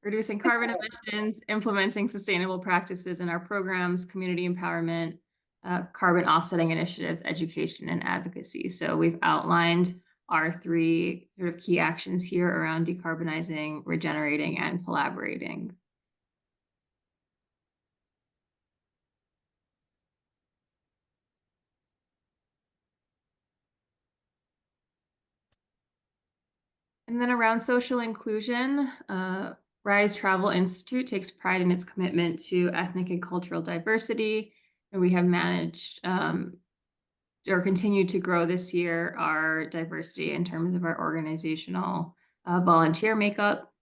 reducing carbon emissions, implementing sustainable practices in our programs, community empowerment, carbon offsetting initiatives, education, and advocacy. So we've outlined our three sort of key actions here around decarbonizing, regenerating, and collaborating. And then around social inclusion, Rise Travel Institute takes pride in its commitment to ethnic and cultural diversity. And we have managed or continued to grow this year our diversity in terms of our organizational volunteer makeup.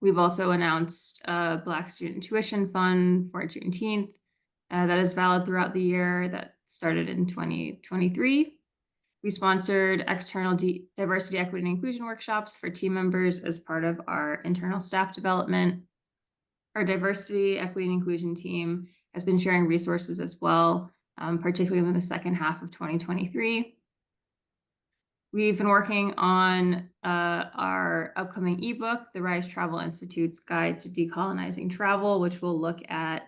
We've also announced a Black Student Tuition Fund for Juneteenth that is valid throughout the year, that started in 2023. We sponsored external diversity, equity, and inclusion workshops for team members as part of our internal staff development. Our diversity, equity, and inclusion team has been sharing resources as well, particularly in the second half of 2023. We've been working on our upcoming ebook, the Rise Travel Institute's Guide to Decolonizing Travel, which will look at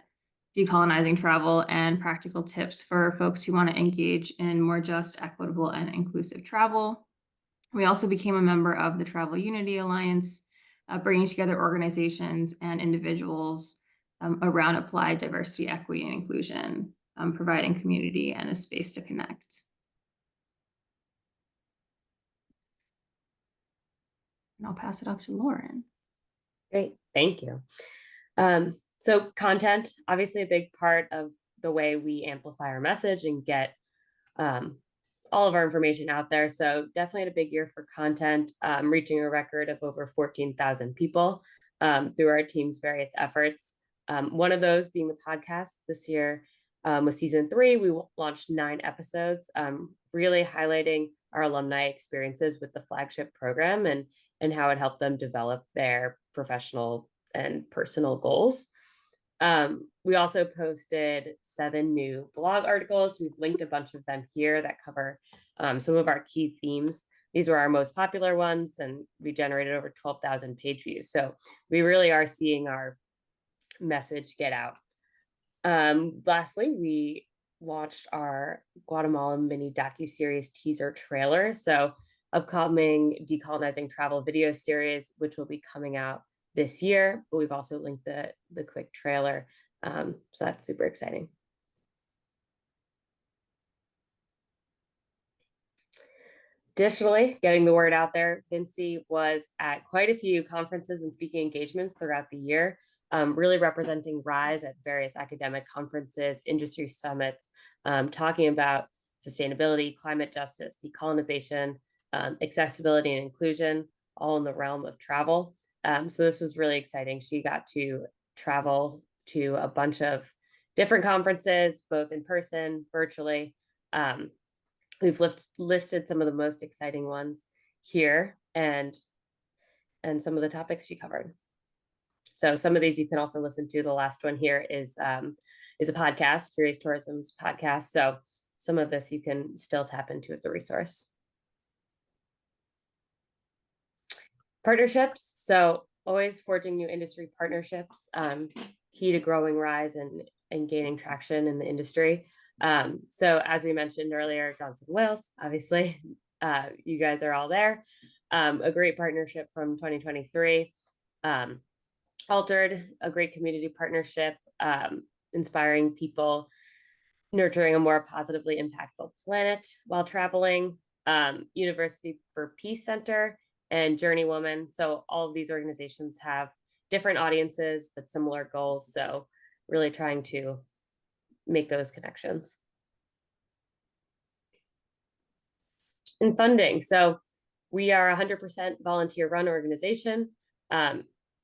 decolonizing travel and practical tips for folks who want to engage in more just, equitable, and inclusive travel. We also became a member of the Travel Unity Alliance, bringing together organizations and individuals around applied diversity, equity, and inclusion, providing community and a space to connect. And I'll pass it off to Lauren. Great, thank you. So content, obviously a big part of the way we amplify our message and get all of our information out there. So definitely had a big year for content, reaching a record of over 14,000 people through our team's various efforts. One of those being the podcast this year was season 3. We launched 9 episodes, really highlighting our alumni experiences with the flagship program and how it helped them develop their professional and personal goals. We also posted 7 new blog articles. We've linked a bunch of them here that cover some of our key themes. These were our most popular ones, and we generated over 12,000 page views. So we really are seeing our message get out. Lastly, we launched our Guatemala mini docuseries teaser trailer. So upcoming decolonizing travel video series, which will be coming out this year, but we've also linked the quick trailer. So that's super exciting. Additionally, getting the word out there, Vinci was at quite a few conferences and speaking engagements throughout the year, really representing Rise at various academic conferences, industry summits, talking about sustainability, climate justice, decolonization, accessibility and inclusion, all in the realm of travel. So this was really exciting. She got to travel to a bunch of different conferences, both in person, virtually. We've listed some of the most exciting ones here and some of the topics she covered. So some of these you can also listen to. The last one here is a podcast, Curious Tourism's podcast. So some of this you can still tap into as a resource. Partnerships. So always forging new industry partnerships, key to growing Rise and gaining traction in the industry. So as we mentioned earlier, Johnson Wales, obviously, you guys are all there. A great partnership from 2023. Altered, a great community partnership, inspiring people, nurturing a more positively impactful planet while traveling. University for Peace Center and Journeywoman. So all of these organizations have different audiences, but similar goals. So really trying to make those connections. And funding. So we are 100% volunteer run organization.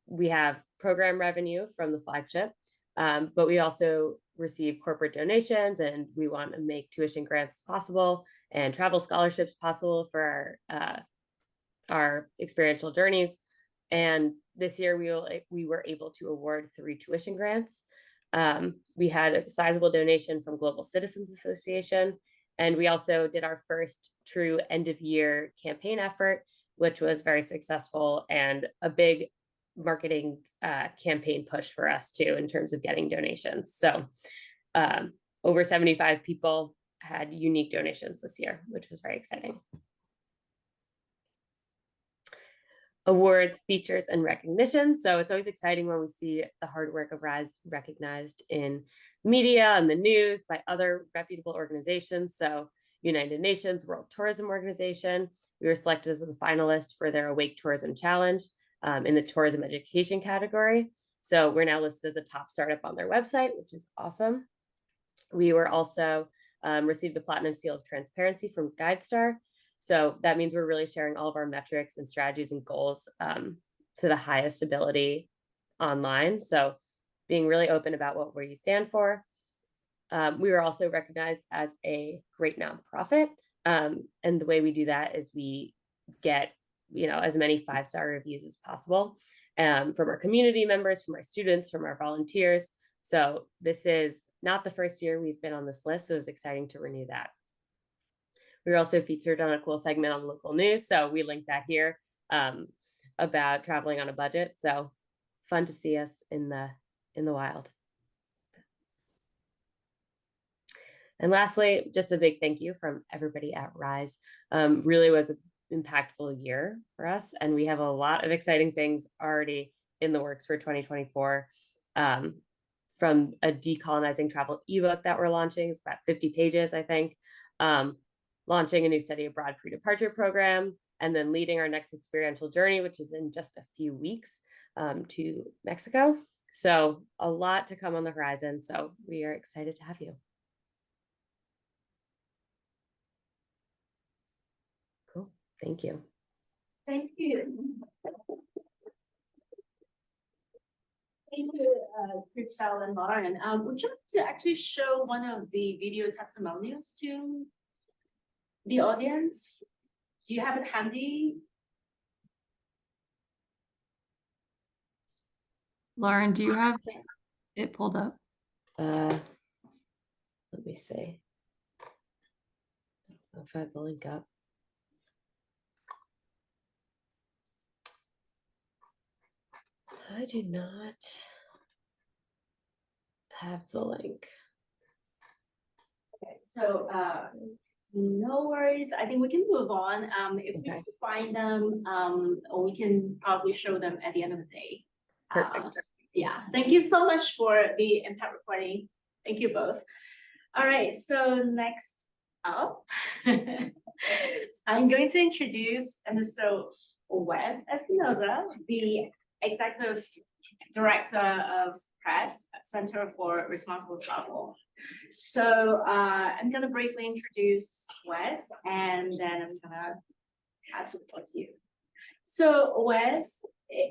We have program revenue from the flagship, but we also receive corporate donations, and we want to make tuition grants possible and travel scholarships possible for our experiential journeys. And this year we were able to award 3 tuition grants. We had a sizable donation from Global Citizens Association, and we also did our first true end of year campaign effort, which was very successful and a big marketing campaign push for us too in terms of getting donations. So over 75 people had unique donations this year, which was very exciting. Awards, features, and recognition. So it's always exciting when we see the hard work of RISE recognized in media and the news by other reputable organizations. So United Nations World Tourism Organization, we were selected as a finalist for their Awake Tourism Challenge in the tourism education category. So we're now listed as a top startup on their website, which is awesome. We were also received the Platinum Seal of Transparency from GuideStar. So that means we're really sharing all of our metrics and strategies and goals to the highest ability online. So being really open about what we stand for. We were also recognized as a great nonprofit. And the way we do that is we get, as many 5-star reviews as possible from our community members, from our students, from our volunteers. So this is not the first year we've been on this list, so it was exciting to renew that. We were also featured on a cool segment on local news, so we linked that here about traveling on a budget. So fun to see us in the wild. And lastly, just a big thank you from everybody at RISE. Really was an impactful year for us, and we have a lot of exciting things already in the works for 2024. From a decolonizing travel ebook that we're launching, it's about 50 pages, I think. Launching a new study abroad pre-departure program, and then leading our next experiential journey, which is in just a few weeks to Mexico. So a lot to come on the horizon. So we are excited to have you. Cool. Thank you. Thank you. Thank you, Christelle and Lauren. Would you like to actually show one of the video testimonials to the audience? Do you have it handy? Lauren, do you have it pulled up? Let me see. I don't know if I have the link up. I do not have the link. Okay, so no worries. I think we can move on. If Okay. you find them, or we can probably show them at the end of the day. Perfect. Yeah, thank you so much for the impact recording. Thank you both. All right, so next up, I'm going to introduce Mr. Wes Espinoza, the Executive Director of Press, Center for Responsible Travel. So I'm going to briefly introduce Wes, and then I'm going to pass it to you. So Wes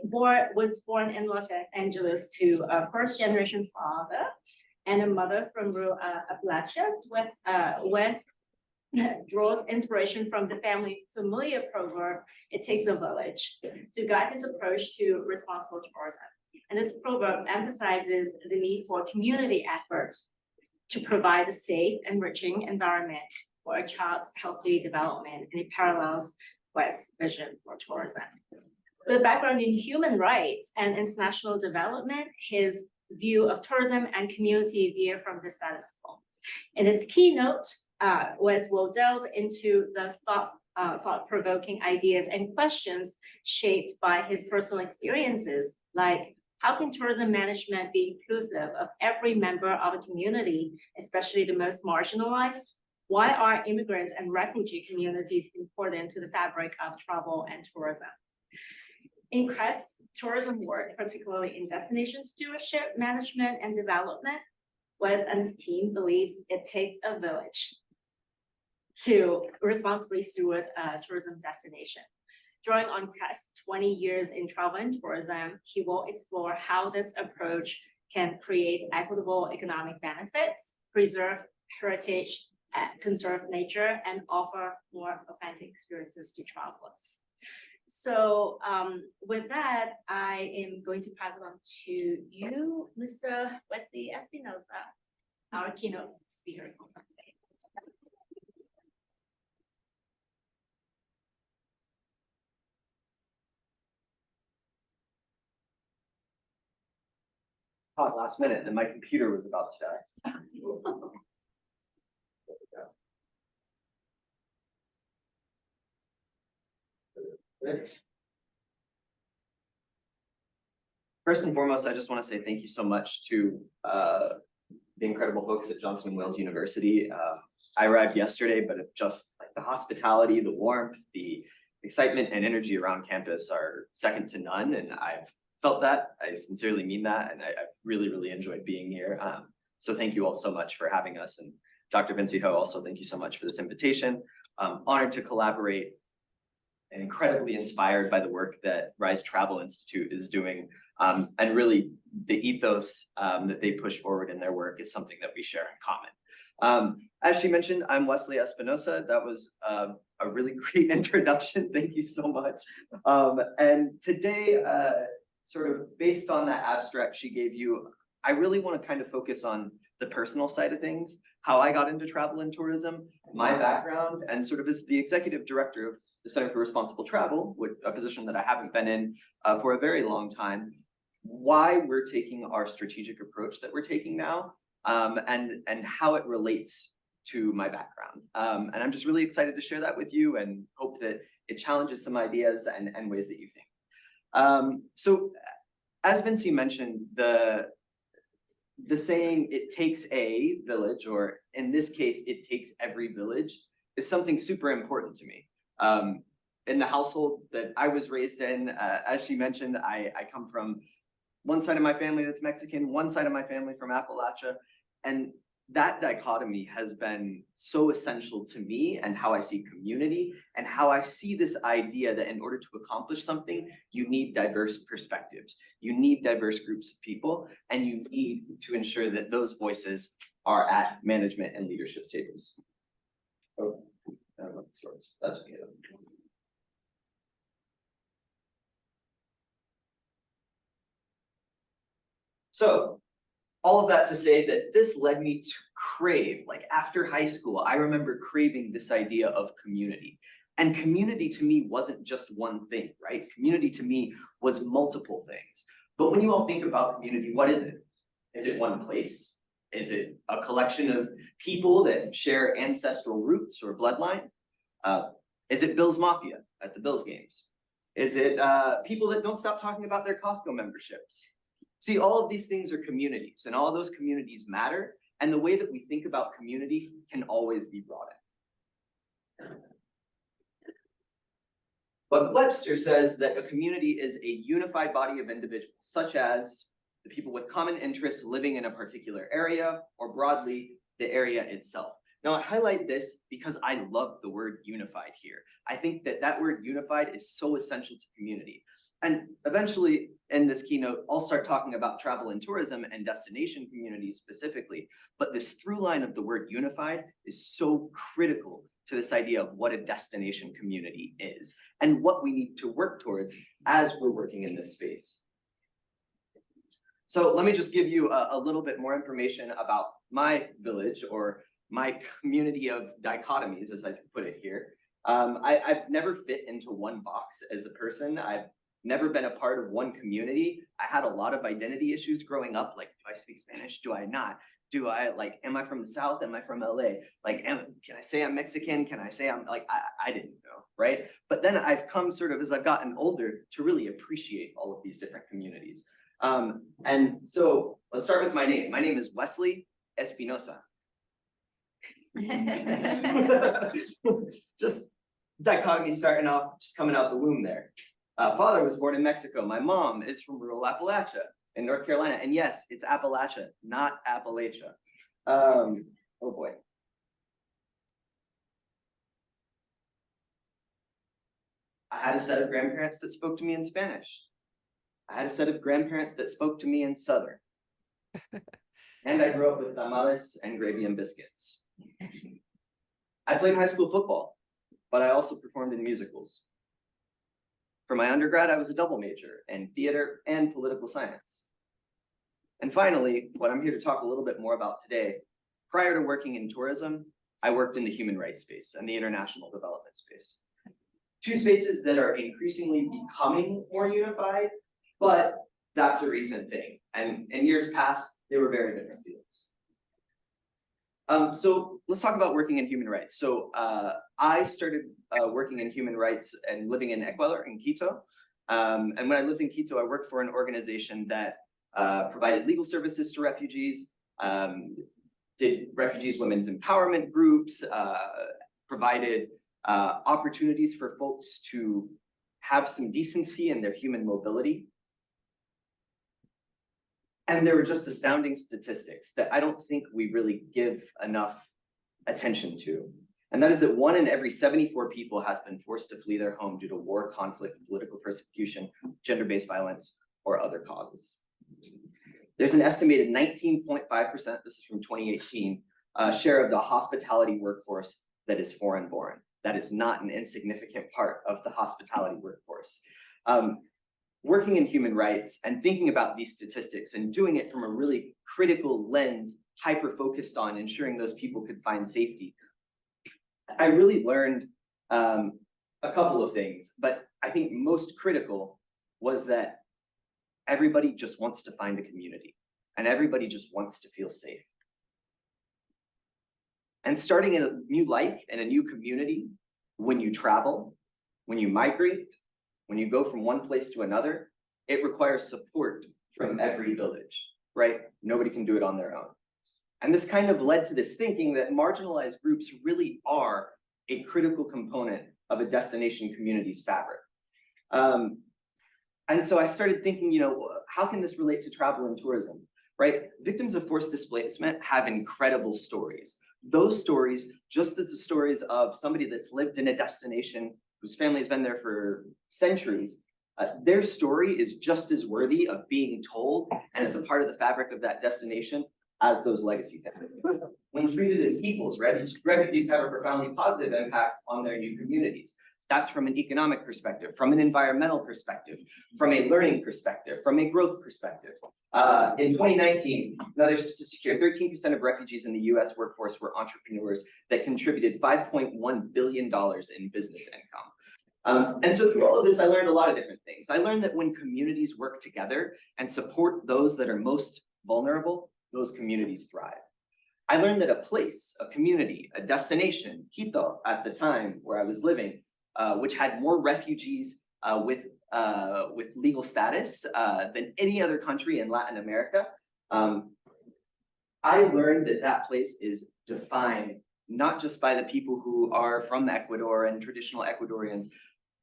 was born in Los Angeles to a first-generation father and a mother from rural Appalachia. Wes draws inspiration from the family familiar proverb, "It takes a village," to guide his approach to responsible tourism. And this proverb emphasizes the need for community efforts to provide a safe, enriching environment for a child's healthy development, and it parallels West's vision for tourism. With a background in human rights and international development, his view of tourism and community veer from the status quo. In his keynote, Wes will delve into the thought-provoking ideas and questions shaped by his personal experiences, like how can tourism management be inclusive of every member of a community, especially the most marginalized? Why are immigrant and refugee communities important to the fabric of travel and tourism? In Crest's tourism work, particularly in destination stewardship, management, and development, Wes and his team believes it takes a village to responsibly steward a tourism destination. Drawing on Crest's 20 years in travel and tourism, he will explore how this approach can create equitable economic benefits, preserve heritage, conserve nature, and offer more authentic experiences to travelers. So with that, I am going to pass it on to you, Mr. Wesley Espinoza, our keynote speaker for today. caught last minute, and my computer was about to die. First and foremost, I just want to say thank you so much to the incredible folks at Johnson and Wales University. I arrived yesterday, but it just like the hospitality, the warmth, the excitement and energy around campus are second to none, and I've felt that. I sincerely mean that, and I've really, really enjoyed being here. So thank you all so much for having us, and Dr. Vinci Ho, also thank you so much for this invitation. Honored to collaborate and incredibly inspired by the work that Rise Travel Institute is doing. And really the ethos that they push forward in their work is something that we share in common. As she mentioned, I'm Wesley Espinosa. That was a really great introduction. Thank you so much. And today, sort of based on that abstract she gave you, I really want to kind of focus on the personal side of things, how I got into travel and tourism, my background, and sort of as the executive director of the Center for Responsible Travel, a position that I haven't been in for a very long time, why we're taking our strategic approach that we're taking now, and how it relates to my background. And I'm just really excited to share that with you and hope that it challenges some ideas and ways that you think. So as Vinci mentioned, the saying, it takes a village, or in this case, it takes every village, is something super important to me. In the household that I was raised in, as she mentioned, I come from one side of my family that's Mexican, one side of my family from Appalachia. And that dichotomy has been so essential to me and how I see community and how I see this idea that in order to accomplish something, you need diverse perspectives. You need diverse groups of people, and you need to ensure that those voices are at management and leadership tables. Oh, I don't know the source. That's okay. So all of that to say that this led me to crave, like after high school, I remember craving this idea of community. And community to me wasn't just one thing, right? Community to me was multiple things. But when you all think about community, what is it? Is it one place? Is it a collection of people that share ancestral roots or bloodline? Is it Bills Mafia at the Bills games? Is it people that don't stop talking about their Costco memberships? See, all of these things are communities, and all of those communities matter, and the way that we think about community can always be broadened. But Webster says that a community is a unified body of individuals, such as the people with common interests living in a particular area, or broadly, the area itself. Now, I highlight this because I love the word unified here. I think that that word unified is so essential to community. And eventually, in this keynote, I'll start talking about travel and tourism and destination communities specifically. But this through line of the word unified is so critical to this idea of what a destination community is and what we need to work towards as we're working in this space. So let me just give you a little bit more information about my village, or my community of dichotomies, as I put it here. I've never fit into one box as a person. I've never been a part of one community. I had a lot of identity issues growing up, like, do I speak Spanish? Do I not? Do I, like, am I from the South? Am I from LA? Like, can I say I'm Mexican? Can I say I'm, like, I didn't know, right? But then I've come sort of, as I've gotten older, to really appreciate all of these different communities. And so let's start with my name. My name is Wesley Espinosa. Just dichotomy starting off, just coming out the womb there. Father was born in Mexico. My mom is from rural Appalachia in North Carolina. And yes, it's Appalachia, not Appalachia. Oh boy. I had a set of grandparents that spoke to me in Spanish. I had a set of grandparents that spoke to me in Southern. And I grew up with tamales and gravy and biscuits. I played high school football, but I also performed in musicals. For my undergrad, I was a double major in theater and political science. And finally, what I'm here to talk a little bit more about today, prior to working in tourism, I worked in the human rights space and the international development space. Two spaces that are increasingly becoming more unified, but that's a recent thing. And in years past, they were very different fields. So let's talk about working in human rights. So I started working in human rights and living in Ecuador, in Quito. And when I lived in Quito, I worked for an organization that provided legal services to refugees, did refugees women's empowerment groups, provided opportunities for folks to have some decency in their human mobility. And there were just astounding statistics that I don't think we really give enough attention to. And that is that 1 in every 74 people has been forced to flee their home due to war, conflict, political persecution, gender-based violence, or other causes. There's an estimated 19.5%, this is from 2018, share of the hospitality workforce that is foreign-born. That is not an insignificant part of the hospitality workforce. Working in human rights and thinking about these statistics and doing it from a really critical lens, hyper-focused on ensuring those people could find safety, I really learned a couple of things, but I think most critical was that everybody just wants to find a community and everybody just wants to feel safe. And starting a new life in a new community, when you travel, when you migrate, when you go from one place to another, it requires support from every village, right? Nobody can do it on their own. And this kind of led to this thinking that marginalized groups really are a critical component of a destination community's fabric. And so I started thinking, you know, how can this relate to travel and tourism, right? Victims of forced displacement have incredible stories. Those stories, just as the stories of somebody that's lived in a destination whose family has been there for centuries, their story is just as worthy of being told and as a part of the fabric of that destination as those legacy families. When treated as equals, refugees have a profoundly positive impact on their new communities. That's from an economic perspective, from an environmental perspective, from a learning perspective, from a growth perspective. In 2019, another statistic here, 13% of refugees in the US workforce were entrepreneurs that contributed $5.1 billion in business income. And so through all of this, I learned a lot of different things. I learned that when communities work together and support those that are most vulnerable, those communities thrive. I learned that a place, a community, a destination, Quito at the time where I was living, which had more refugees with legal status than any other country in Latin America, I learned that that place is defined not just by the people who are from Ecuador and traditional Ecuadorians,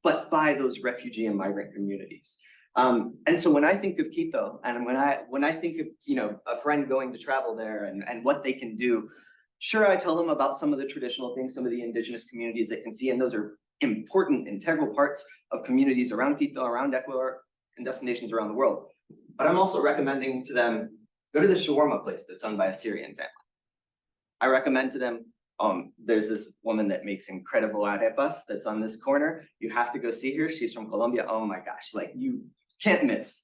but by those refugee and migrant communities. And so when I think of Quito, and when I think of, you know, a friend going to travel there and what they can do, sure, I tell them about some of the traditional things, some of the indigenous communities they can see, and those are important, integral parts of communities around Quito, around Ecuador, and destinations around the world. But I'm also recommending to them, go to the shawarma place that's owned by a Syrian family. I recommend to them, there's this woman that makes incredible arepas that's on this corner. You have to go see her. She's from Colombia. Oh my gosh, like you can't miss.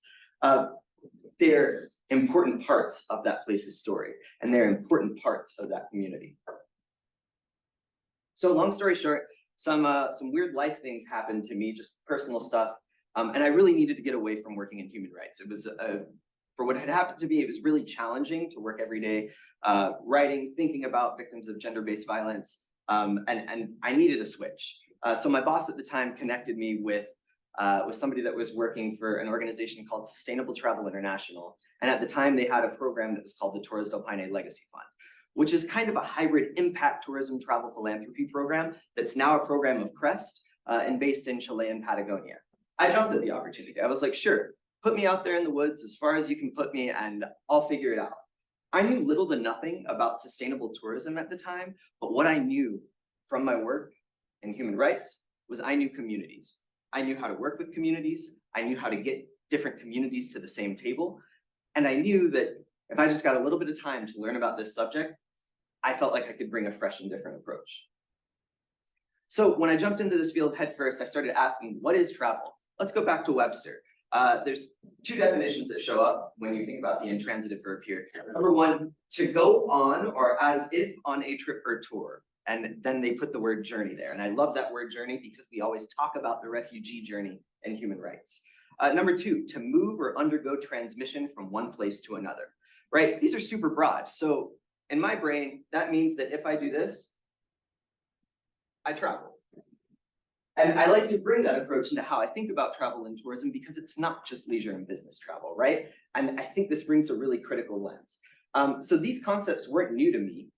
They're important parts of that place's story, and they're important parts of that community. So long story short, some weird life things happened to me, just personal stuff. And I really needed to get away from working in human rights. It was, for what had happened to me, it was really challenging to work every day, writing, thinking about victims of gender-based violence, and I needed a switch. So my boss at the time connected me with somebody that was working for an organization called Sustainable Travel International. And at the time they had a program that was called the Torres del Paine Legacy Fund, which is kind of a hybrid impact tourism travel philanthropy program that's now a program of CREST and based in Chile and Patagonia. I jumped at the opportunity. I was like, sure, put me out there in the woods as far as you can put me and I'll figure it out. I knew little to nothing about sustainable tourism at the time, but what I knew from my work in human rights was I knew communities. I knew how to work with communities. I knew how to get different communities to the same table. And I knew that if I just got a little bit of time to learn about this subject, I felt like I could bring a fresh and different approach. So when I jumped into this field head first, I started asking, what is travel? Let's go back to Webster. There's two definitions that show up when you think about the intransitive verb here. Number one, to go on or as if on a trip or tour. And then they put the word journey there. And I love that word journey because we always talk about the refugee journey and human rights. Number two, to move or undergo transmission from one place to another, right? These are super broad. So in my brain, that means that if I do this, I travel. And I like to bring that approach into how I think about travel and tourism because it's not just leisure and business travel, right? And I think this brings a really critical lens. So these concepts weren't new to me,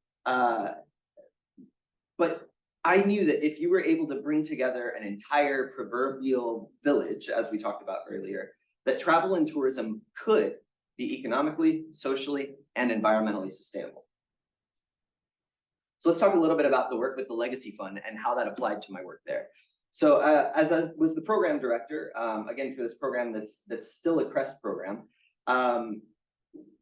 but I knew that if you were able to bring together an entire proverbial village, as we talked about earlier, that travel and tourism could be economically, socially, and environmentally sustainable. So let's talk a little bit about the work with the Legacy Fund and how that applied to my work there. So as I was the program director, again, for this program that's still a CREST program,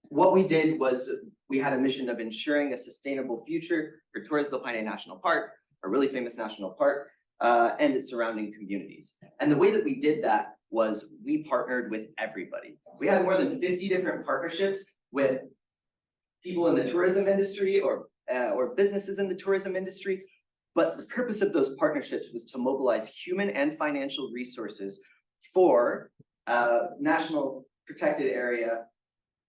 what we did was we had a mission of ensuring a sustainable future for Torres del Paine National Park, a really famous national park, and its surrounding communities. And the way that we did that was we partnered with everybody. We had more than 50 different partnerships with people in the tourism industry or businesses in the tourism industry. But the purpose of those partnerships was to mobilize human and financial resources for national protected area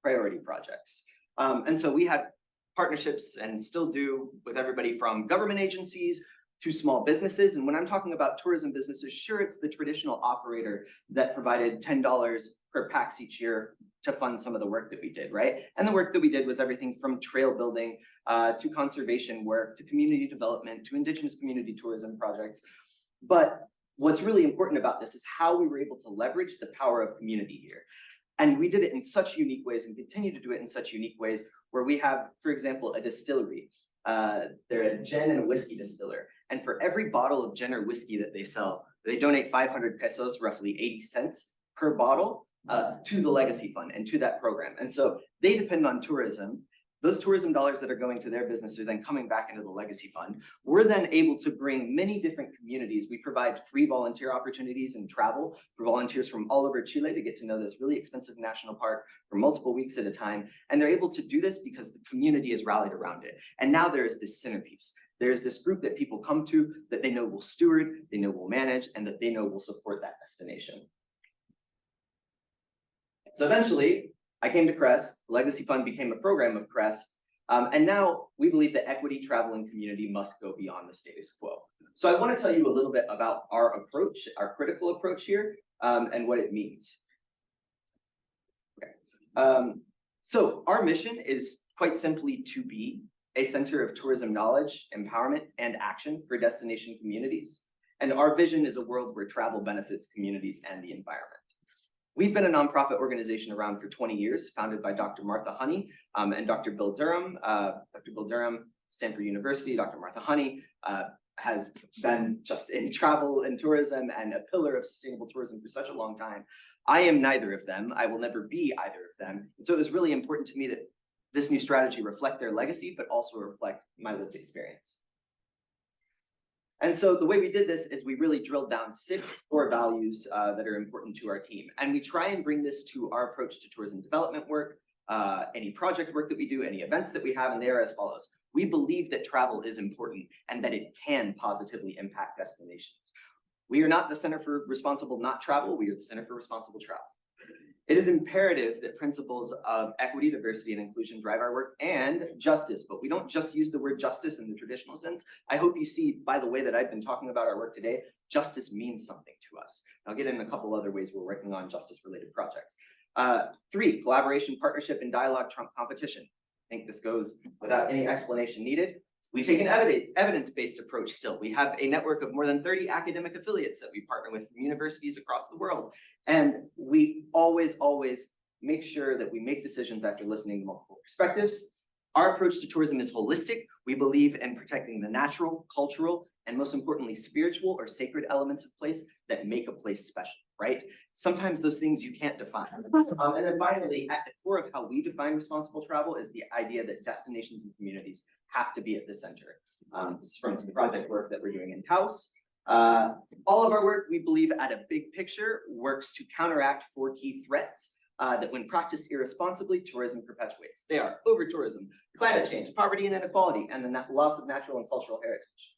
priority projects. And so we had partnerships and still do with everybody from government agencies to small businesses. And when I'm talking about tourism businesses, sure, it's the traditional operator that provided $10 per pax each year to fund some of the work that we did, right? And the work that we did was everything from trail building to conservation work, to community development, to indigenous community tourism projects. But what's really important about this is how we were able to leverage the power of community here. And we did it in such unique ways and continue to do it in such unique ways where we have, for example, a distillery. They're a gin and a whiskey distiller. And for every bottle of gin or whiskey that they sell, they donate 500 pesos, roughly 80 cents per bottle, to the Legacy Fund and to that program. And so they depend on tourism. Those tourism dollars that are going to their business are then coming back into the Legacy Fund. We're then able to bring many different communities. We provide free volunteer opportunities and travel for volunteers from all over Chile to get to know this really expensive national park for multiple weeks at a time. And they're able to do this because the community is rallied around it. And now there is this centerpiece. There's this group that people come to that they know will steward, they know will manage, and that they know will support that destination. So eventually, I came to CREST, the Legacy Fund became a program of CREST, and now we believe that equity, travel, and community must go beyond the status quo. So I want to tell you a little bit about our approach, our critical approach here, and what it means. Okay. So our mission is quite simply to be a center of tourism knowledge, empowerment, and action for destination communities. And our vision is a world where travel benefits communities and the environment. We've been a nonprofit organization around for 20 years, founded by Dr. Martha Honey and Dr. Bill Durham. Dr. Bill Durham, Stanford University, Dr. Martha Honey has been just in travel and tourism and a pillar of sustainable tourism for such a long time. I am neither of them. I will never be either of them. And so it was really important to me that this new strategy reflect their legacy, but also reflect my lived experience. And so the way we did this is we really drilled down 6 core values that are important to our team. And we try and bring this to our approach to tourism development work, any project work that we do, any events that we have, and they are as follows. We believe that travel is important and that it can positively impact destinations. We are not the Center for Responsible Not Travel, we are the Center for Responsible Travel. It is imperative that principles of equity, diversity, and inclusion drive our work, and justice, but we don't just use the word justice in the traditional sense. I hope you see by the way that I've been talking about our work today, justice means something to us. I'll get in a couple other ways we're working on justice-related projects. 3, collaboration, partnership, and dialogue trump competition. I think this goes without any explanation needed. We take an evidence-based approach still. We have a network of more than 30 academic affiliates that we partner with from universities across the world. And we always make sure that we make decisions after listening to multiple perspectives. Our approach to tourism is holistic. We believe in protecting the natural, cultural, and most importantly, spiritual or sacred elements of place that make a place special, right? Sometimes those things you can't define. And then finally, at the core of how we define responsible travel is the idea that destinations and communities have to be at the center. This is from some project work that we're doing in Taos. All of our work, we believe at a big picture, works to counteract 4 key threats that when practiced irresponsibly, tourism perpetuates. They are over-tourism, climate change, poverty and inequality, and the loss of natural and cultural heritage.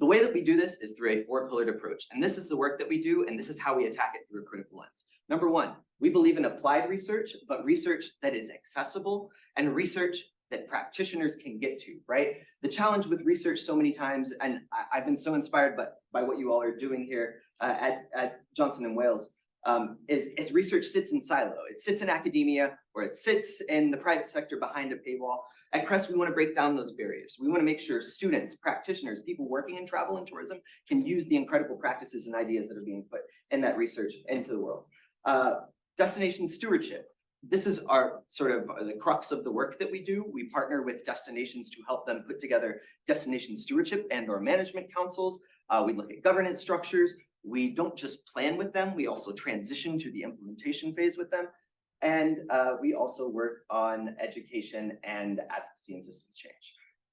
The way that we do this is through a four-pillared approach, and this is the work that we do, and this is how we attack it through a critical lens. Number one, we believe in applied research, but research that is accessible and research that practitioners can get to, right? The challenge with research so many times, and I've been so inspired by what you all are doing here at Johnson & Wales, is research sits in silo. It sits in academia, or it sits in the private sector behind a paywall. At CREST, we want to break down those barriers. We want to make sure students, practitioners, people working in travel and tourism can use the incredible practices and ideas that are being put in that research into the world. Destination stewardship. This is our sort of the crux of the work that we do. We partner with destinations to help them put together destination stewardship and or management councils. We look at governance structures. We don't just plan with them, we also transition to the implementation phase with them. And we also work on education and advocacy and systems change.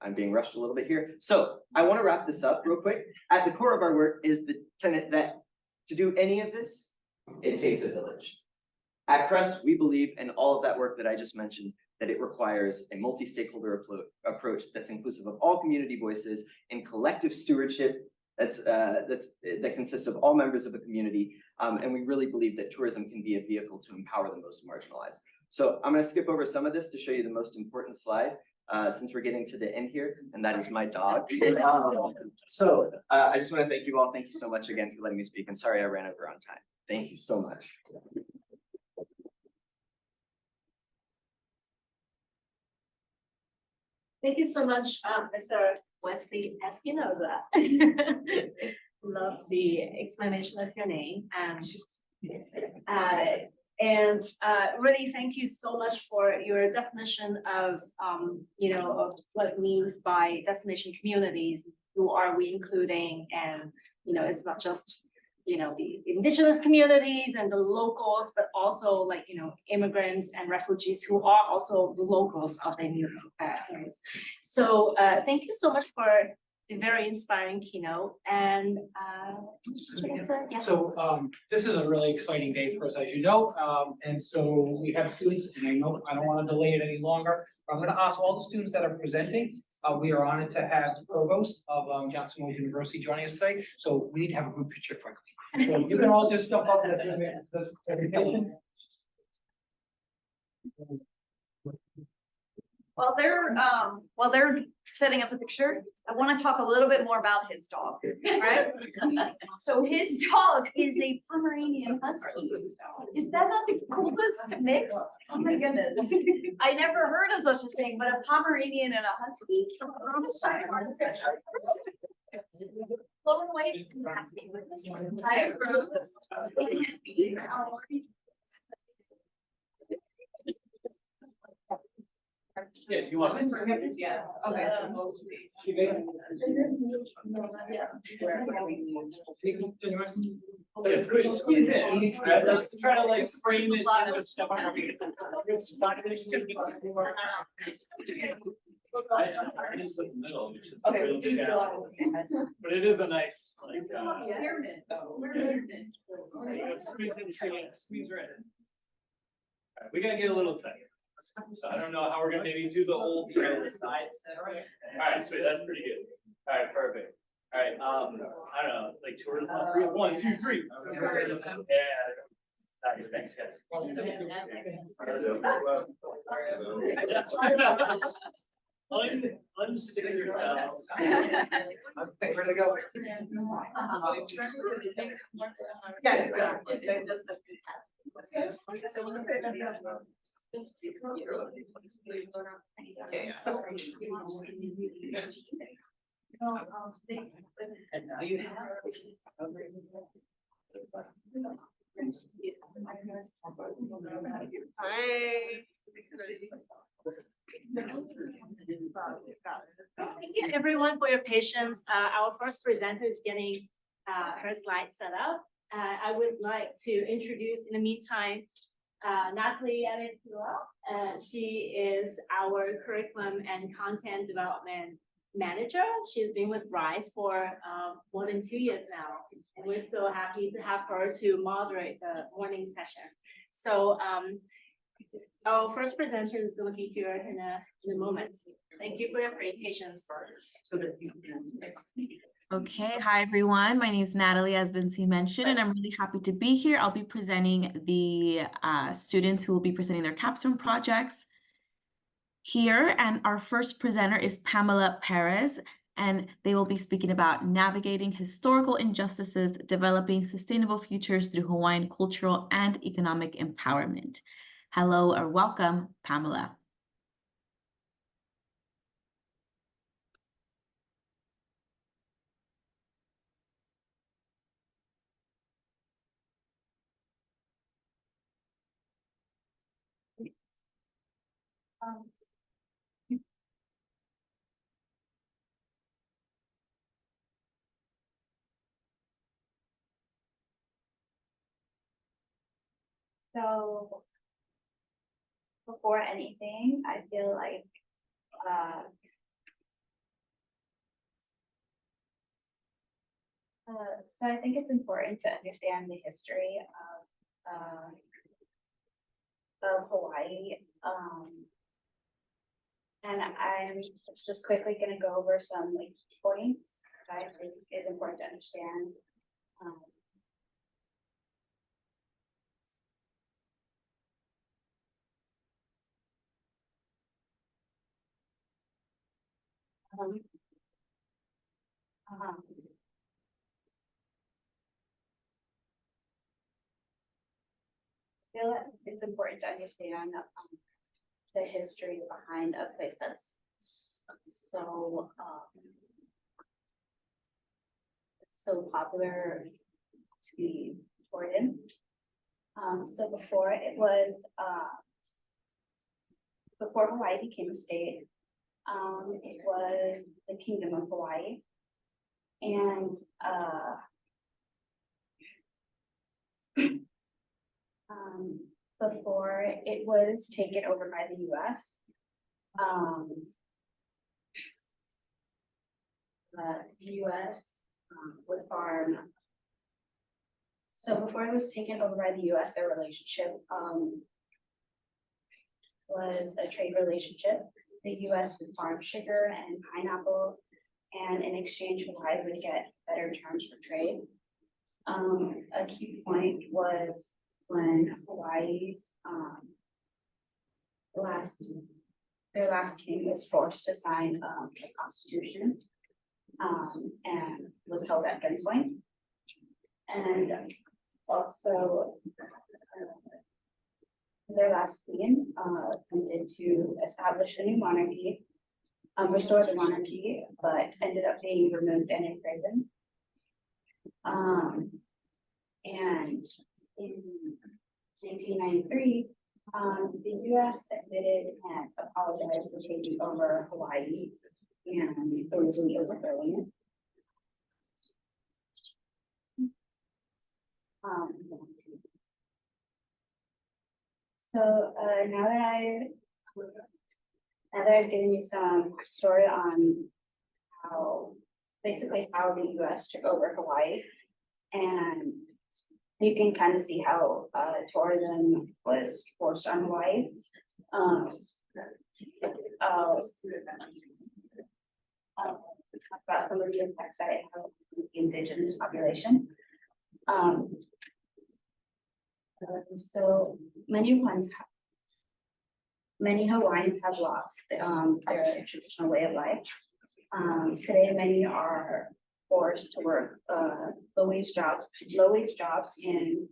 I'm being rushed a little bit here. So I want to wrap this up real quick. At the core of our work is the tenet that to do any of this, it takes a village. At CREST, we believe in all of that work that I just mentioned, that it requires a multi-stakeholder approach that's inclusive of all community voices and collective stewardship that consists of all members of a community. And we really believe that tourism can be a vehicle to empower the most marginalized. So I'm going to skip over some of this to show you the most important slide, since we're getting to the end here, and that is my dog. I just want to thank you all. Thank you so much again for letting me speak, and sorry I ran over on time. Thank you so much. Thank you so much, Mr. Wesley Espinoza. Love the explanation of your name. Really thank you so much for your definition of, of what it means by destination communities. Who are we including? And, it's not just, the indigenous communities and the locals, but also immigrants and refugees who are also the locals of the new areas. So thank you so much for the very inspiring keynote. And yeah. So this is a really exciting day for us, as you know. And so we have students, and I don't want to delay it any longer. I'm going to ask all the students that are presenting. We are honored to have the provost of Johnson Wales University joining us today. So we need to have a group picture quickly. So you can all just jump up and the presentation. While they're setting up the picture, I want to talk a little bit more about his dog, right? So his dog is a Pomeranian Husky. Is that not the coolest mix? Oh my goodness. I never heard of such a thing, but a Pomeranian and a Husky. Blown away. I approve. Yes, you want it? Yeah. Okay. It's good. Squeeze in. Let's try to frame it. It's in the middle, which is a real challenge. But it is a nice, squeeze right in. All right, we gotta get a little tighter. So I don't know how we're gonna maybe do the whole sides. All right, sweet, that's pretty good. All right, perfect. All right, I don't know, like tourism on three. 1, 2, 3. Yeah. Nice, thanks, guys. Unstick yourselves. I'm ready to go. And now you Thank you everyone for your patience. Our first presenter is getting her slide set up. I would like to introduce in the meantime Natalie Anipula. She is our curriculum and content development manager. She's been with RISE for more than 2 years now. And we're so happy to have her to moderate the morning session. So our first presenter is going to be here in a moment. Thank you for your great patience. Okay, hi everyone. My name is Natalie, as Vinci mentioned, and I'm really happy to be here. I'll be presenting the students who will be presenting their capstone projects here. And our first presenter is Pamela Perez, and they will be speaking about navigating historical injustices, developing sustainable futures through Hawaiian cultural and economic empowerment. Hello or welcome, Pamela. Um, So before anything, I feel like uh, so I think it's important to understand the history of Hawaii. And I'm just quickly gonna go over some like points that I think is important to understand. Um, um, um, I feel that it's important to understand the history behind a place that's so popular to be toured in. So before Hawaii became a state, it was the Kingdom of Hawaii. And before it was taken over by the US, the US would farm. So before it was taken over by the US, their relationship was a trade relationship. The US would farm sugar and pineapples, and in exchange, Hawaii would get better terms for trade. A key point was when Hawaii's their last king was forced to sign the constitution and was held at gunpoint. And also their last queen attempted to establish a new monarchy, restore the monarchy, but ended up being removed and imprisoned. And in 1993, the US admitted and apologized for taking over Hawaii and illegally overthrowing it. So now that I've given you some story on basically how the US took over Hawaii, and you can kind of see how tourism was forced on Hawaii. I'll talk about some of the impacts that it had on the indigenous population. So many Hawaiians have lost their traditional way of life. Today, many are forced to work low wage jobs in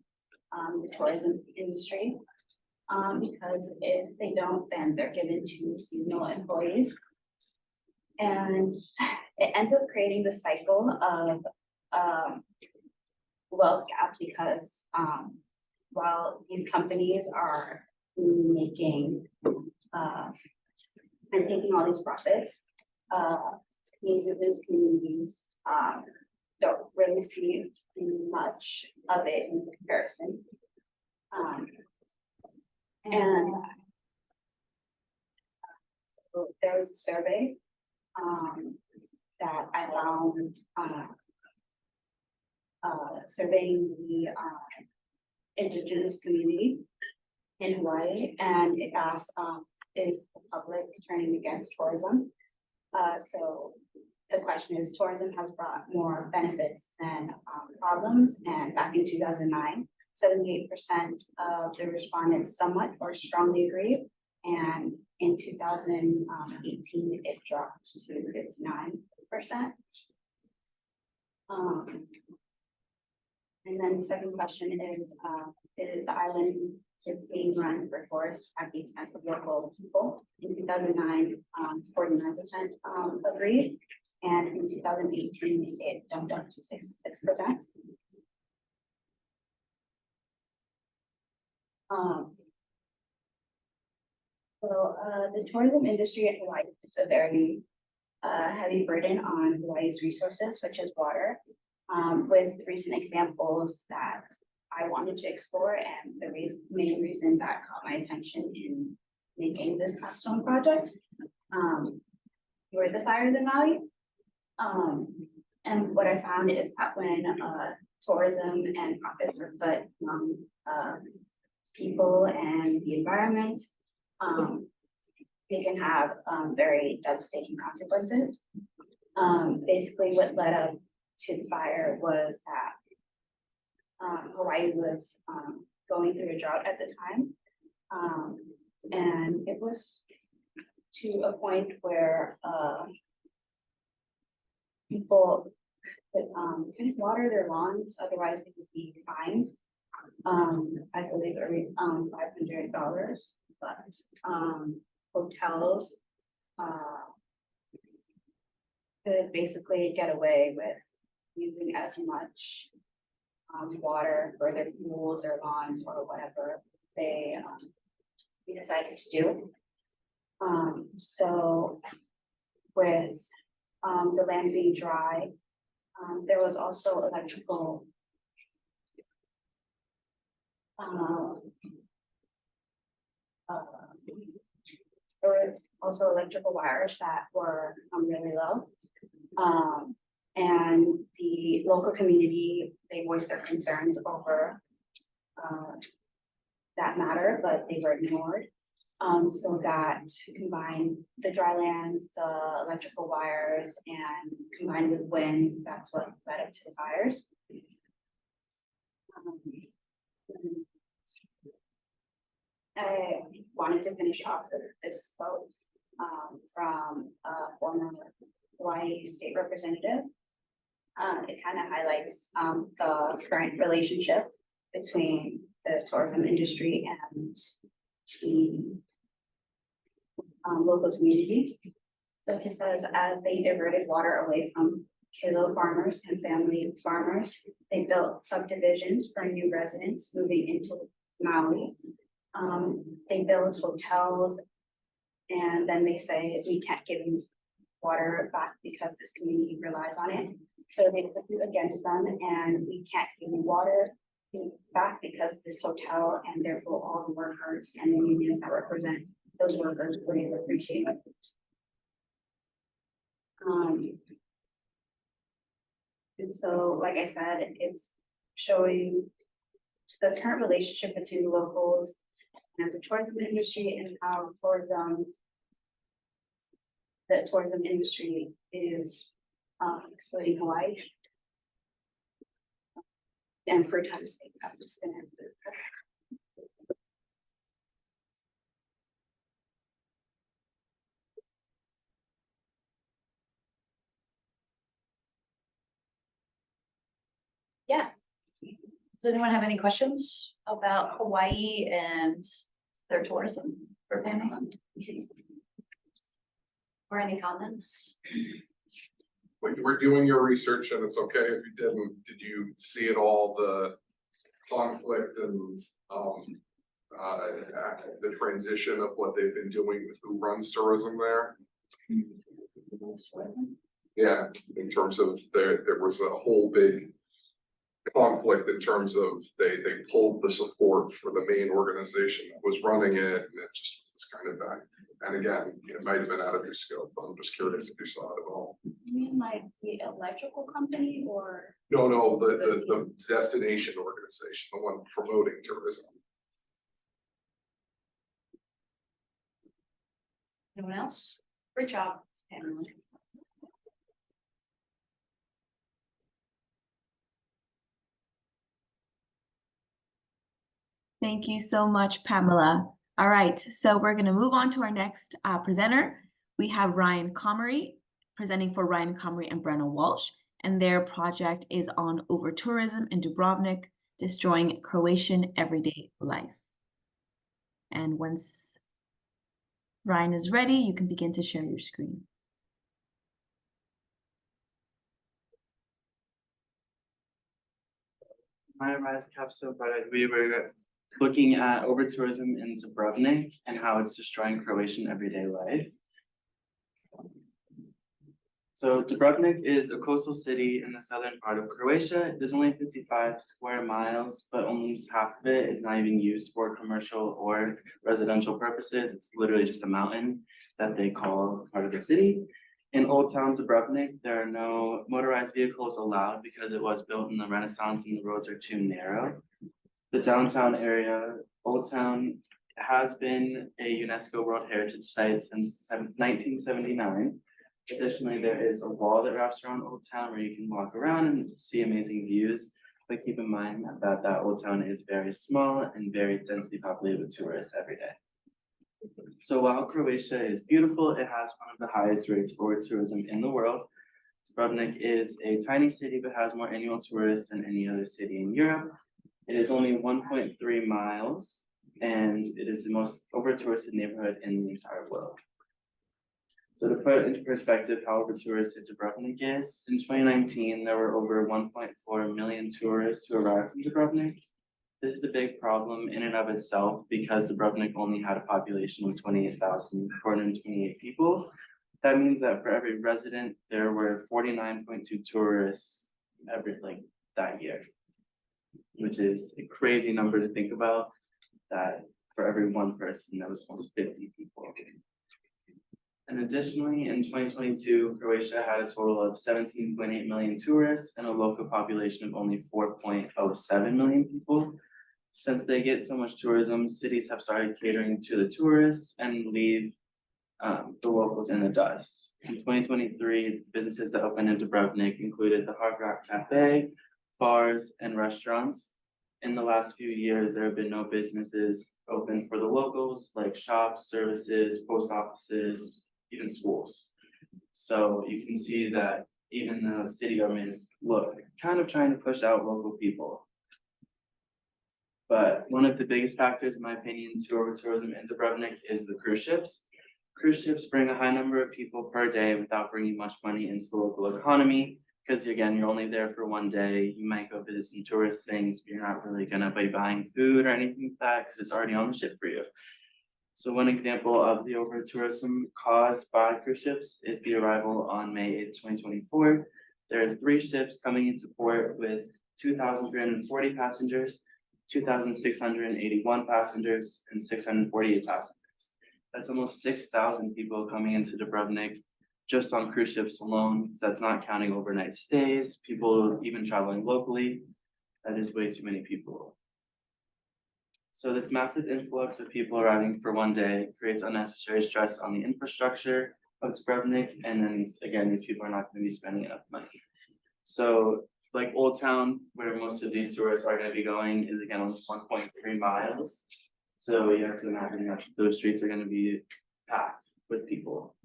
the tourism industry. Because if they don't, then they're given to seasonal employees. And it ends up creating the cycle of wealth gap, because while these companies are making and taking all these profits, those communities don't really see much of it in comparison. And there was a survey that I found surveying the indigenous community in Hawaii, and it asked if the public turning against tourism. So the question is, tourism has brought more benefits than problems, and back in 2009, 78% of the respondents somewhat or strongly agreed, and in 2018, it dropped to 59%. And then the second question is the island is being run for tourists at the expense of local people? In 2009, 49% agreed, and in 2018, it jumped up to 66%. The tourism industry in Hawaii is a very heavy burden on Hawaii's resources, such as water, with recent examples that I wanted to explore, and the main reason that caught my attention in making this capstone project were the fires in Maui. And what I found is that when tourism and profits are put on people and the environment, they can have very devastating consequences. Basically, what led up to the fire was that Hawaii was going through a drought at the time, and it was to a point where people couldn't water their lawns, otherwise they would be fined. I believe $500, but hotels could basically get away with using as much water for their pools or lawns or whatever they decided to do. So with the land being dry, there was also electrical there were also electrical wires that were really low. And the local community, they voiced their concerns over that matter, but they were ignored. So that combined the dry lands, the electrical wires, and combined with winds, that's what led up to the fires. I wanted to finish off with this quote from a former Hawaii state representative. It kind of highlights the current relationship between the tourism industry and the local community. So he says, as they diverted water away from kilo farmers and family farmers, they built subdivisions for new residents moving into Maui. They build hotels, and then they say, we can't give you water back because this community relies on it. So they put you against them, and we can't give you water back because this hotel and therefore all the workers and the unions that represent those workers wouldn't appreciate it. And so, like I said, it's showing the current relationship between the locals and the tourism industry, and how the tourism industry is exploiting Hawaii. And for time's sake, I'm just gonna have to. Yeah. Does anyone have any questions about Hawaii and their tourism for Pamela? Or any comments? When you were doing your research, and it's okay if you didn't, did you see at all the conflict and the transition of what they've been doing with who runs tourism there? Yeah, in terms of there was a whole big conflict in terms of they pulled the support for the main organization that was running it, and it just was this kind of back. And again, it might have been out of your scope, but I'm just curious if you saw it at all. You mean like the electrical company, or? No, the destination organization, the one promoting tourism. Anyone else? Great job, Pamela. Thank you so much, Pamela. All right, so we're going to move on to our next presenter. We have Ryan Comrie presenting for Ryan Comrie and Brenna Walsh, and their project is on over-tourism in Dubrovnik, destroying Croatian everyday life. And once Ryan is ready, you can begin to share your screen. My Rise capstone project, we were looking at over-tourism in Dubrovnik and how it's destroying Croatian everyday life. So Dubrovnik is a coastal city in the southern part of Croatia. There's only 55 square miles, but almost half of it is not even used for commercial or residential purposes. It's literally just a mountain that they call part of the city. In Old Town Dubrovnik, there are no motorized vehicles allowed because it was built in the Renaissance and the roads are too narrow. The downtown area, Old Town, has been a UNESCO World Heritage Site since 1979. Additionally, there is a wall that wraps around Old Town where you can walk around and see amazing views. But keep in mind that Old Town is very small and very densely populated with tourists every day. So while Croatia is beautiful, it has one of the highest rates for tourism in the world. Dubrovnik is a tiny city but has more annual tourists than any other city in Europe. It is only 1.3 miles and it is the most over-touristed neighborhood in the entire world. So to put into perspective how over-touristed Dubrovnik is, in 2019, there were over 1.4 million tourists who arrived in Dubrovnik. This is a big problem in and of itself because Dubrovnik only had a population of 28,428 people. That means that for every resident, there were 49.2 tourists that year, which is a crazy number to think about, that for every one person, that was almost 50 people. And additionally, in 2022, Croatia had a total of 17.8 million tourists and a local population of only 4.07 million people. Since they get so much tourism, cities have started catering to the tourists and leave the locals in the dust. In 2023, businesses that opened in Dubrovnik included the Hard Rock Cafe, bars, and restaurants. In the last few years, there have been no businesses open for the locals, like shops, services, post offices, even schools. So you can see that even the city government is kind of trying to push out local people. But one of the biggest factors, in my opinion, to over-tourism in Dubrovnik is the cruise ships. Cruise ships bring a high number of people per day without bringing much money into the local economy. Because again, you're only there for one day. You might go visit some tourist things, but you're not really gonna be buying food or anything like that because it's already on the ship for you. So one example of the over-tourism caused by cruise ships is the arrival on May 8, 2024. There are 3 ships coming into port with 2,340 passengers, 2,681 passengers, and 648 passengers. That's almost 6,000 people coming into Dubrovnik just on cruise ships alone. So that's not counting overnight stays, people even traveling locally. That is way too many people. So this massive influx of people arriving for one day creates unnecessary stress on the infrastructure of Dubrovnik. And then again, these people are not going to be spending enough money. So like Old Town, where most of these tourists are going to be going, is again only 1.3 miles. So you have to imagine that those streets are going to be packed with people.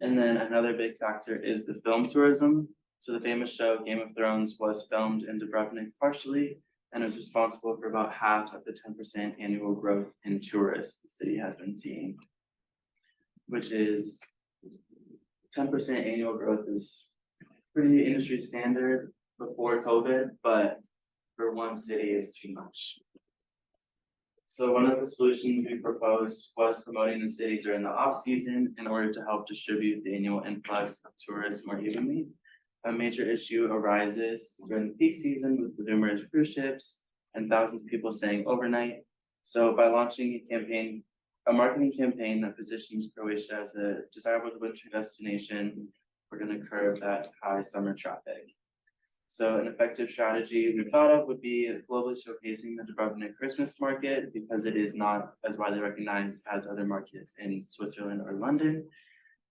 And then another big factor is the film tourism. So the famous show Game of Thrones was filmed in Dubrovnik partially, and is responsible for about half of the 10% annual growth in tourists the city has been seeing, which is 10% annual growth is pretty industry standard before COVID, but for one city is too much. So one of the solutions we proposed was promoting the city during the off-season in order to help distribute the annual influx of tourists more evenly. A major issue arises during the peak season with the numerous cruise ships and thousands of people staying overnight. So by launching a marketing campaign that positions Croatia as a desirable winter destination, we're going to curb that high summer traffic. So an effective strategy we thought of would be globally showcasing the Dubrovnik Christmas market because it is not as widely recognized as other markets in Switzerland or London.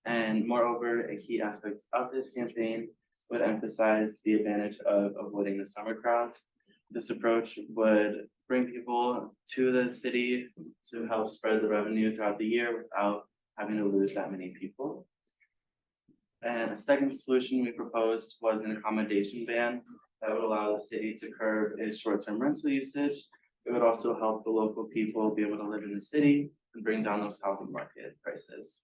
And moreover, a key aspect of this campaign would emphasize the advantage of avoiding the summer crowds. this approach would bring people to the city to help spread the revenue throughout the year without having to lose that many people. And a second solution we proposed was an accommodation ban that would allow the city to curb its short-term rental usage. It would also help the local people be able to live in the city and bring down those housing market prices.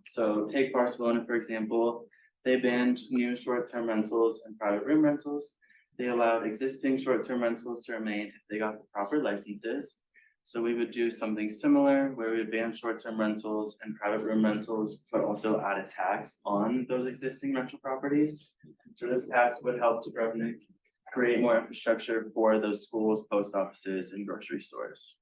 So take Barcelona, for example, they banned new short-term rentals and private room rentals. They allowed existing short-term rentals to remain if they got the proper licenses. So we would do something similar where we would ban short-term rentals and private room rentals, but also add a tax on those existing rental properties. So this tax would help Dubrovnik create more infrastructure for those schools, post offices, and grocery stores.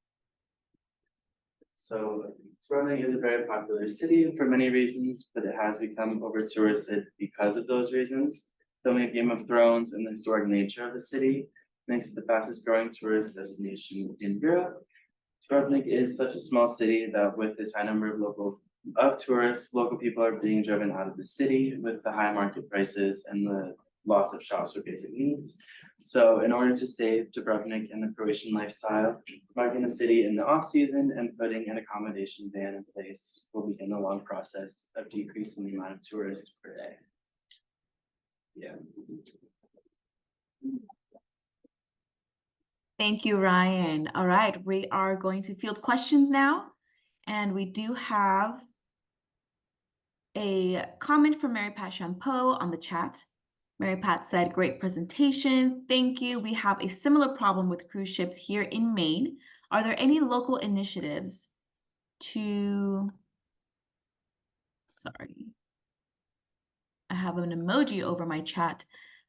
So Dubrovnik is a very popular city for many reasons, but it has become over touristed because of those reasons. Filming of Game of Thrones and the historic nature of the city makes it the fastest growing tourist destination in Europe. Dubrovnik is such a small city that with this high number of tourists, local people are being driven out of the city with the high market prices and the lots of shops for basic needs. So in order to save Dubrovnik and the Croatian lifestyle, marking the city in the off season and putting an accommodation ban in place will begin a long process of decreasing the amount of tourists per day. Yeah. Thank you, Ryan. All right, we are going to field questions now. And we do have a comment from Mary Pat Champeau on the chat. Mary Pat said, great presentation. Thank you. We have a similar problem with cruise ships here in Maine. Are there any local initiatives to, sorry, I have an emoji over my chat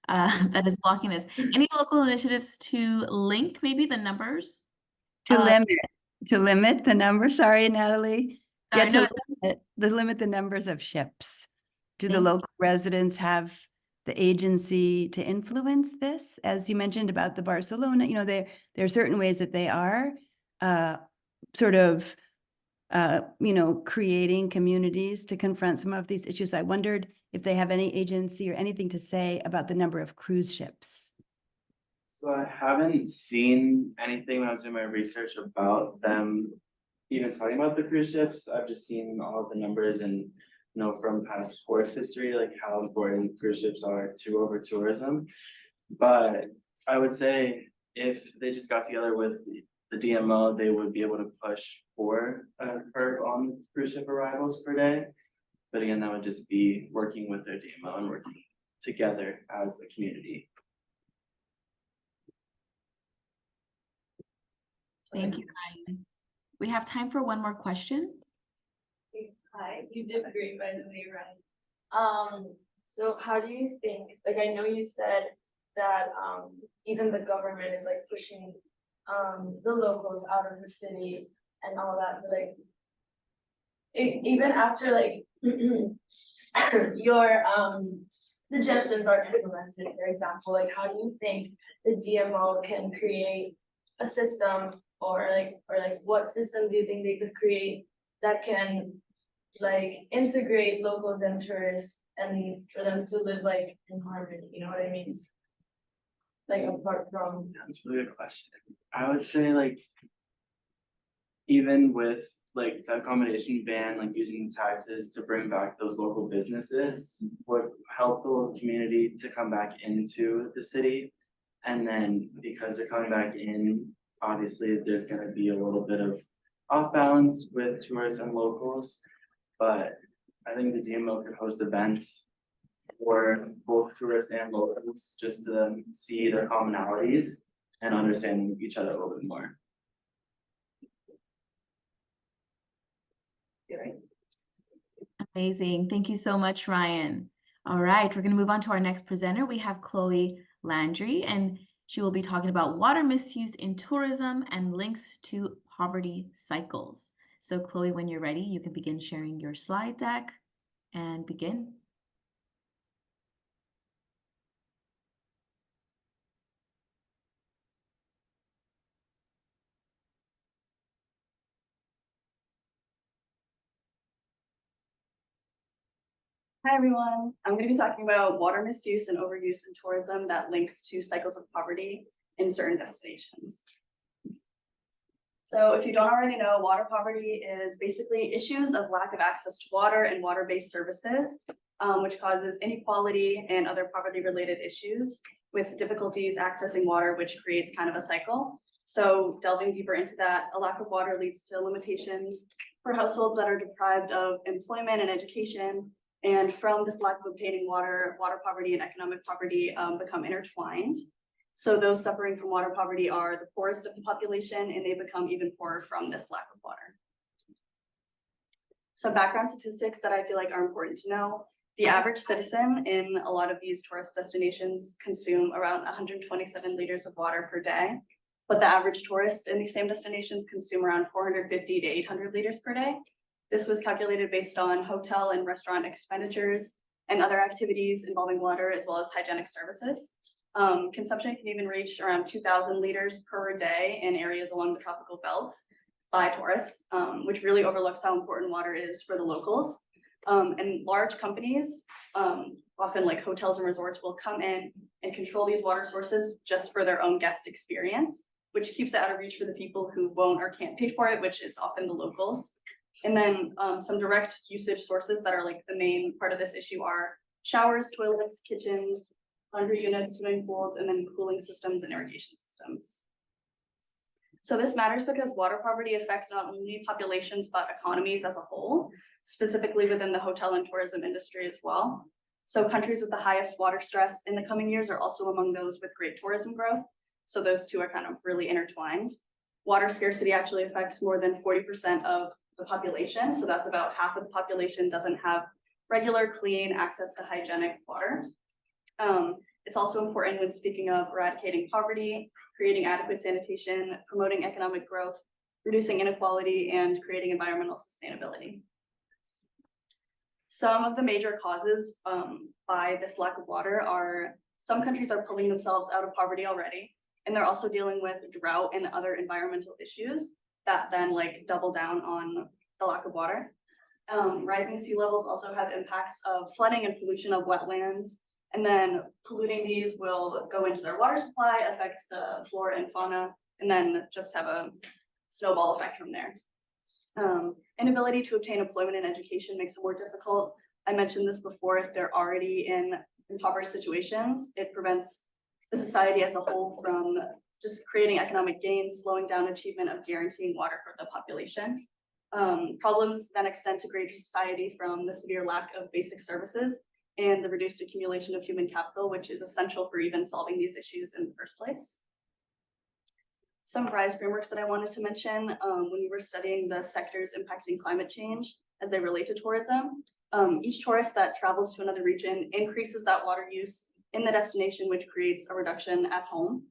that is blocking this. Any local initiatives to link maybe the numbers? To limit the number, sorry, Natalie. Sorry, Yeah, no, limit the numbers of ships. Do the Thank local residents have the agency to influence this? As you mentioned about the Barcelona, you know, there are certain ways that they are sort of you know, creating communities to confront some of these issues. I wondered if they have any agency or anything to say about the number of cruise ships. So I haven't seen anything when I was doing my research about them even talking about the cruise ships. I've just seen all of the numbers and, you know, from past course history, like how important cruise ships are to over tourism. But I would say if they just got together with the DMO, they would be able to push for a curve on cruise ship arrivals per day. But again, that would just be working with their DMO and working together as the community. Thank you, Ryan. We have time for one more question. Hi, you did great, by the way, Ryan. So how do you think, like, I know you said that even the government is like pushing the locals out of the city and all that, but like even after like your suggestions are implemented, for example, like how do you think the DMO can create a system or what system do you think they could create that can like integrate locals and tourists and for them to live like in harmony, you know what I mean? Like apart from. That's a really good question. I would say like even with like the accommodation ban, like using taxes to bring back those local businesses would help the local community to come back into the city. And then because they're coming back in, obviously there's going to be a little bit of off balance with tourists and locals. But I think the DMO could host events for both tourists and locals just to see their commonalities and understand each other a little bit more. Amazing. Thank you so much, Ryan. All right, we're going to move on to our next presenter. We have Chloe Landry, and she will be talking about water misuse in tourism and links to poverty cycles. So Chloe, when you're ready, you can begin sharing your slide deck and begin. Hi, everyone. I'm going to be talking about water misuse and overuse in tourism that links to cycles of poverty. in certain destinations. So if you don't already know, water poverty is basically issues of lack of access to water and water-based services, which causes inequality and other poverty-related issues with difficulties accessing water, which creates kind of a cycle. So delving deeper into that, a lack of water leads to limitations for households that are deprived of employment and education. And from this lack of obtaining water, water poverty and economic poverty become intertwined. So those suffering from water poverty are the poorest of the population, and they become even poorer from this lack of water. Some background statistics that I feel like are important to know. The average citizen in a lot of these tourist destinations consume around 127 liters of water per day, but the average tourist in these same destinations consume around 450 to 800 liters per day. This was calculated based on hotel and restaurant expenditures and other activities involving water, as well as hygienic services. Consumption can even reach around 2,000 liters per day in areas along the tropical belt by tourists, which really overlooks how important water is for the locals. And large companies, often like hotels and resorts, will come in and control these water sources just for their own guest experience, which keeps it out of reach for the people who won't or can't pay for it, which is often the locals. And then some direct usage sources that are like the main part of this issue are showers, toilets, kitchens, laundry units, swimming pools, and then cooling systems and irrigation systems. So this matters because water poverty affects not only populations, but economies as a whole, specifically within the hotel and tourism industry as well. So countries with the highest water stress in the coming years are also among those with great tourism growth. So those two are kind of really intertwined. Water scarcity actually affects more than 40% of the population. So that's about half of the population doesn't have regular, clean access to hygienic water. It's also important when speaking of eradicating poverty, creating adequate sanitation, promoting economic growth, reducing inequality, and creating environmental sustainability. Some of the major causes by this lack of water are some countries are pulling themselves out of poverty already, and they're also dealing with drought and other environmental issues that then like double down on the lack of water. Rising sea levels also have impacts of flooding and pollution of wetlands. And then polluting these will go into their water supply, affect the flora and fauna, and then just have a snowball effect from there. Inability to obtain employment and education makes it more difficult. I mentioned this before, if they're already in impoverished situations, it prevents the society as a whole from just creating economic gains, slowing down achievement of guaranteeing water for the population. Problems then extend to greater society from the severe lack of basic services and the reduced accumulation of human capital, which is essential for even solving these issues in the first place. Some RISE frameworks that I wanted to mention when we were studying the sectors impacting climate change as they relate to tourism. Each tourist that travels to another region increases that water use in the destination, which creates a reduction at home.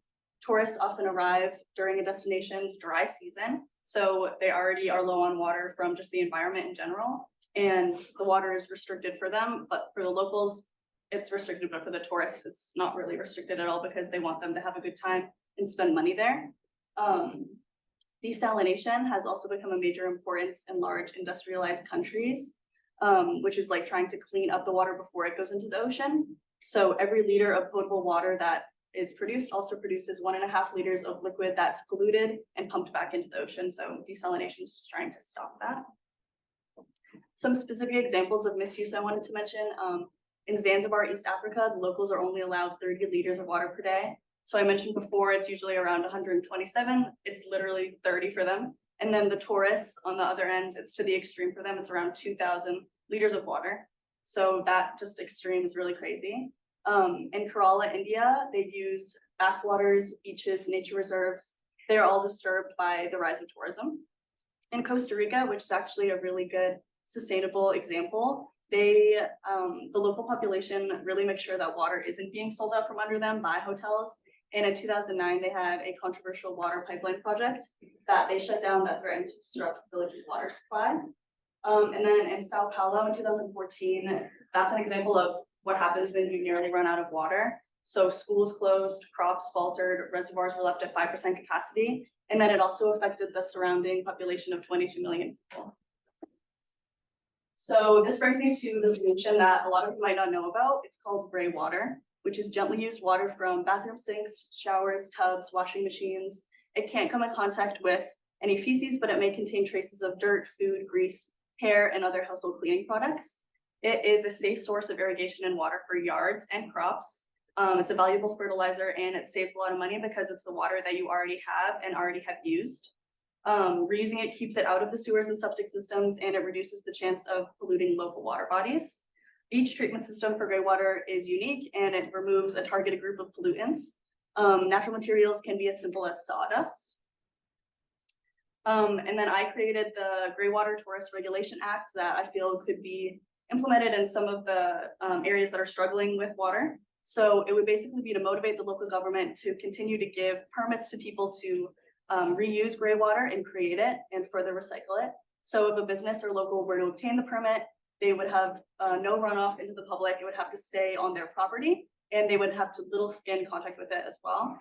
Tourists often arrive during a destination's dry season, so they already are low on water from just the environment in general. And the water is restricted for them, but for the locals, it's restricted, but for the tourists, it's not really restricted at all because they want them to have a good time and spend money there. Desalination has also become a major importance in large industrialized countries, which is like trying to clean up the water before it goes into the ocean. So every liter of potable water that is produced also produces 1.5 liters of liquid that's polluted and pumped back into the ocean. So desalination is just trying to stop that. Some specific examples of misuse I wanted to mention. In Zanzibar, East Africa, the locals are only allowed 30 liters of water per day. So I mentioned before, it's usually around 127. It's literally 30 for them. And then the tourists on the other end, it's to the extreme for them. It's around 2,000 liters of water. So that just extreme is really crazy. In Kerala, India, they use backwaters, beaches, nature reserves. They're all disturbed by the rise of tourism. In Costa Rica, which is actually a really good sustainable example, they, the local population really make sure that water isn't being sold out from under them by hotels. And in 2009, they had a controversial water pipeline project that they shut down that threatened to disrupt the village's water supply. And then in Sao Paulo in 2014, that's an example of what happens when you nearly run out of water. So schools closed, crops faltered, reservoirs were left at 5% capacity. And then it also affected the surrounding population of 22 million people. So this brings me to the solution that a lot of you might not know about. It's called gray water. which is gently used water from bathroom sinks, showers, tubs, washing machines. It can't come in contact with any feces, but it may contain traces of dirt, food, grease, hair, and other household cleaning products. It is a safe source of irrigation and water for yards and crops. It's a valuable fertilizer and it saves a lot of money because it's the water that you already have and already have used. Reusing it keeps it out of the sewers and septic systems, and it reduces the chance of polluting local water bodies. Each treatment system for gray water is unique and it removes a targeted group of pollutants. Natural materials can be as simple as sawdust. And then I created the Gray Water Tourist Regulation Act that I feel could be implemented in some of the areas that are struggling with water. So it would basically be to motivate the local government to continue to give permits to people to reuse gray water and create it and further recycle it. So if a business or local were to obtain the permit, they would have no runoff into the public. It would have to stay on their property and they would have to little skin contact with it as well.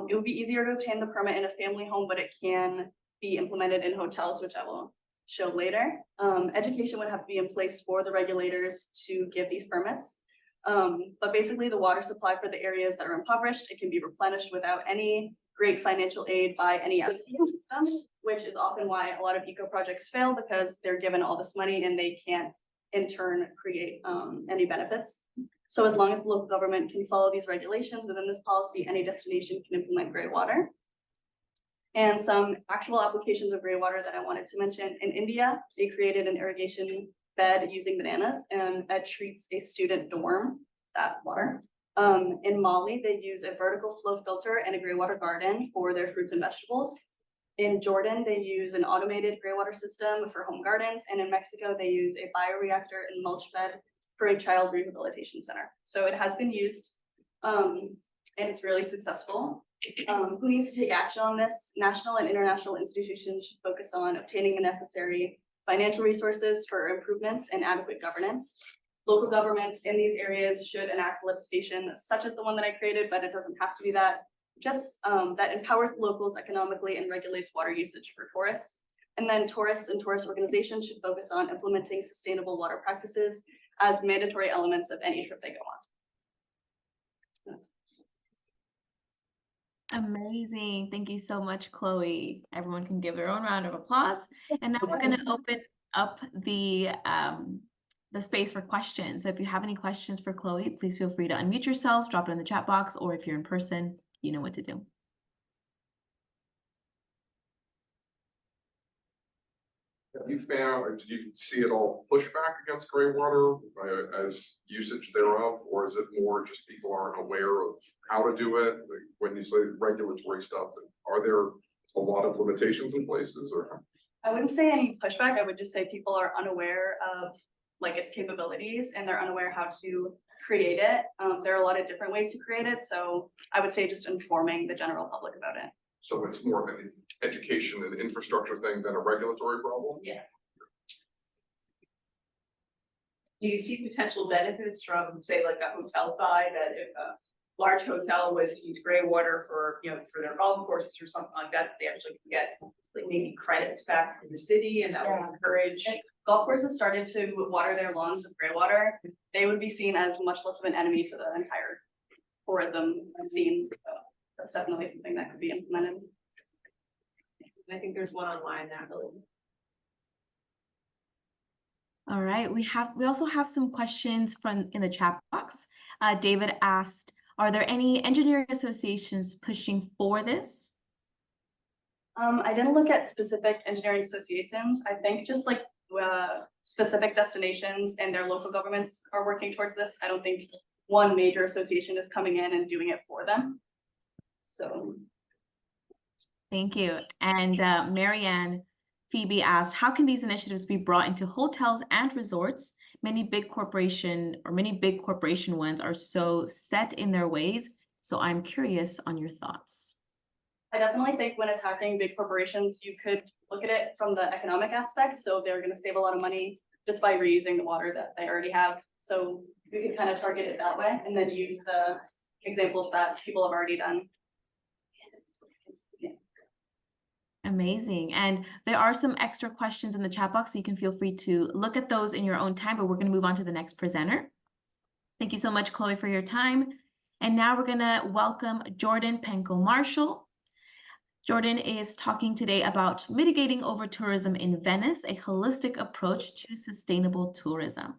It would be easier to obtain the permit in a family home, but it can be implemented in hotels, which I will show later. Education would have to be in place for the regulators to give these permits. But basically the water supply for the areas that are impoverished, it can be replenished without any great financial aid by any system, which is often why a lot of eco projects fail because they're given all this money and they can't in turn create any benefits. So as long as the local government can follow these regulations within this policy, any destination can implement gray water. And some actual applications of gray water that I wanted to mention. In India, they created an irrigation bed using bananas, and that treats a student dorm, that water. In Mali, they use a vertical flow filter and a gray water garden for their fruits and vegetables. In Jordan, they use an automated gray water system for home gardens. And in Mexico, they use a bioreactor and mulch bed for a child rehabilitation center. So it has been used and it's really successful. Who needs to take action on this? National and international institutions should focus on obtaining the necessary financial resources for improvements and adequate governance. Local governments in these areas should enact legislation such as the one that I created, but it doesn't have to be that. Just that empowers locals economically and regulates water usage for tourists. And then tourists and tourist organizations should focus on implementing sustainable water practices as mandatory elements of any trip they go on. That's Amazing. Thank you so much, Chloe. Everyone can give their own round of applause. And now we're going to open up the space for questions. So if you have any questions for Chloe, please feel free to unmute yourselves, drop it in the chat box, or if you're in person, you know what to do. Have you found, or did you see at all pushback against gray water as usage thereof, or is it more just people aren't aware of how to do it? Like when you say regulatory stuff, are there a lot of limitations in places, or? I wouldn't say any pushback. I would just say people are unaware of like its capabilities and they're unaware how to create it. There are a lot of different ways to create it. So I would say just informing the general public about it. So it's more of an education and infrastructure thing than a regulatory problem? Yeah. Do you see potential benefits from, say, like a hotel side, that if a large hotel was to use gray water for, you know, for their golf courses or something like that, they actually can get like maybe credits back from the city, and that would encourage. If golf courses started to water their lawns with gray water, they would be seen as much less of an enemy to the entire tourism scene. So that's definitely something that could be implemented. I think there's one online now. All right, we also have some questions from in the chat box. David asked, are there any engineering associations pushing for this? I didn't look at specific engineering associations. I think just like specific destinations and their local governments are working towards this. I don't think one major association is coming in and doing it for them. So. Thank you. And Marianne Phoebe asked, how can these initiatives be brought into hotels and resorts? Many big corporation ones are so set in their ways. So I'm curious on your thoughts. I definitely think when attacking big corporations, you could look at it from the economic aspect. So they're going to save a lot of money just by reusing the water that they already have. So we could kind of target it that way and then use the examples that people have already done. Amazing. And there are some extra questions in the chat box, so you can feel free to look at those in your own time, but we're going to move on to the next presenter. Thank you so much, Chloe, for your time. And now we're gonna welcome Jordan Penko-Marshall. Jordan is talking today about mitigating over-tourism in Venice, a holistic approach to sustainable tourism.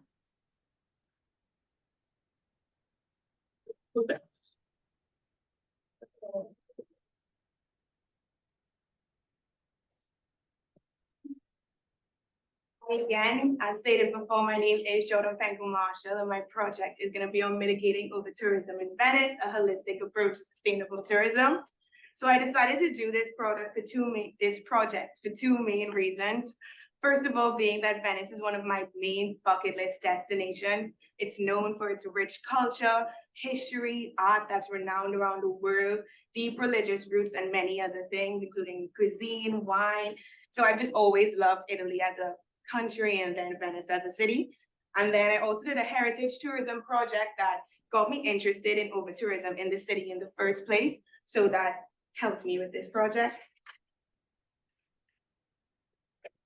Again, as stated before, my name is Jordan Penko-Marshall, and my project is going to be on mitigating over-tourism in Venice, a holistic approach to sustainable tourism. So I decided to do this project for two main reasons. First of all, being that Venice is one of my main bucket list destinations. It's known for its rich culture, history, art that's renowned around the world, deep religious roots, and many other things, including cuisine, wine. So I've just always loved Italy as a country and then Venice as a city. And then I also did a heritage tourism project that got me interested in over-tourism in the city in the first place. So that helped me with this project.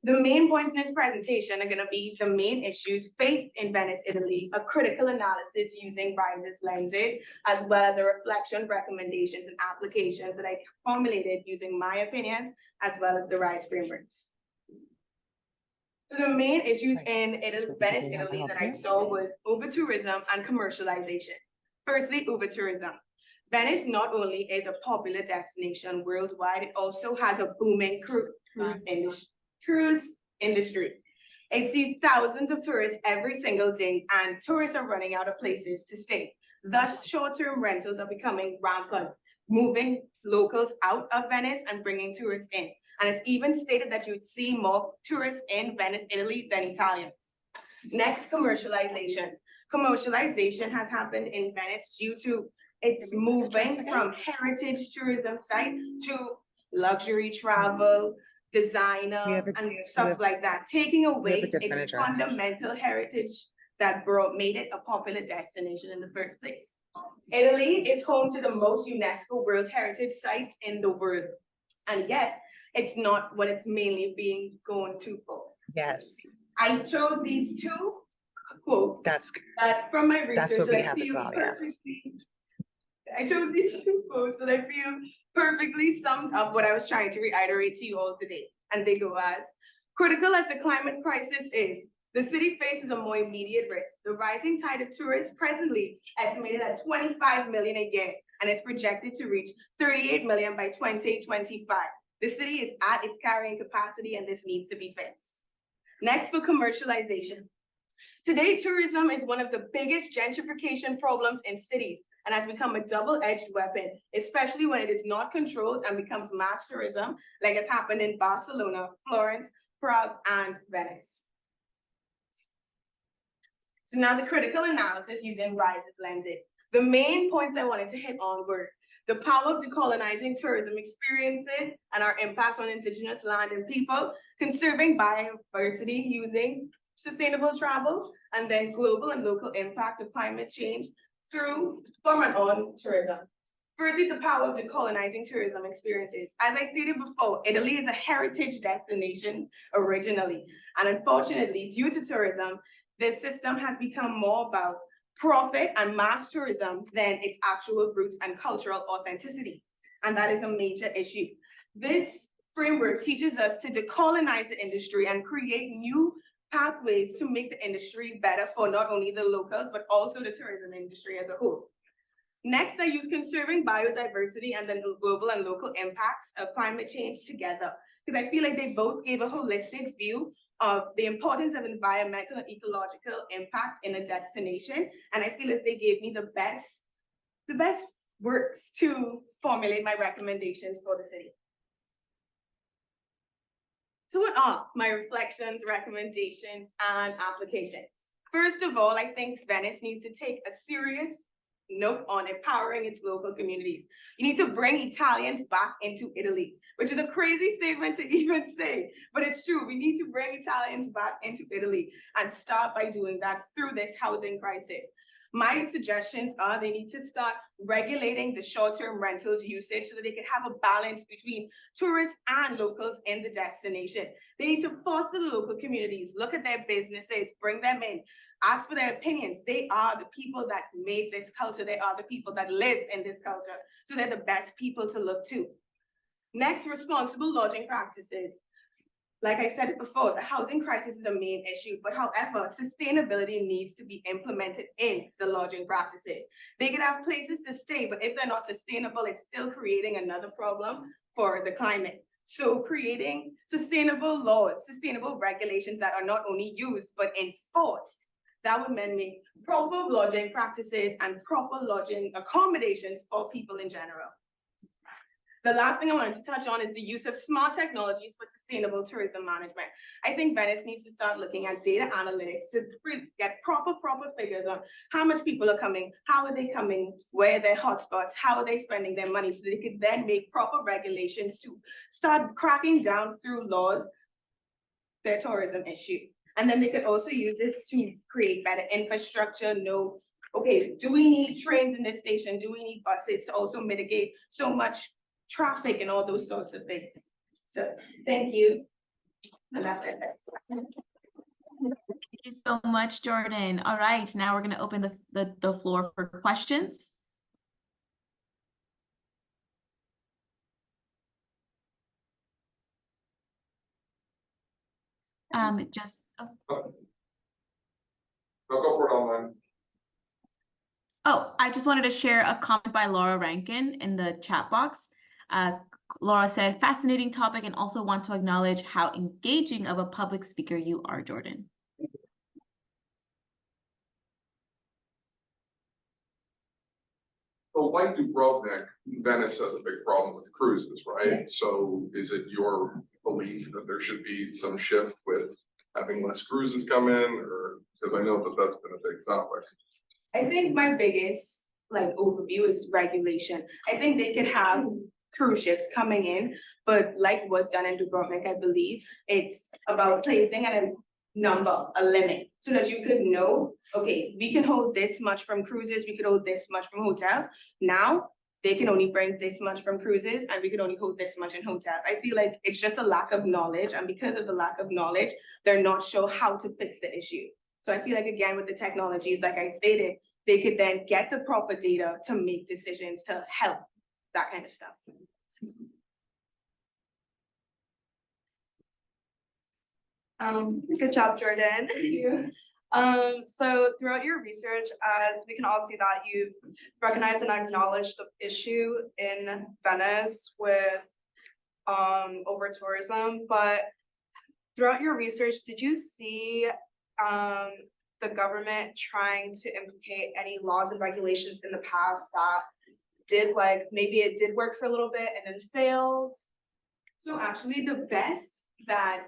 The main points in this presentation are going to be the main issues faced in Venice, Italy, a critical analysis using RISE's lenses, as well as a reflection, recommendations, and applications that I formulated using my opinions, as well as the RISE frameworks. So the main issues in Venice, Italy that I saw was over-tourism and commercialization. Firstly, over-tourism. Venice not only is a popular destination worldwide, it also has a booming cruise industry. It sees thousands of tourists every single day, and tourists are running out of places to stay. Thus, short-term rentals are becoming rampant, moving locals out of Venice and bringing tourists in. And it's even stated that you'd see more tourists in Venice, Italy than Italians. Next, commercialization. Commercialization has happened in Venice due to its moving from heritage tourism site to luxury travel, designer, and stuff like that, taking away its fundamental heritage that made it a popular destination in the first place. Italy is home to the most UNESCO World Heritage sites in the world, and yet it's not what it's mainly being going to for. Yes. I chose these two quotes That's from my research. That's what we have as well, yes. I chose these two quotes that I feel perfectly summed up what I was trying to reiterate to you all today. And they go as, critical as the climate crisis is, the city faces a more immediate risk. The rising tide of tourists presently estimated at 25 million a year, and is projected to reach 38 million by 2025. The city is at its carrying capacity, and this needs to be fixed. Next, for commercialization. Today, tourism is one of the biggest gentrification problems in cities and has become a double-edged weapon, especially when it is not controlled and becomes mass tourism, like has happened in Barcelona, Florence, Prague, and Venice. So now the critical analysis using RISE's lenses. The main points I wanted to hit on were the power of decolonizing tourism experiences and our impact on indigenous land and people, conserving biodiversity using sustainable travel, and then global and local impacts of climate change through from and on tourism. Firstly, the power of decolonizing tourism experiences. As I stated before, Italy is a heritage destination originally, and unfortunately, due to tourism, this system has become more about profit and mass tourism than its actual roots and cultural authenticity, and that is a major issue. This framework teaches us to decolonize the industry and create new pathways to make the industry better for not only the locals, but also the tourism industry as a whole. Next, I use conserving biodiversity and then the global and local impacts of climate change together, because I feel like they both gave a holistic view of the importance of environmental and ecological impacts in a destination. And I feel as they gave me the best works to formulate my recommendations for the city. So what are my reflections, recommendations, and applications? First of all, I think Venice needs to take a serious note on empowering its local communities. You need to bring Italians back into Italy, which is a crazy statement to even say, but it's true. We need to bring Italians back into Italy and start by doing that through this housing crisis. My suggestions are they need to start regulating the short-term rentals usage so that they can have a balance between tourists and locals in the destination. They need to foster the local communities, look at their businesses, bring them in, ask for their opinions. They are the people that made this culture. They are the people that live in this culture. So they're the best people to look to. Next, responsible lodging practices. Like I said before, the housing crisis is a main issue, but however, sustainability needs to be implemented in the lodging practices. They could have places to stay, but if they're not sustainable, it's still creating another problem for the climate. So creating sustainable laws, sustainable regulations that are not only used, but enforced, that would then make proper lodging practices and proper lodging accommodations for people in general. The last thing I wanted to touch on is the use of smart technologies for sustainable tourism management. I think Venice needs to start looking at data analytics to get proper figures on how much people are coming, how are they coming, where are their hotspots, how are they spending their money, so they could then make proper regulations to start cracking down through laws their tourism issue. And then they could also use this to create better infrastructure, know, okay, do we need trains in this station? Do we need buses to also mitigate so much traffic and all those sorts of things? So thank you. And that's it. Thank you so much, Jordan. All right, now we're going to open the floor for questions. Just I'll go for it online. oh, I just wanted to share a comment by Laura Rankin in the chat box. Laura said, fascinating topic, and also want to acknowledge how engaging of a public speaker you are, Jordan. So like Dubrovnik, Venice has a big problem with cruises, right? So is it your belief that there should be some shift with having less cruises come in, or, because I know that that's been a big topic. I think my biggest overview is regulation. I think they could have cruise ships coming in, but like what's done in Dubrovnik, I believe it's about placing a number, a limit, so that you could know, okay, we can hold this much from cruises, we could hold this much from hotels. Now they can only bring this much from cruises and we can only hold this much in hotels. I feel like it's just a lack of knowledge, and because of the lack of knowledge, they're not sure how to fix the issue. So I feel like, again, with the technologies, like I stated, they could then get the proper data to make decisions to help that kind of stuff. Good job, Jordan. Thank you. So throughout your research, as we can all see that you've recognized and acknowledged the issue in Venice with over tourism, but throughout your research, did you see the government trying to implicate any laws and regulations in the past that did, like, maybe it did work for a little bit and then failed? So actually the best that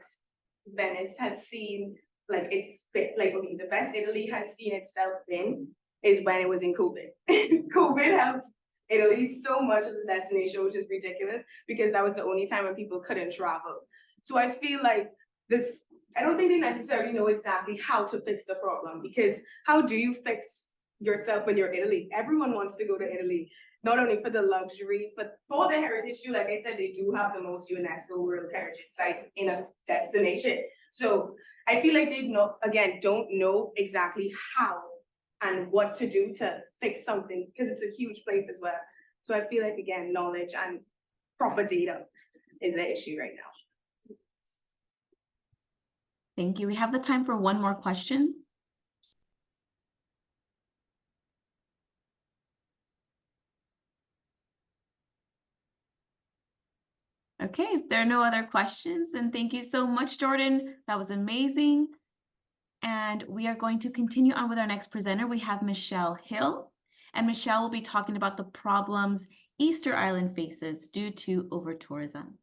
Venice has seen, the best Italy has seen itself in is when it was in COVID. COVID helped Italy so much as a destination, which is ridiculous, because that was the only time when people couldn't travel. So I feel like this, I don't think they necessarily know exactly how to fix the problem, because how do you fix yourself when you're Italy? Everyone wants to go to Italy, not only for the luxury, but for the heritage too. Like I said, they do have the most UNESCO World Heritage Sites in a destination. So I feel like they don't know exactly how and what to do to fix something, because it's a huge place as well. So I feel like, again, knowledge and proper data is the issue right now. Thank you. We have the time for one more question. Okay, if there are no other questions, then thank you so much, Jordan. That was amazing. And we are going to continue on with our next presenter. We have Michelle Hill, and Michelle will be talking about the problems Easter Island faces due to over-tourism.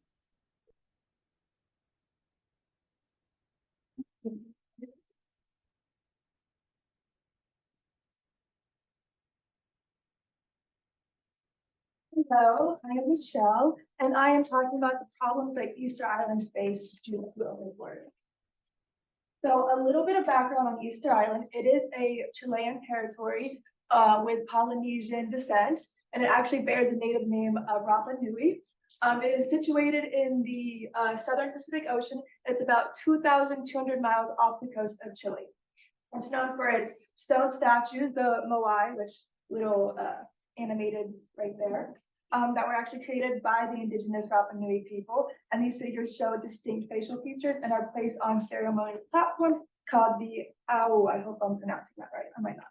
Hello, I am Michelle, and I am talking about the problems that Easter Island face due to overboard. So a little bit of background on Easter Island. It is a Chilean territory with Polynesian descent, and it actually bears a native name of Rapa Nui. It is situated in the southern Pacific Ocean. It's about 2,200 miles off the coast of Chile. It's known for its stone statues, the moai, which little animated right there, that were actually created by the indigenous Rapa Nui people. And these figures show distinct facial features and are placed on ceremonial platforms called the au. I hope I'm pronouncing that right. I might not.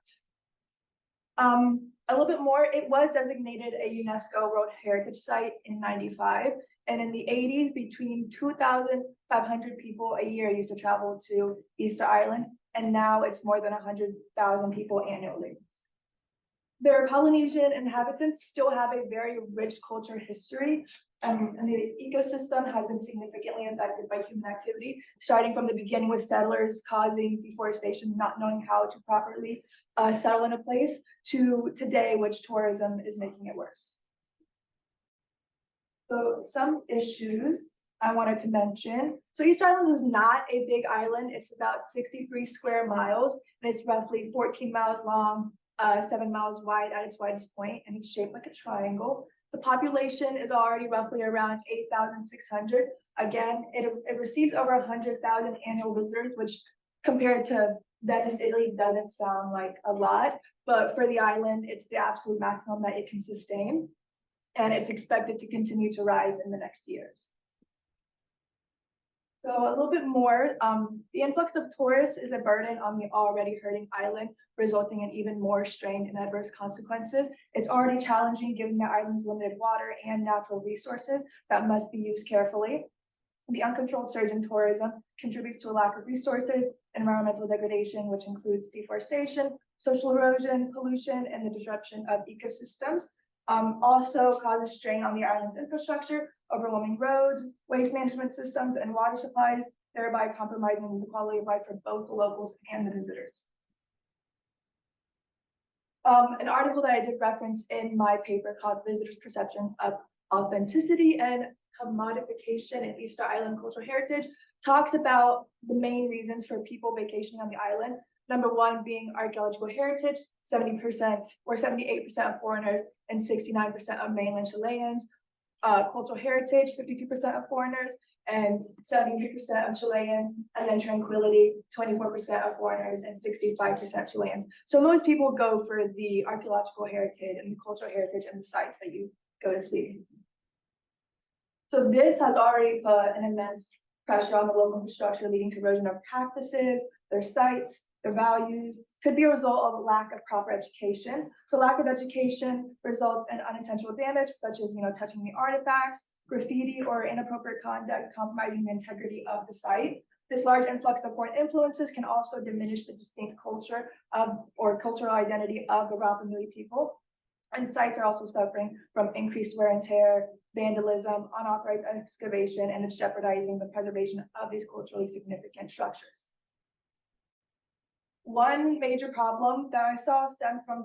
A little bit more, it was designated a UNESCO World Heritage Site in '95. And in the '80s, between 2,500 people a year used to travel to Easter Island. And now it's more than 100,000 people annually. Their Polynesian inhabitants still have a very rich culture history, and the ecosystem has been significantly affected by human activity, starting from the beginning with settlers causing deforestation, not knowing how to properly settle in a place, to today, which tourism is making it worse. So some issues I wanted to mention. So Easter Island is not a big island. It's about 63 square miles, and it's roughly 14 miles long, 7 miles wide at its widest point, and it's shaped like a triangle. The population is already roughly around 8,600. Again, it receives over 100,000 annual visitors, which compared to Venice, Italy, doesn't sound like a lot, but for the island, it's the absolute maximum that it can sustain, and it's expected to continue to rise in the next years. So a little bit more, the influx of tourists is a burden on the already hurting island, resulting in even more strained and adverse consequences. It's already challenging given the island's limited water and natural resources that must be used carefully. The uncontrolled surge in tourism contributes to a lack of resources, environmental degradation, which includes deforestation, social erosion, pollution, and the disruption of ecosystems. Also causes strain on the island's infrastructure, overwhelming roads, waste management systems, and water supplies, thereby compromising the quality of life for both the locals and the visitors. An article that I did reference in my paper called Visitors' Perception of Authenticity and Commodification in Easter Island Cultural Heritage talks about the main reasons for people vacationing on the island. Number one being archaeological heritage, 70% or 78% of foreigners and 69% of mainland Chileans. Cultural heritage, 52% of foreigners and 73% of Chileans. And then tranquility, 24% of foreigners and 65% Chileans. So most people go for the archaeological heritage and the cultural heritage and the sites that you go to see. So this has already put an immense pressure on the local infrastructure, leading to erosion of practices, their sites, their values. Could be a result of a lack of proper education. So lack of education results in unintentional damage, such as touching the artifacts, graffiti, or inappropriate conduct compromising the integrity of the site. This large influx of foreign influences can also diminish the distinct culture or cultural identity of the Rapa Nui people. And sites are also suffering from increased wear and tear, vandalism, unauthorized excavation, and it's jeopardizing the preservation of these culturally significant structures. One major problem that I saw stem from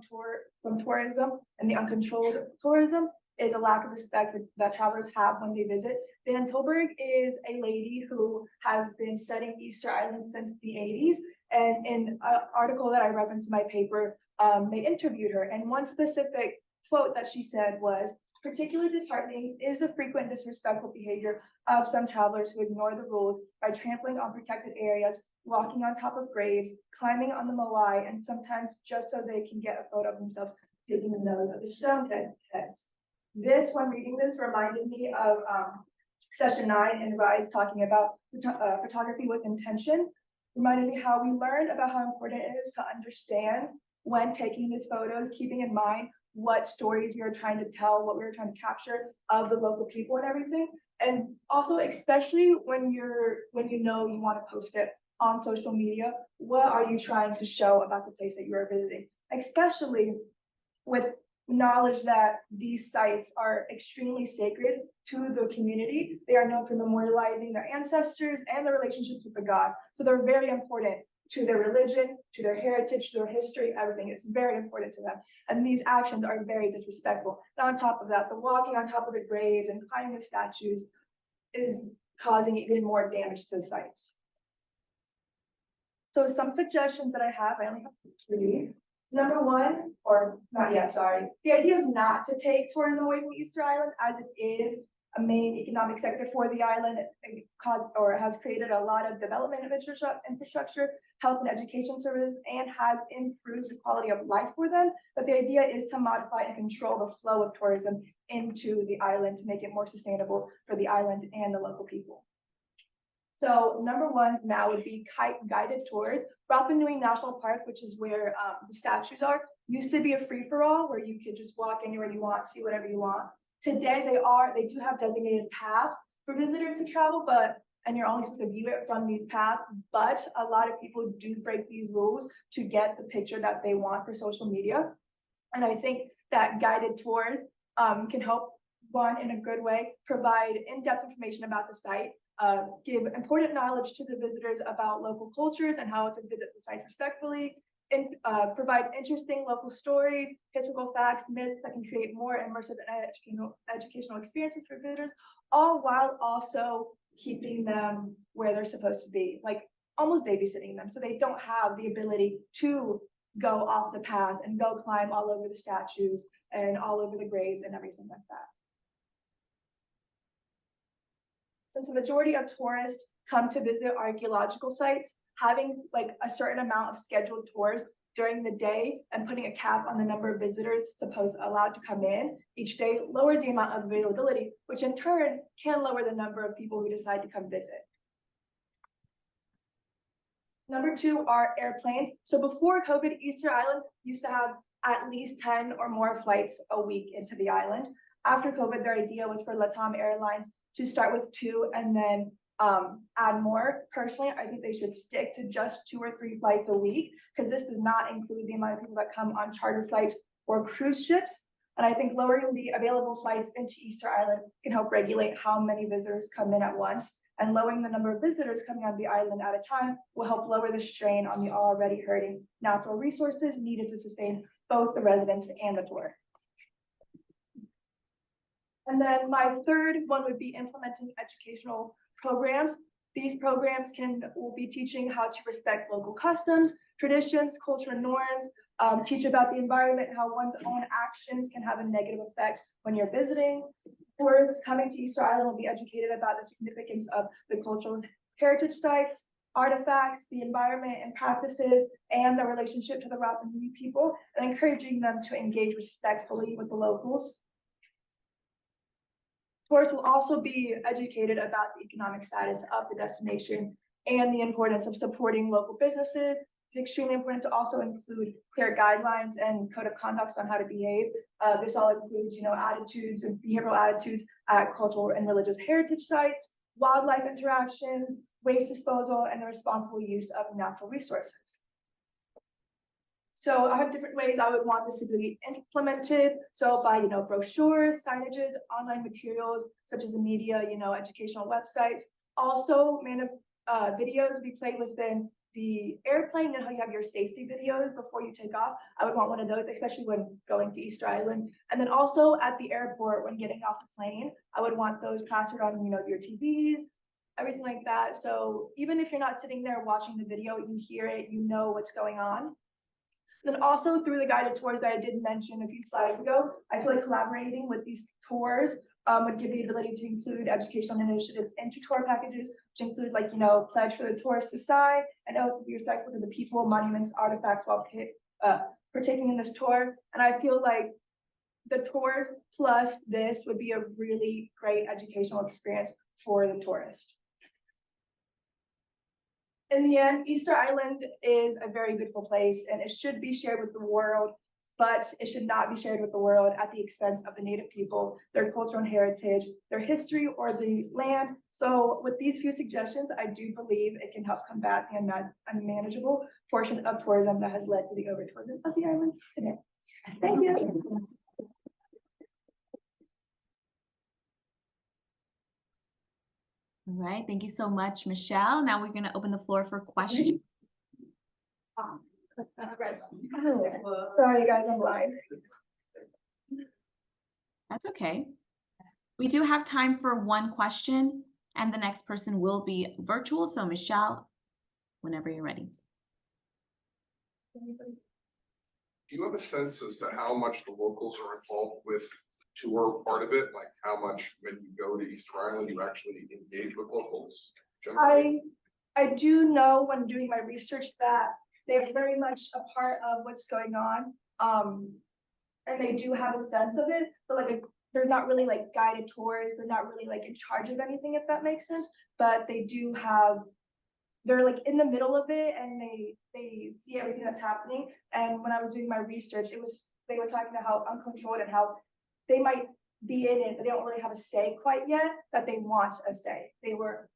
tourism and the uncontrolled tourism is a lack of respect that travelers have when they visit. Dan Tilburg is a lady who has been studying Easter Island since the '80s, and in an article that I referenced in my paper, they interviewed her, and one specific quote that she said was, "Particularly disheartening is the frequent disrespectful behavior of some travelers who ignore the rules by trampling on protected areas, walking on top of graves, climbing on the moai, and sometimes just so they can get a photo of themselves picking the nose of the stone heads." This, when reading this, reminded me of session 9 in RISE talking about photography with intention. Reminded me how we learned about how important it is to understand when taking these photos, keeping in mind what stories we are trying to tell, what we were trying to capture of the local people and everything. And also, especially when you want to post it on social media, what are you trying to show about the place that you are visiting? Especially with knowledge that these sites are extremely sacred to the community. They are known for memorializing their ancestors and their relationships with the god. So they're very important to their religion, to their heritage, to their history, everything. It's very important to them. And these actions are very disrespectful. And on top of that, the walking on top of the graves and climbing the statues is causing even more damage to the sites. So some suggestions that I have, I only have 3. Number 1, or not yet, sorry. The idea is not to take tourism away from Easter Island, as it is a main economic sector for the island. It has created a lot of development of infrastructure, health and education services, and has improved the quality of life for them. But the idea is to modify and control the flow of tourism into the island to make it more sustainable for the island and the local people. So number 1 now would be guided tours. Rapa Nui National Park, which is where the statues are, used to be a free-for-all where you could just walk anywhere you want, see whatever you want. Today they do have designated paths for visitors to travel, and you're only supposed to view it from these paths, but a lot of people do break these rules to get the picture that they want for social media. And I think that guided tours can help, one, in a good way, provide in-depth information about the site, give important knowledge to the visitors about local cultures and how to visit the sites respectfully, and provide interesting local stories, historical facts, myths that can create more immersive and educational experiences for visitors, all while also keeping them where they're supposed to be, like almost babysitting them, so they don't have the ability to go off the path and go climb all over the statues and all over the graves and everything like that. Since the majority of tourists come to visit archaeological sites, having like a certain amount of scheduled tours during the day and putting a cap on the number of visitors allowed to come in each day lowers the amount of availability, which in turn can lower the number of people who decide to come visit. Number 2 are airplanes. So before COVID, Easter Island used to have at least 10 or more flights a week into the island. After COVID, their idea was for LATAM Airlines to start with 2 and then add more. Personally, I think they should stick to just 2 or 3 flights a week, because this does not include the amount of people that come on charter flights or cruise ships. And I think lowering the available flights into Easter Island can help regulate how many visitors come in at once. And lowering the number of visitors coming on the island at a time will help lower the strain on the already hurting natural resources needed to sustain both the residents and the tour. And then my third one would be implementing educational programs. These programs will be teaching how to respect local customs, traditions, cultural norms, teach about the environment, how one's own actions can have a negative effect when you're visiting. Tourists coming to Easter Island will be educated about the significance of the cultural heritage sites, artifacts, the environment and practices, and the relationship to the Rapa Nui people, and encouraging them to engage respectfully with the locals. Tourists will also be educated about the economic status of the destination and the importance of supporting local businesses. It's extremely important to also include clear guidelines and code of conduct on how to behave. This all includes, attitudes and behavioral attitudes at cultural and religious heritage sites, wildlife interactions, waste disposal, and the responsible use of natural resources. So I have different ways I would want this to be implemented. So by, brochures, signages, online materials, such as the media, educational websites. Also, videos be played within the airplane, and how you have your safety videos before you take off. I would want one of those, especially when going to Easter Island. And then also at the airport when getting off the plane, I would want those plastered on, your TVs, everything like that. So even if you're not sitting there watching the video, you hear it, you know what's going on. Then also through the guided tours that I did mention a few slides ago, I feel like collaborating with these tours would give the ability to include educational initiatives into tour packages, which include pledge for the tourists to sign, and oath to be respectful to the people, monuments, artifacts while partaking in this tour. And I feel like the tours plus this would be a really great educational experience for the tourist. In the end, Easter Island is a very beautiful place, and it should be shared with the world, but it should not be shared with the world at the expense of the Native people, their cultural and heritage, their history, or the land. So with these few suggestions, I do believe it can help combat the unmanageable portion of tourism that has led to the over-tourism of the island today. Thank you. All right, thank you so much, Michelle. Now we're going to open the floor for questions. Sorry, you guys, I'm blind. That's okay. We do have time for one question, and the next person will be virtual. So Michelle, whenever you're ready. Do you have a sense as to how much the locals are involved with tour part of it? Like how much when you go to Easter Island, you actually engage with locals? generally? I do know when doing my research that they're very much a part of what's going on. And they do have a sense of it, but they're not really like guided tours. They're not really like in charge of anything, if that makes sense. But they do have, they're like in the middle of it, and they see everything that's happening. And when I was doing my research, they were talking about how uncontrolled and how they might be in it, but they don't really have a say quite yet, that they want a say. They were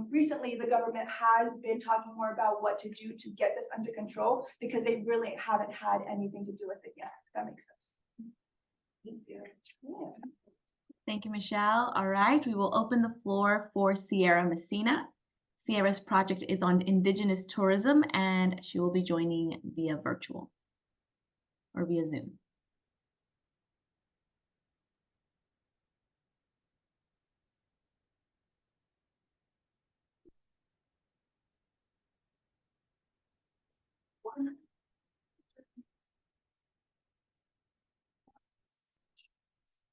recently the government has been talking more about what to do to get this under control, because they really haven't had anything to do with it yet, if that makes sense. Thank you. Yeah. Thank you, Michelle. All right, we will open the floor for Sierra Messina. Sierra's project is on Indigenous tourism, and she will be joining via virtual or via Zoom.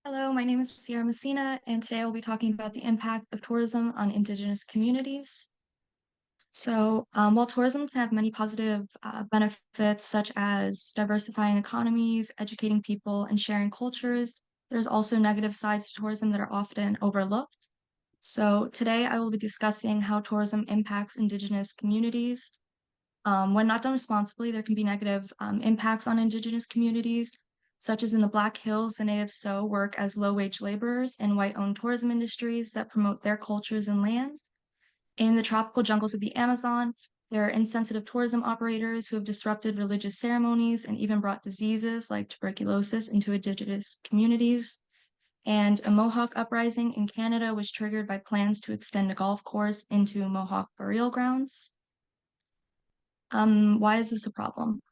Hello, my name is Sierra Messina, and today I will be talking about the impact of tourism on Indigenous communities. So while tourism can have many positive benefits, such as diversifying economies, educating people, and sharing cultures, there's also negative sides to tourism that are often overlooked. So today I will be discussing how tourism impacts Indigenous communities. When not done responsibly, there can be negative impacts on Indigenous communities, such as in the Black Hills, the native Sioux work as low-wage laborers in white-owned tourism industries that promote their cultures and lands. In the tropical jungles of the Amazon, there are insensitive tourism operators who have disrupted religious ceremonies and even brought diseases like tuberculosis into Indigenous communities. And a Mohawk uprising in Canada was triggered by plans to extend a golf course into Mohawk burial grounds. Why is this a problem?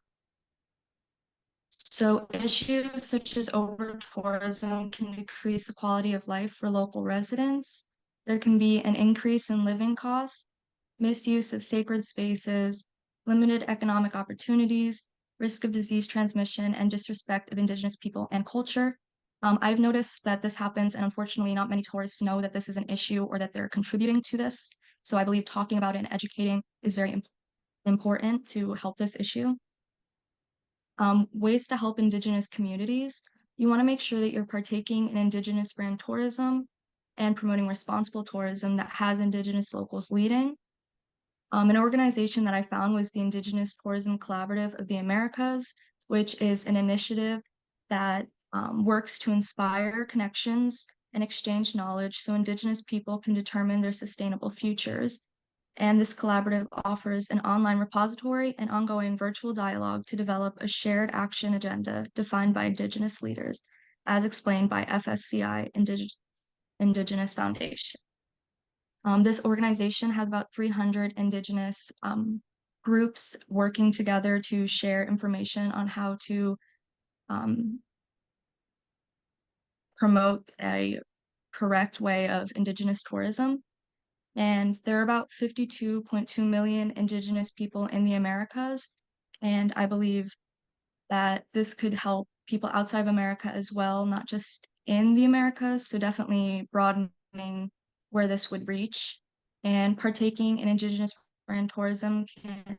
So issues such as over-tourism can decrease the quality of life for local residents. There can be an increase in living costs, misuse of sacred spaces, limited economic opportunities, risk of disease transmission, and disrespect of Indigenous people and culture. I've noticed that this happens, and unfortunately not many tourists know that this is an issue or that they're contributing to this. So I believe talking about it and educating is very important to help this issue. Ways to help Indigenous communities. You want to make sure that you're partaking in Indigenous brand tourism and promoting responsible tourism that has Indigenous locals leading. An organization that I found was the Indigenous Tourism Collaborative of the Americas, which is an initiative that works to inspire connections and exchange knowledge so Indigenous people can determine their sustainable futures. And this collaborative offers an online repository and ongoing virtual dialogue to develop a shared action agenda defined by Indigenous leaders, as explained by FSCI Indigenous Foundation. This organization has about 300 Indigenous groups working together to share information on how to promote a correct way of Indigenous tourism. And there are about 52.2 million Indigenous people in the Americas. And I believe that this could help people outside of America as well, not just in the Americas. So definitely broadening where this would reach. And partaking in Indigenous brand tourism can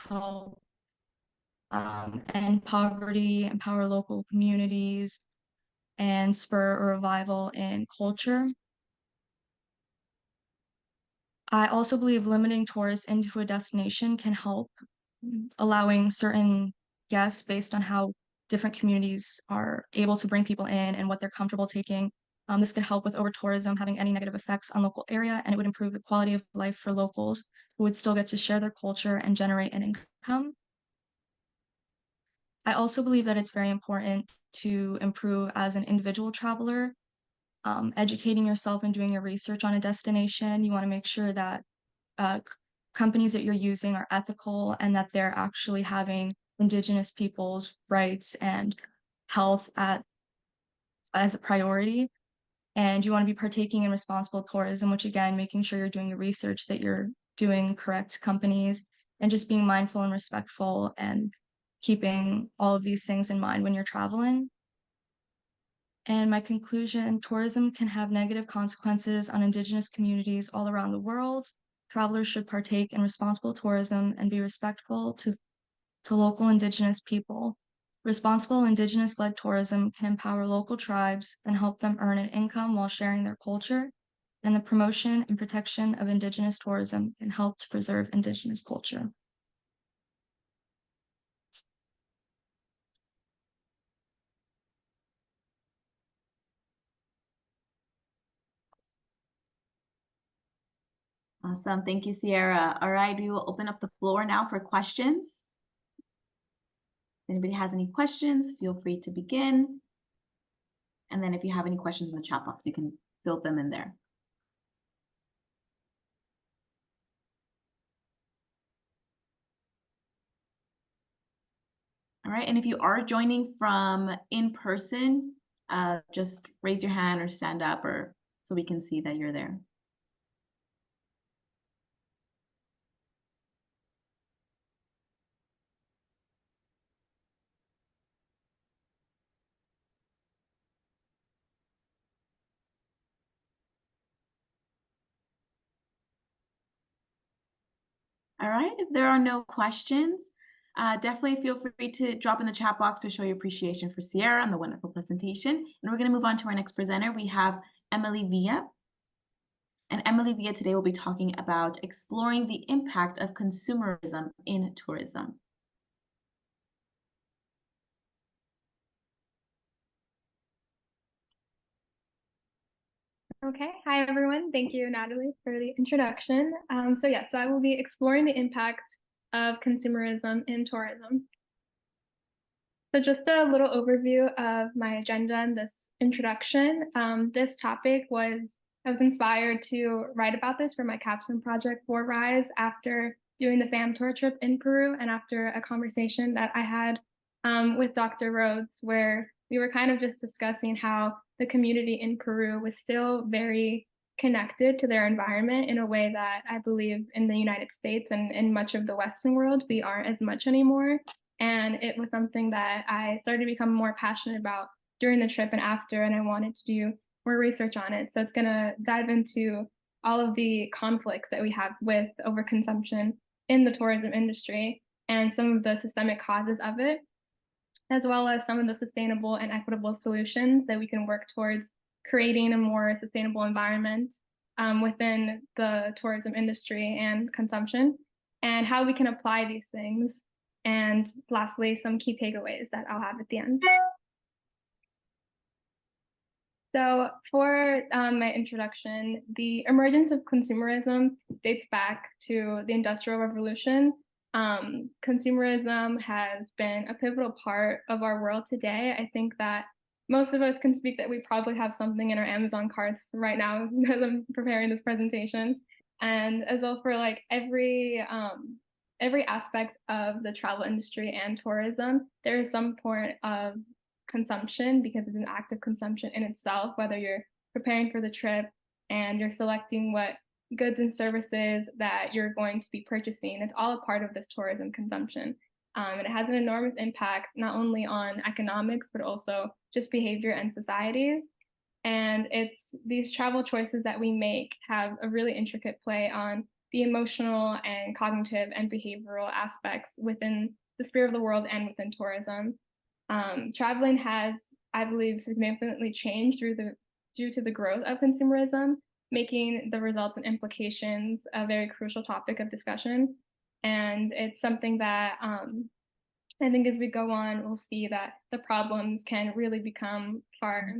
help end poverty, empower local communities, and spur a revival in culture. I also believe limiting tourists into a destination can help, allowing certain guests based on how different communities are able to bring people in and what they're comfortable taking. This could help with over-tourism having any negative effects on local area, and it would improve the quality of life for locals who would still get to share their culture and generate an income. I also believe that it's very important to improve as an individual traveler. Educating yourself and doing your research on a destination. You want to make sure that companies that you're using are ethical and that they're actually having Indigenous people's rights and health as a priority. And you want to be partaking in responsible tourism, which again, making sure you're doing your research, that you're doing correct companies, and just being mindful and respectful and keeping all of these things in mind when you're traveling. And my conclusion, tourism can have negative consequences on Indigenous communities all around the world. Travelers should partake in responsible tourism and be respectful to local Indigenous people. Responsible Indigenous-led tourism can empower local tribes and help them earn an income while sharing their culture. And the promotion and protection of Indigenous tourism can help to preserve Indigenous culture. Awesome. Thank you, Sierra. All right, we will open up the floor now for questions. If anybody has any questions, feel free to begin. And then if you have any questions in the chat box, you can fill them in there. All right, and if you are joining from in person, just raise your hand or stand up or so we can see that you're there. All right, if there are no questions, definitely feel free to drop in the chat box to show your appreciation for Sierra and the wonderful presentation. And we're going to move on to our next presenter. We have Emily Villa. And Emily Villa today will be talking about exploring the impact of consumerism in tourism. Okay, hi everyone. Thank you, Natalie, for the introduction. So I will be exploring the impact of consumerism in tourism. So just a little overview of my agenda and this introduction. This topic I was inspired to write about this for my capstone project for RISE after doing the fam tour trip in Peru and after a conversation that I had with Dr. Rhodes, where we were kind of just discussing how the community in Peru was still very connected to their environment in a way that I believe in the United States and in much of the Western world, we aren't as much anymore. And it was something that I started to become more passionate about during the trip and after, and I wanted to do more research on it. So it's going to dive into all of the conflicts that we have with overconsumption in the tourism industry and some of the systemic causes of it, as well as some of the sustainable and equitable solutions that we can work towards creating a more sustainable environment within the tourism industry and consumption, and how we can apply these things. And lastly, some key takeaways that I'll have at the end. So for my introduction, the emergence of consumerism dates back to the Industrial Revolution. Consumerism has been a pivotal part of our world today. I think that most of us can speak that we probably have something in our Amazon carts right now as I'm preparing this presentation. And as well for like every aspect of the travel industry and tourism, there is some point of consumption because it's an act of consumption in itself, whether you're preparing for the trip and you're selecting what goods and services that you're going to be purchasing. It's all a part of this tourism consumption. And it has an enormous impact, not only on economics, but also just behavior and societies. And it's these travel choices that we make have a really intricate play on the emotional and cognitive and behavioral aspects within the spirit of the world and within tourism. Traveling has, I believe, significantly changed due to the growth of consumerism, making the results and implications a very crucial topic of discussion. And it's something that I think as we go on, we'll see that the problems can really become far.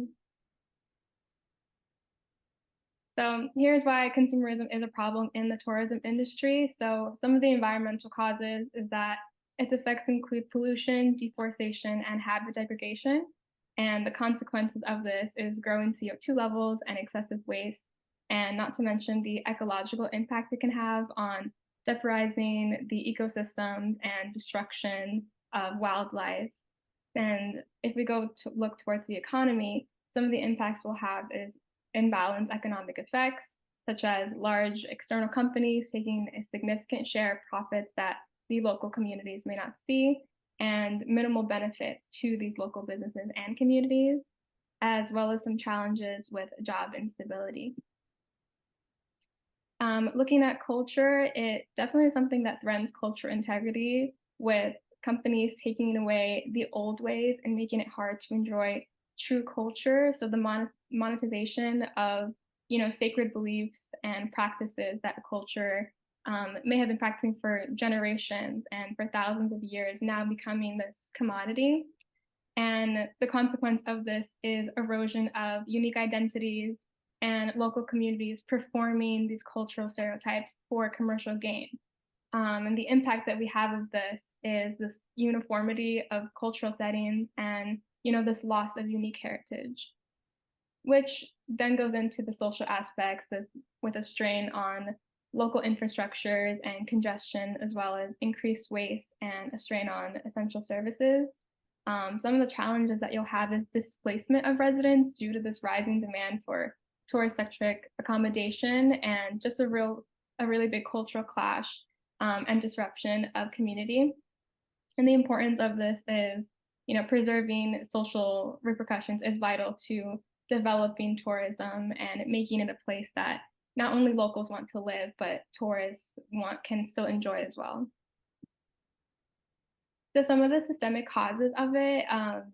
So here's why consumerism is a problem in the tourism industry. So some of the environmental causes is that its effects include pollution, deforestation, and habitat degradation. And the consequences of this is growing CO2 levels and excessive waste, and not to mention the ecological impact it can have on jeopardizing the ecosystems and destruction of wildlife. And if we go to look towards the economy, some of the impacts we'll have is imbalanced economic effects, such as large external companies taking a significant share of profits that the local communities may not see, and minimal benefits to these local businesses and communities, as well as some challenges with job instability. Looking at culture, it definitely is something that threatens cultural integrity, with companies taking away the old ways and making it hard to enjoy true culture. So the monetization of, sacred beliefs and practices that a culture may have been practicing for generations and for thousands of years, now becoming this commodity. And the consequence of this is erosion of unique identities and local communities performing these cultural stereotypes for commercial gain. And the impact that we have of this is this uniformity of cultural settings and, this loss of unique heritage, which then goes into the social aspects with a strain on local infrastructures and congestion, as well as increased waste and a strain on essential services. Some of the challenges that you'll have is displacement of residents due to this rising demand for tourist-centric accommodation, and just a really big cultural clash and disruption of community. And the importance of this is, preserving social repercussions is vital to developing tourism and making it a place that not only locals want to live, but tourists can still enjoy as well. So some of the systemic causes of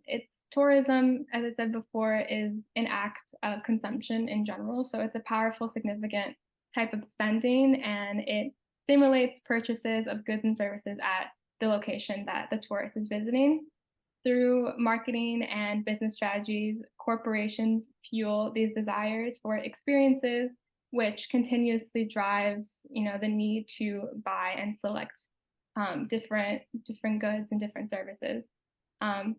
it's tourism, as I said before, is an act of consumption in general. So it's a powerful, significant type of spending, and it stimulates purchases of goods and services at the location that the tourist is visiting. Through marketing and business strategies, corporations fuel these desires for experiences, which continuously drives, the need to buy and select different goods and different services.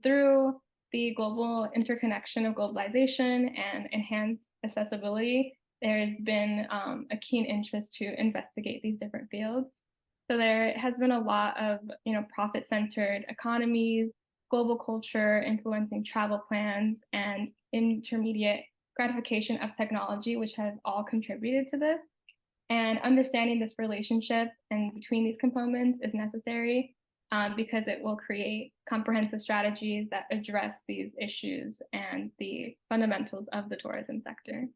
Through the global interconnection of globalization and enhanced accessibility, there's been a keen interest to investigate these different fields. So there has been a lot of, profit-centered economies, global culture influencing travel plans, and intermediate gratification of technology, which have all contributed to this. And understanding this relationship and between these components is necessary because it will create comprehensive strategies that address these issues and the fundamentals of the tourism sector.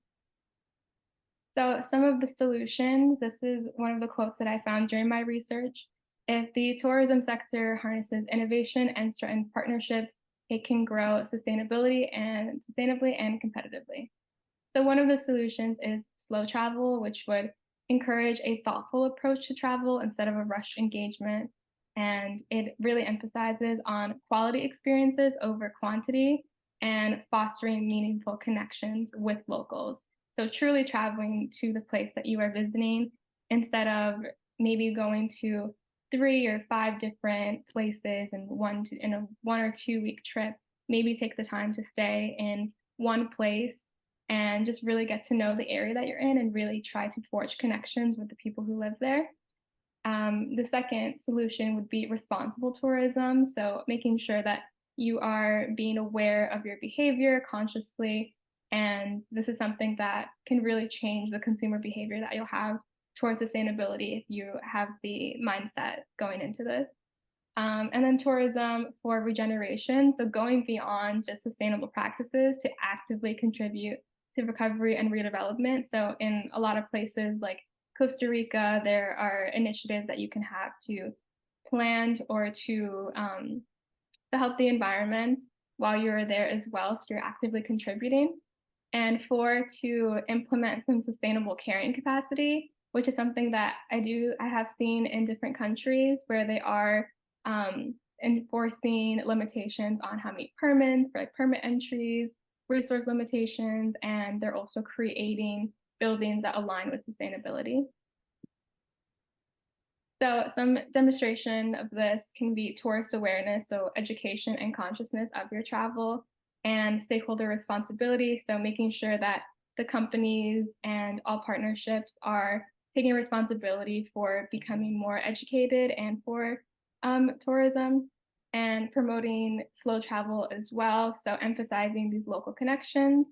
So some of the solutions, this is one of the quotes that I found during my research. If the tourism sector harnesses innovation and strengthens partnerships, it can grow sustainably and competitively. So one of the solutions is slow travel, which would encourage a thoughtful approach to travel instead of a rushed engagement. And it really emphasizes on quality experiences over quantity and fostering meaningful connections with locals. So truly traveling to the place that you are visiting instead of maybe going to 3 or 5 different places in a 1 or 2 week trip. Maybe take the time to stay in one place and just really get to know the area that you're in and really try to forge connections with the people who live there. The second solution would be responsible tourism. So making sure that you are being aware of your behavior consciously. And this is something that can really change the consumer behavior that you'll have towards sustainability if you have the mindset going into this. And then tourism for regeneration. So going beyond just sustainable practices to actively contribute to recovery and redevelopment. So in a lot of places like Costa Rica, there are initiatives that you can have to plan or to help the environment while you're there as well. So you're actively contributing. And 4, to implement some sustainable carrying capacity, which is something that I have seen in different countries where they are enforcing limitations on how many permits, like permit entries, resource limitations, and they're also creating buildings that align with sustainability. So some demonstration of this can be tourist awareness, so education and consciousness of your travel, and stakeholder responsibility, so making sure that the companies and all partnerships are taking responsibility for becoming more educated and for tourism, and promoting slow travel as well, so emphasizing these local connections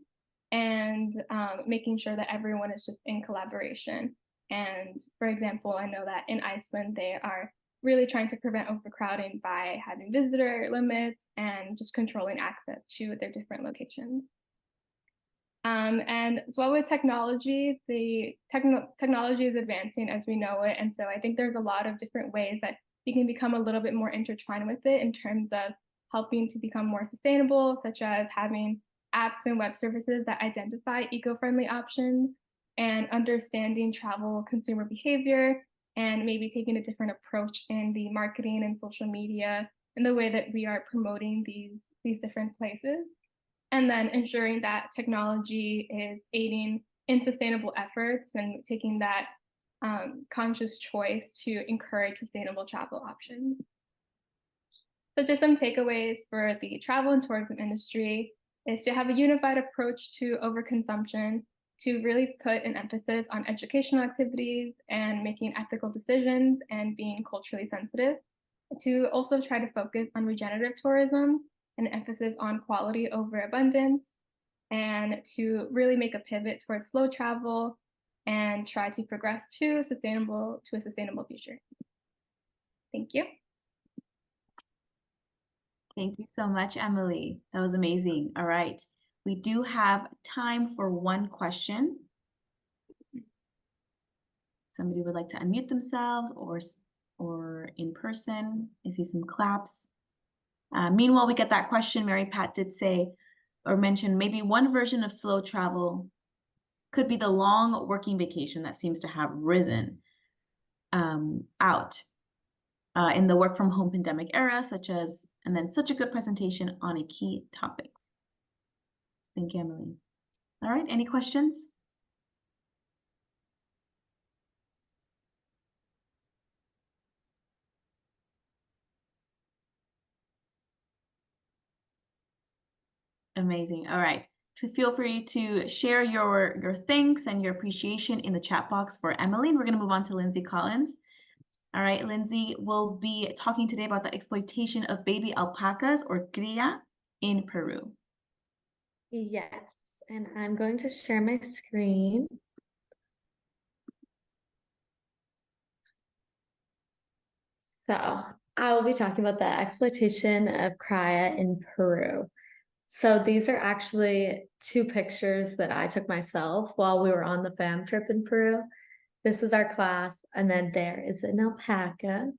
and making sure that everyone is just in collaboration. And for example, I know that in Iceland, they are really trying to prevent overcrowding by having visitor limits and just controlling access to their different locations. And as well with technology, the technology is advancing as we know it. And so I think there's a lot of different ways that we can become a little bit more intertwined with it in terms of helping to become more sustainable, such as having apps and web services that identify eco-friendly options and understanding travel consumer behavior and maybe taking a different approach in the marketing and social media in the way that we are promoting these different places. And then ensuring that technology is aiding in sustainable efforts and taking that conscious choice to encourage sustainable travel options. So just some takeaways for the travel and tourism industry is to have a unified approach to overconsumption, to really put an emphasis on educational activities and making ethical decisions and being culturally sensitive, to also try to focus on regenerative tourism, an emphasis on quality over abundance, and to really make a pivot towards slow travel and try to progress to a sustainable future. Thank you. Thank you so much, Emily. That was amazing. All right. We do have time for one question. Somebody would like to unmute themselves or in person. I see some claps. Meanwhile, we get that question. Mary Pat did say or mention maybe one version of slow travel could be the long working vacation that seems to have risen out in the work from home pandemic era, and then such a good presentation on a key topic. Thank you, Emily. All right, any questions? Amazing. All right. Feel free to share your thanks and your appreciation in the chat box for Emily. And we're going to move on to Lindsay Collins. All right, Lindsay will be talking today about the exploitation of baby alpacas or cría in Peru. Yes, and I'm going to share my screen. So I will be talking about the exploitation of cría in Peru. So these are actually two pictures that I took myself while we were on the fam trip in Peru. This is our class, and then there is an alpaca.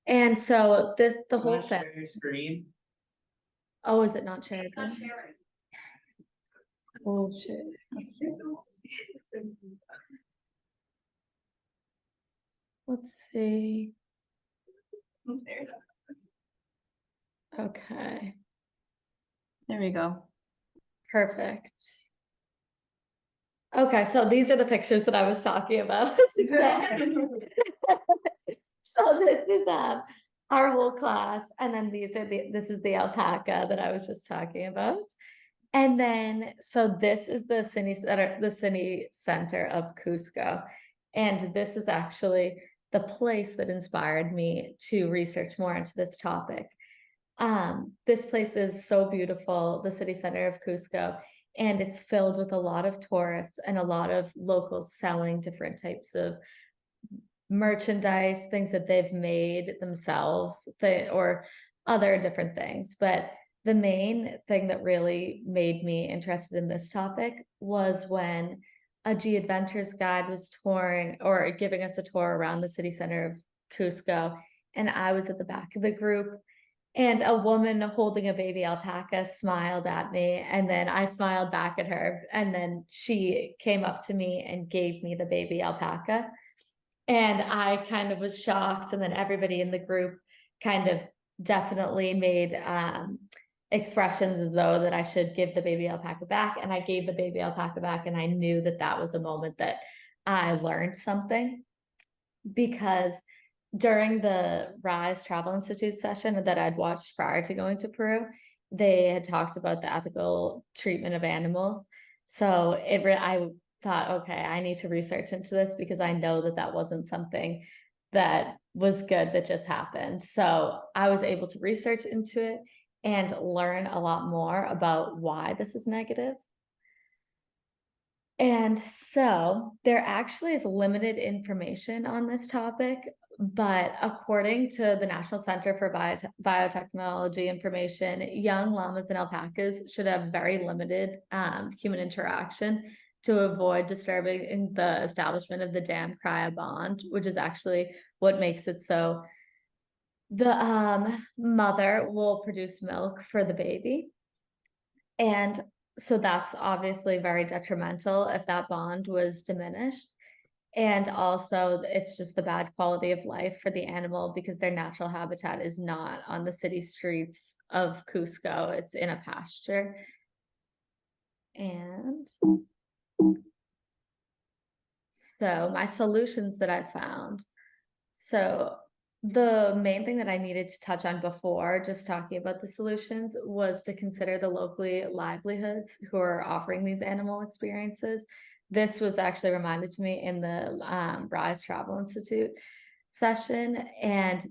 And so the whole thing. Share your screen. Oh, is it not shared? Oh shit. Let's see. Let's see. Okay. There we go. Perfect. Okay, so these are the pictures that I was talking about. So this is our whole class, and then this is the alpaca that I was just talking about. And then so this is the city center of Cusco. And this is actually the place that inspired me to research more into this topic. This place is so beautiful, the city center of Cusco, and it's filled with a lot of tourists and a lot of locals selling different types of merchandise, things that they've made themselves, or other different things. But the main thing that really made me interested in this topic was when a G Adventures guide was touring or giving us a tour around the city center of Cusco, and I was at the back of the group. And a woman holding a baby alpaca smiled at me, and then I smiled back at her. And then she came up to me and gave me the baby alpaca. And I kind of was shocked. And then everybody in the group kind of definitely made expressions as though that I should give the baby alpaca back. And I gave the baby alpaca back. And I knew that that was a moment that I learned something, because during the RISE Travel Institute session that I'd watched prior to going to Peru, they had talked about the ethical treatment of animals. So I thought, okay, I need to research into this, because I know that that wasn't something that was good that just happened. So I was able to research into it and learn a lot more about why this is negative. And so there actually is limited information on this topic, but according to the National Center for Biotechnology Information, young llamas and alpacas should have very limited human interaction to avoid disturbing the establishment of the dam-cryo bond, which is actually what makes it so the mother will produce milk for the baby. And so that's obviously very detrimental if that bond was diminished. And also it's just the bad quality of life for the animal because their natural habitat is not on the city streets of Cusco. It's in a pasture. And so my solutions that I found. So the main thing that I needed to touch on before just talking about the solutions was to consider the locally livelihoods who are offering these animal experiences. This was actually reminded to me in the Rise Travel Institute session. And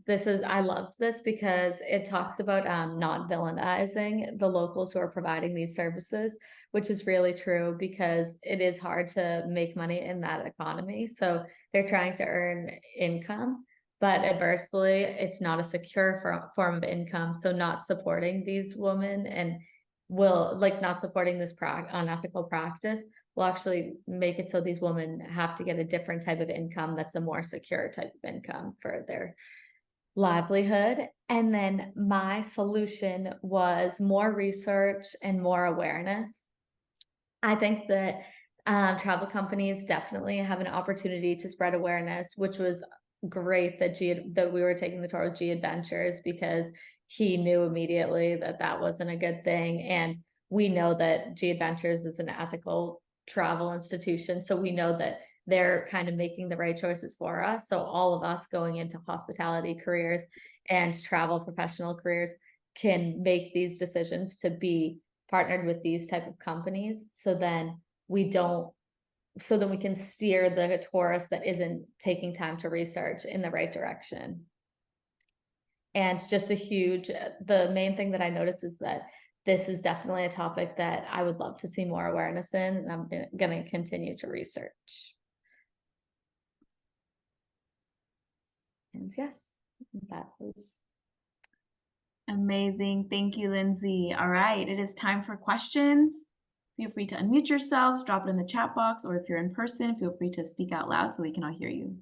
I loved this because it talks about not villainizing the locals who are providing these services, which is really true because it is hard to make money in that economy. So they're trying to earn income, but adversely, it's not a secure form of income. So not supporting these women and not supporting this unethical practice will actually make it so these women have to get a different type of income that's a more secure type of income for their livelihood. And then my solution was more research and more awareness. I think that travel companies definitely have an opportunity to spread awareness, which was great that we were taking the tour with G Adventures because he knew immediately that that wasn't a good thing. And we know that G Adventures is an ethical travel institution. So we know that they're kind of making the right choices for us. So all of us going into hospitality careers and travel professional careers can make these decisions to be partnered with these type of companies. So then we can steer the tourist that isn't taking time to research in the right direction. And just the main thing that I noticed is that this is definitely a topic that I would love to see more awareness in, and I'm going to continue to research. And yes, that was amazing. Thank you, Lindsay. All right, it is time for questions. Feel free to unmute yourselves, drop it in the chat box, or if you're in person, feel free to speak out loud so we can all hear you.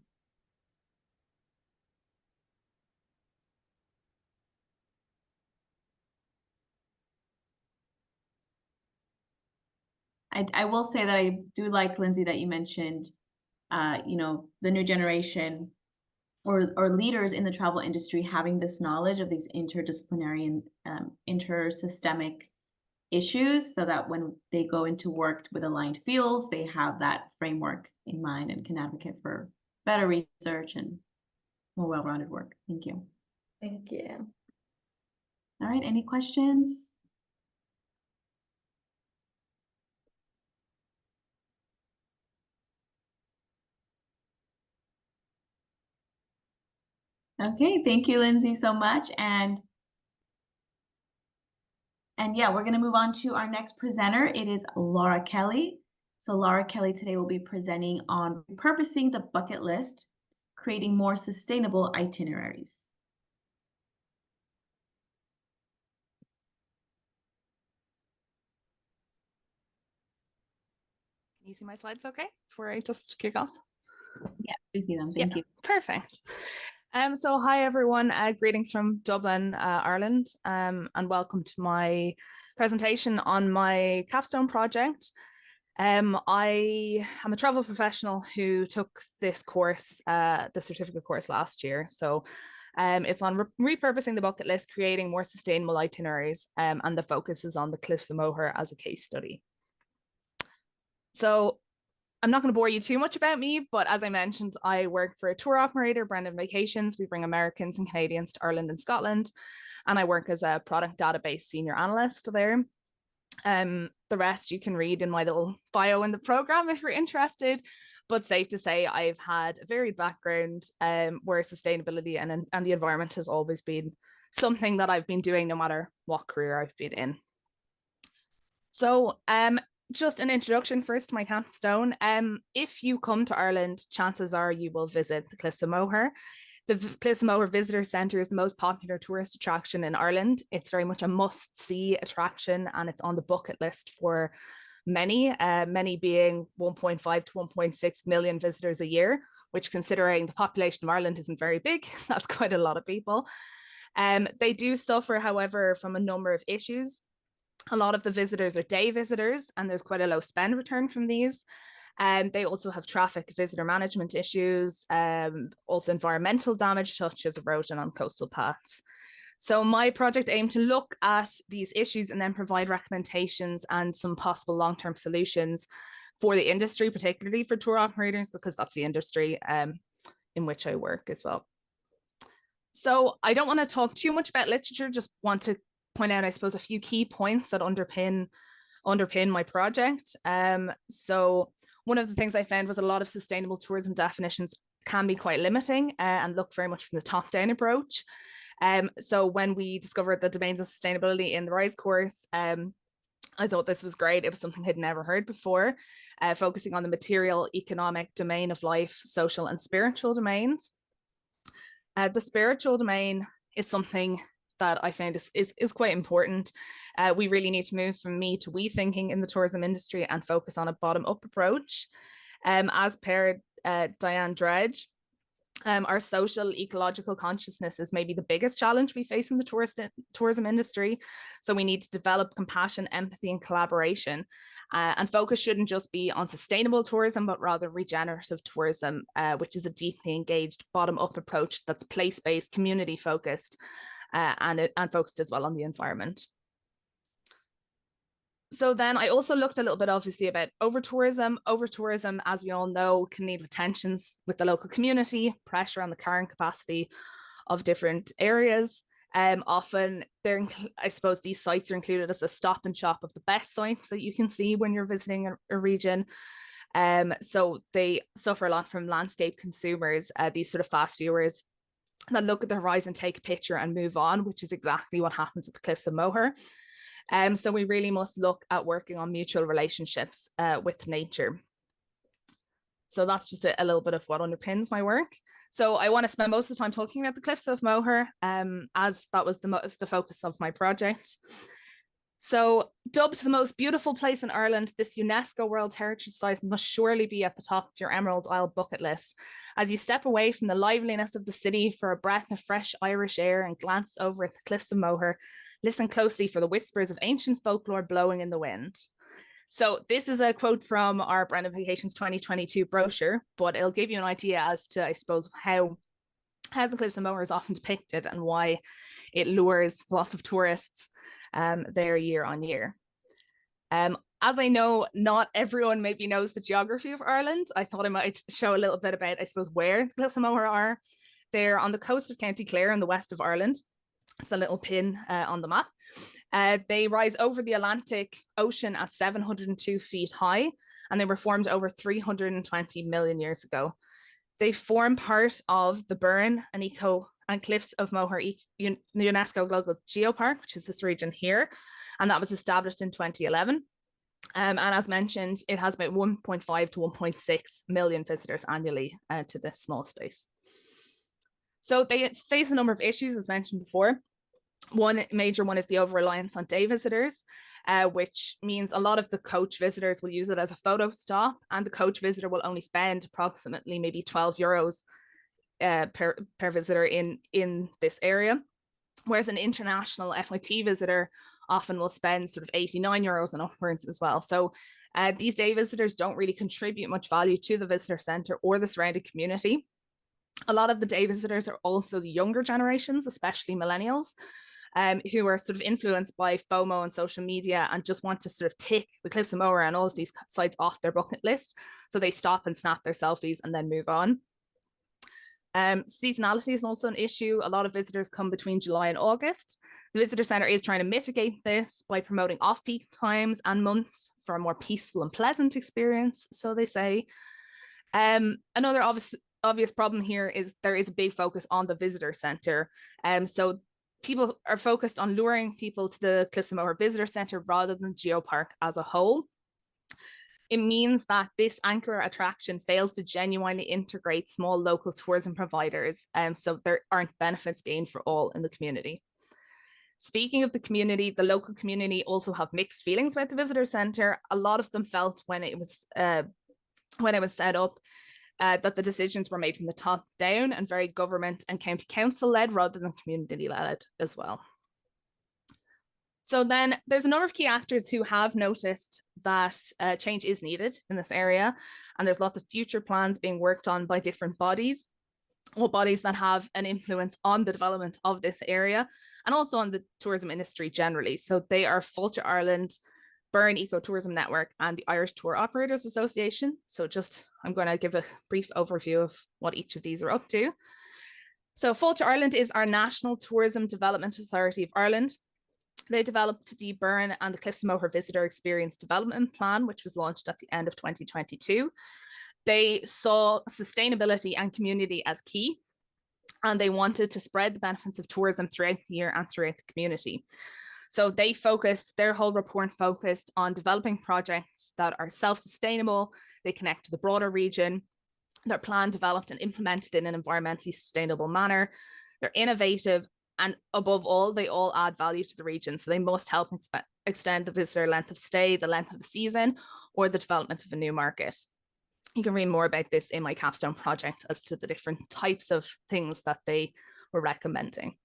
I will say that I do like, Lindsay, that you mentioned, the new generation or leaders in the travel industry having this knowledge of these interdisciplinary and intersystemic issues so that when they go into work with aligned fields, they have that framework in mind and can advocate for better research and more well-rounded work. Thank you. Thank you. All right, any questions? Okay, thank you, Lindsay, so much. And yeah, we're going to move on to our next presenter. It is Laura Kelly. So Laura Kelly today will be presenting on repurposing the bucket list, creating more sustainable itineraries. Can you see my slides okay before I just kick off? Yeah, we see them. Thank you. Perfect. So hi everyone, greetings from Dublin, Ireland, and welcome to my presentation on my capstone project. I am a travel professional who took this course, the certificate course last year. So it's on repurposing the bucket list, creating more sustainable itineraries, and the focus is on the Cliffs of Moher as a case study. So I'm not going to bore you too much about me, but as I mentioned, I work for a tour operator, Brendan Vacations. We bring Americans and Canadians to Ireland and Scotland, and I work as a product database senior analyst there. The rest you can read in my little bio in the program if you're interested, but safe to say I've had a varied background where sustainability and the environment has always been something that I've been doing no matter what career I've been in. So just an introduction first to my capstone. If you come to Ireland, chances are you will visit the Cliffs of Moher. The Cliffs of Moher Visitor Centre is the most popular tourist attraction in Ireland. It's very much a must-see attraction, and it's on the bucket list for many, many being 1.5 to 1.6 million visitors a year, which, considering the population of Ireland isn't very big, that's quite a lot of people. They do suffer, however, from a number of issues. A lot of the visitors are day visitors, and there's quite a low spend return from these. They also have traffic visitor management issues, also environmental damage such as erosion on coastal paths. So my project aimed to look at these issues and then provide recommendations and some possible long-term solutions for the industry, particularly for tour operators, because that's the industry in which I work as well. So I don't want to talk too much about literature, just want to point out, I suppose, a few key points that underpin my project. So one of the things I found was a lot of sustainable tourism definitions can be quite limiting and look very much from the top-down approach. So when we discovered the domains of sustainability in the RISE course, I thought this was great. It was something I'd never heard before, focusing on the material, economic, domain of life, social and spiritual domains. The spiritual domain is something that I found is quite important. We really need to move from me to we thinking in the tourism industry and focus on a bottom-up approach. As per Diane Dredge, our social ecological consciousness is maybe the biggest challenge we face in the tourism industry. So we need to develop compassion, empathy, and collaboration. And focus shouldn't just be on sustainable tourism, but rather regenerative tourism, which is a deeply engaged bottom-up approach that's place-based, community-focused, and focused as well on the environment. So then I also looked a little bit obviously about over-tourism. Over-tourism, as we all know, can lead to tensions with the local community, pressure on the carrying capacity of different areas. Often, I suppose these sites are included as a stop and shop of the best sites that you can see when you're visiting a region. So they suffer a lot from landscape consumers, these sort of fast viewers that look at the horizon, take a picture and move on, which is exactly what happens at the Cliffs of Moher. So we really must look at working on mutual relationships with nature. So that's just a little bit of what underpins my work. So I want to spend most of the time talking about the Cliffs of Moher, as that was the focus of my project. So dubbed the most beautiful place in Ireland, this UNESCO World Heritage Site must surely be at the top of your Emerald Isle bucket list. As you step away from the liveliness of the city for a breath of fresh Irish air and glance over at the Cliffs of Moher, listen closely for the whispers of ancient folklore blowing in the wind. So this is a quote from our Brennan Vacations 2022 brochure, but it'll give you an idea as to, I suppose, how the Cliffs of Moher is often depicted and why it lures lots of tourists there year on year. As I know, not everyone maybe knows the geography of Ireland. I thought I might show a little bit about, I suppose, where the Cliffs of Moher are. They're on the coast of County Clare in the west of Ireland. It's a little pin on the map. They rise over the Atlantic Ocean at 702 feet high, and they were formed over 320 million years ago. They form part of the Burren and Cliffs of Moher UNESCO Global Geopark, which is this region here, and that was established in 2011. And as mentioned, it has about 1.5 to 1.6 million visitors annually to this small space. So they face a number of issues, as mentioned before. One major one is the over-reliance on day visitors, which means a lot of the coach visitors will use it as a photo stop, and the coach visitor will only spend approximately maybe 12 euros per visitor in this area, whereas an international FIT visitor often will spend sort of 89 euros and upwards as well. So these day visitors don't really contribute much value to the visitor centre or the surrounding community. A lot of the day visitors are also the younger generations, especially millennials, who are sort of influenced by FOMO and social media and just want to sort of tick the Cliffs of Moher and all of these sites off their bucket list. So they stop and snap their selfies and then move on. Seasonality is also an issue. A lot of visitors come between July and August. The visitor centre is trying to mitigate this by promoting off-peak times and months for a more peaceful and pleasant experience, so they say. Another obvious problem here is there is a big focus on the visitor centre. So people are focused on luring people to the Cliffs of Moher Visitor Centre rather than Geopark as a whole. It means that this anchor attraction fails to genuinely integrate small local tourism providers, so there aren't benefits gained for all in the community. Speaking of the community, the local community also have mixed feelings about the visitor centre. A lot of them felt when it was set up that the decisions were made from the top down and very government and county council led rather than community led as well. So then there's a number of key actors who have noticed that change is needed in this area, and there's lots of future plans being worked on by different bodies, or bodies that have an influence on the development of this area and also on the tourism industry generally. So they are Fáilte Ireland, Burren Ecotourism Network, and the Irish Tour Operators Association. So I'm going to give a brief overview of what each of these are up to. So Fáilte Ireland is our National Tourism Development Authority of Ireland. They developed the Burren and the Cliffs of Moher Visitor Experience Development Plan, which was launched at the end of 2022. They saw sustainability and community as key, and they wanted to spread the benefits of tourism throughout the year and throughout the community. So their whole report focused on developing projects that are self-sustainable, they connect to the broader region, their plan developed and implemented in an environmentally sustainable manner, they're innovative, and above all, they all add value to the region. So they must help extend the visitor length of stay, the length of the season, or the development of a new market. You can read more about this in my capstone project as to the different types of things that they were recommending.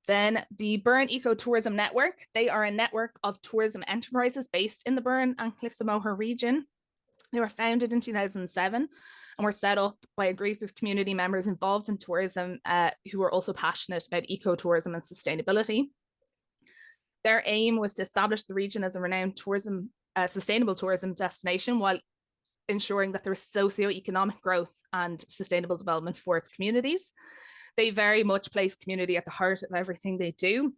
Then the Burren Ecotourism Network, they are a network of tourism enterprises based in the Burren and Cliffs of Moher region. They were founded in 2007 and were set up by a group of community members involved in tourism who were also passionate about ecotourism and sustainability. Their aim was to establish the region as a renowned sustainable tourism destination while ensuring that there was socio-economic growth and sustainable development for its communities. They very much place community at the heart of everything they do,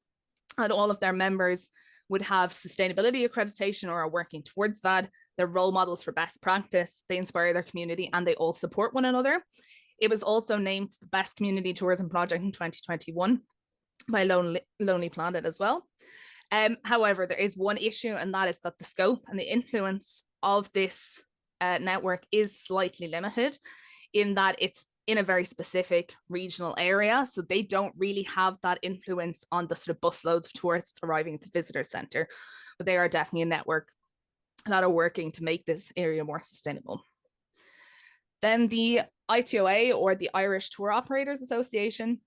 and all of their members would have sustainability accreditation or are working towards that. They're role models for best practice, they inspire their community, and they all support one another. It was also named the best community tourism project in 2021 by Lonely Planet as well. However, there is one issue, and that is that the scope and the influence of this network is slightly limited in that it's in a very specific regional area. So they don't really have that influence on the sort of busloads of tourists arriving at the visitor centre, but they are definitely a network that are working to make this area more sustainable. Then the ITOA, or the Irish Tour Operators Association,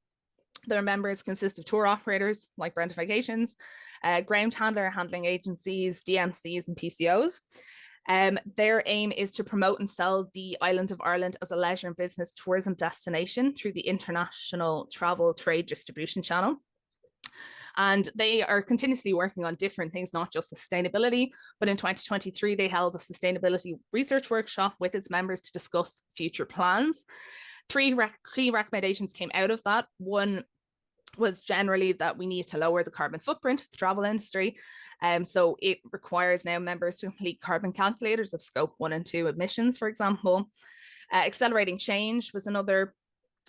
their members consist of tour operators like Brenta Vacations, ground handling agencies, DMCs and PCOs. Their aim is to promote and sell the island of Ireland as a leisure and business tourism destination through the international travel trade distribution channel. And they are continuously working on different things, not just sustainability, but in 2023, they held a sustainability research workshop with its members to discuss future plans. Three key recommendations came out of that. One was generally that we need to lower the carbon footprint of the travel industry. So it requires now members to complete carbon calculators of scope 1 and 2 emissions, for example. Accelerating change was another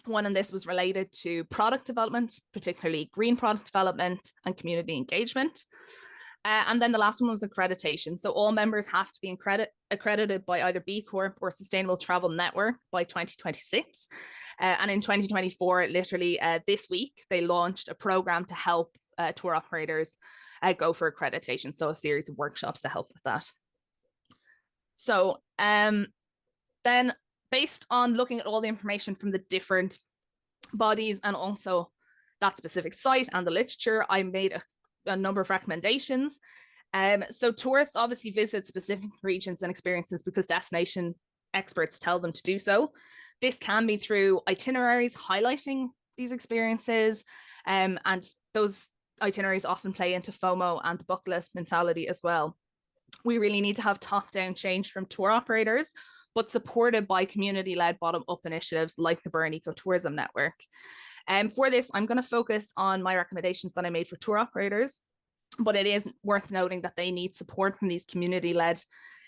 one, and this was related to product development, particularly green product development and community engagement. And then the last one was accreditation. So all members have to be accredited by either B Corp or Sustainable Travel Network by 2026. And in 2024, literally this week, they launched a program to help tour operators go for accreditation. So a series of workshops to help with that. So then based on looking at all the information from the different bodies and also that specific site and the literature, I made a number of recommendations. So tourists obviously visit specific regions and experiences because destination experts tell them to do so. This can be through itineraries highlighting these experiences, and those itineraries often play into FOMO and the bucket list mentality as well. We really need to have top-down change from tour operators, but supported by community-led bottom-up initiatives like the Burren Ecotourism Network. For this, I'm going to focus on my recommendations that I made for tour operators, but it is worth noting that they need support from these community-led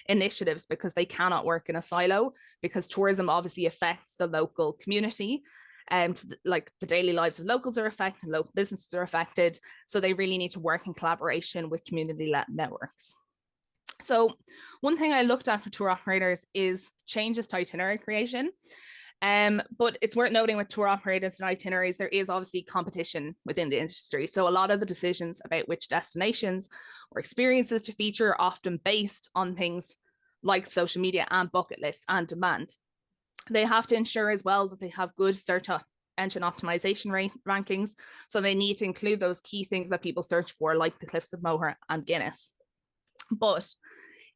initiatives because they cannot work in a silo, because tourism obviously affects the local community, and like the daily lives of locals are affected, local businesses are affected, so they really need to work in collaboration with community-led networks. So one thing I looked at for tour operators is changes to itinerary creation. But it's worth noting with tour operators and itineraries, there is obviously competition within the industry. So a lot of the decisions about which destinations or experiences to feature are often based on things like social media and bucket lists and demand. They have to ensure as well that they have good search engine optimization rankings. So they need to include those key things that people search for, like the Cliffs of Moher and Guinness. But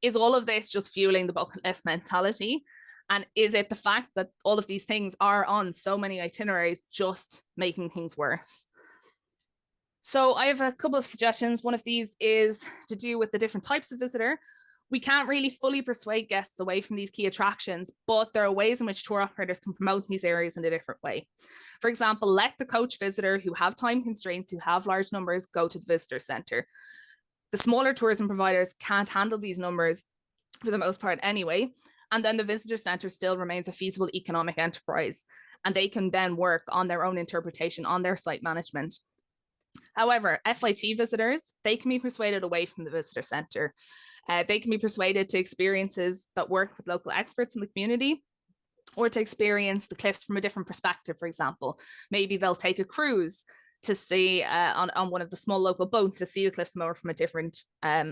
is all of this just fueling the bucket list mentality? And is it the fact that all of these things are on so many itineraries just making things worse? So I have a couple of suggestions. One of these is to do with the different types of visitor. We can't really fully persuade guests away from these key attractions, but there are ways in which tour operators can promote these areas in a different way. For example, let the coach visitor who have time constraints, who have large numbers, go to the visitor center. The smaller tourism providers can't handle these numbers for the most part anyway. And then the visitor center still remains a feasible economic enterprise, and they can then work on their own interpretation, on their site management. However, FIT visitors, they can be persuaded away from the visitor center. They can be persuaded to experiences that work with local experts in the community, or to experience the cliffs from a different perspective, for example. Maybe they'll take a cruise to see on one of the small local boats to see the Cliffs of Moher from a different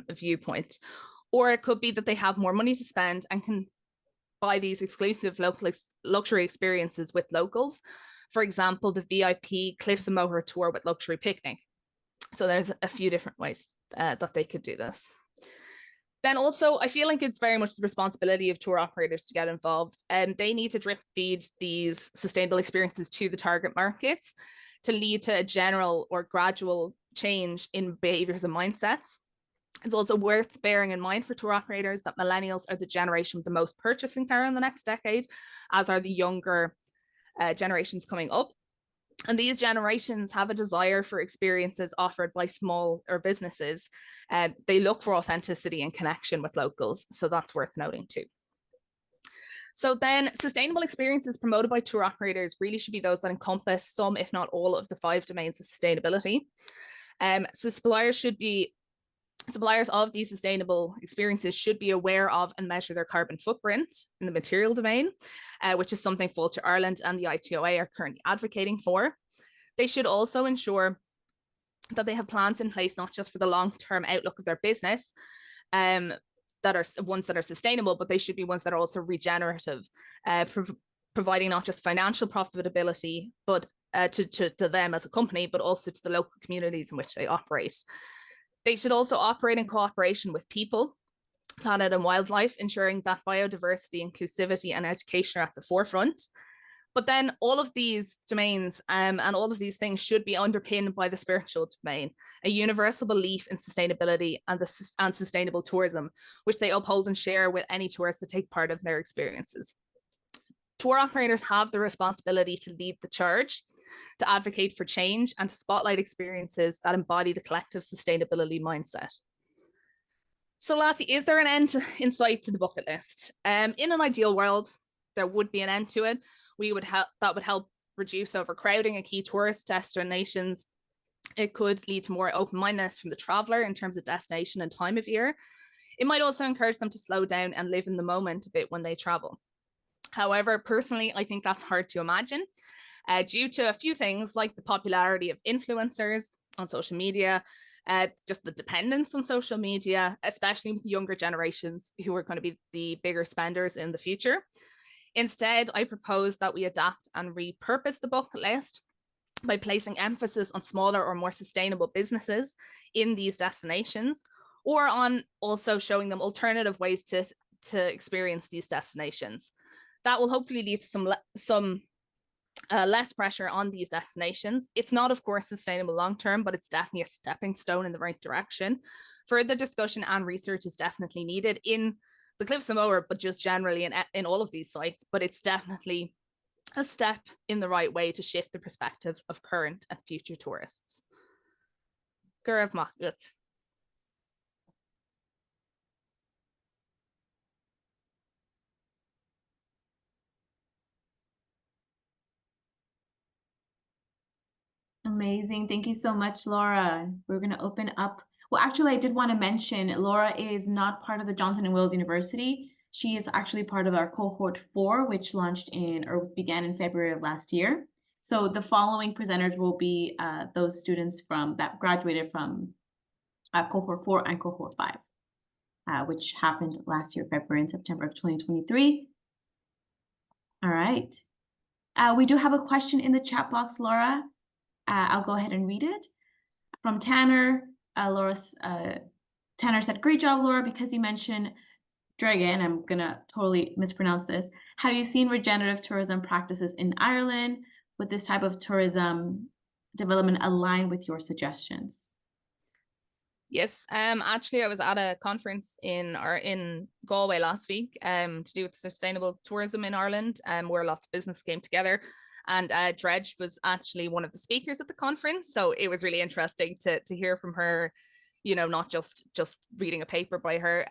viewpoint. Or it could be that they have more money to spend and can buy these exclusive local luxury experiences with locals. For example, the VIP Cliffs of Moher tour with luxury picnic. So there's a few different ways that they could do this. Then also, I feel like it's very much the responsibility of tour operators to get involved, and they need to drip feed these sustainable experiences to the target markets to lead to a general or gradual change in behaviors and mindsets. It's also worth bearing in mind for tour operators that millennials are the generation with the most purchasing power in the next decade, as are the younger generations coming up. And these generations have a desire for experiences offered by small or businesses. They look for authenticity and connection with locals. So that's worth noting too. So then sustainable experiences promoted by tour operators really should be those that encompass some, if not all, of the 5 domains of sustainability. So suppliers of these sustainable experiences should be aware of and measure their carbon footprint in the material domain, which is something Fáilte Ireland and the ITOA are currently advocating for. They should also ensure that they have plans in place, not just for the long-term outlook of their business, that are ones that are sustainable, but they should be ones that are also regenerative, providing not just financial profitability, but to them as a company, but also to the local communities in which they operate. They should also operate in cooperation with people, planet and wildlife, ensuring that biodiversity, inclusivity and education are at the forefront. But then all of these domains and all of these things should be underpinned by the spiritual domain, a universal belief in sustainability and sustainable tourism, which they uphold and share with any tourists that take part in their experiences. Tour operators have the responsibility to lead the charge, to advocate for change, and to spotlight experiences that embody the collective sustainability mindset. So lastly, is there an end in sight to the bucket list? In an ideal world, there would be an end to it. That would help reduce overcrowding at key tourist destinations. It could lead to more open-mindedness from the traveler in terms of destination and time of year. It might also encourage them to slow down and live in the moment a bit when they travel. However, personally, I think that's hard to imagine due to a few things like the popularity of influencers on social media, just the dependence on social media, especially with younger generations who are going to be the bigger spenders in the future. Instead, I propose that we adapt and repurpose the bucket list by placing emphasis on smaller or more sustainable businesses in these destinations, or on also showing them alternative ways to experience these destinations. That will hopefully lead to some less pressure on these destinations. It's not, of course, sustainable long-term, but it's definitely a stepping stone in the right direction. Further discussion and research is definitely needed in the Cliffs of Moher, but just generally in all of these sites. But it's definitely a step in the right way to shift the perspective of current and future tourists. Gaurav Mahgut. Amazing. Thank you so much, Laura. We're going to open up Well, actually, I did want to mention Laura is not part of the Johnson and Wales University. She is actually part of our cohort 4, which launched in or began in February of last year. So the following presenters will be those students that graduated from cohort 4 and cohort 5, which happened last year, February and September of 2023. All right. We do have a question in the chat box, Laura. I'll go ahead and read it. From Tanner. Tanner said, great job, Laura, because you mentioned Dragon. I'm gonna totally mispronounce this. Have you seen regenerative tourism practices in Ireland? Would this type of tourism development align with your suggestions? Yes, actually I was at a conference in Galway last week to do with sustainable tourism in Ireland, where lots of business came together. And Dredge was actually one of the speakers at the conference. So it was really interesting to hear from her, you know, not just reading a paper by her.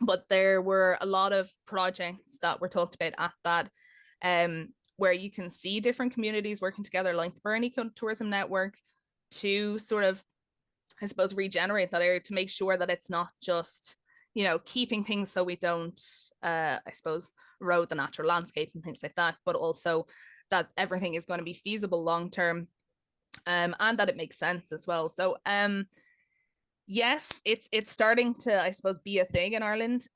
But there were a lot of projects that were talked about at that, where you can see different communities working together, like the Bernie Tourism Network, to sort of, I suppose, regenerate that area, to make sure that it's not just, you know, keeping things so we don't, I suppose, erode the natural landscape and things like that, but also that everything is going to be feasible long term, and that it makes sense as well. So yes, it's starting to, I suppose, be a thing in Ireland,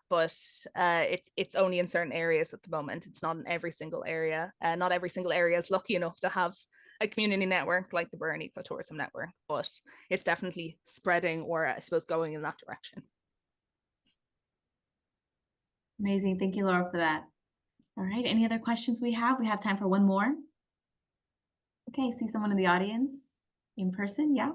but it's only in certain areas at the moment. It's not in every single area. Not every single area is lucky enough to have a community network like the Burren Ecotourism Network, but it's definitely spreading, or I suppose going in that direction. Amazing. Thank you, Laura, for that. All right. Any other questions we have? We have time for one more. Okay. See someone in the audience in person. Yeah.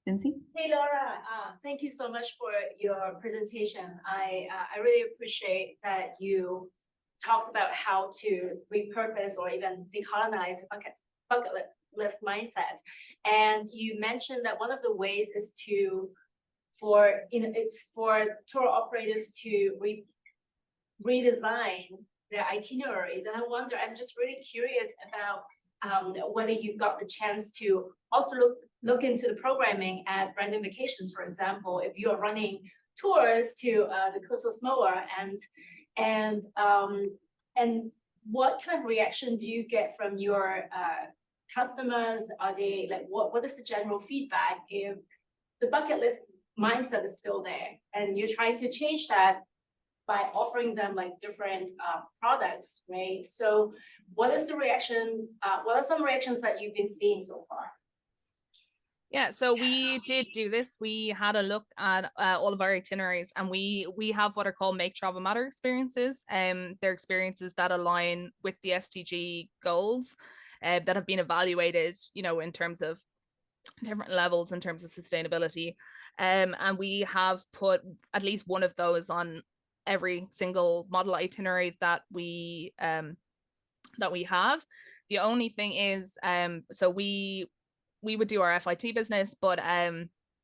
Vinci? Hey, Laura. Thank you so much for your presentation. I really appreciate that you talked about how to repurpose or even decolonize the bucket list mindset. And you mentioned that one of the ways is for tour operators to redesign their itineraries. And I'm just really curious about whether you got the chance to also look into the programming at Brandon Vacations, for example, if you are running tours to the Coast of Moher, and what kind of reaction do you get from your customers? Are they like, what is the general feedback if the bucket list mindset is still there and you're trying to change that by offering them like different products, right? So what is the reaction? What are some reactions that you've been seeing so far? Yeah, so we did do this. We had a look at all of our itineraries, and we have what are called Make Travel Matter experiences. They're experiences that align with the SDG goals that have been evaluated, you know, in terms of different levels in terms of sustainability. And we have put at least one of those on every single model itinerary that we have. The only thing is, so we would do our FIT business, but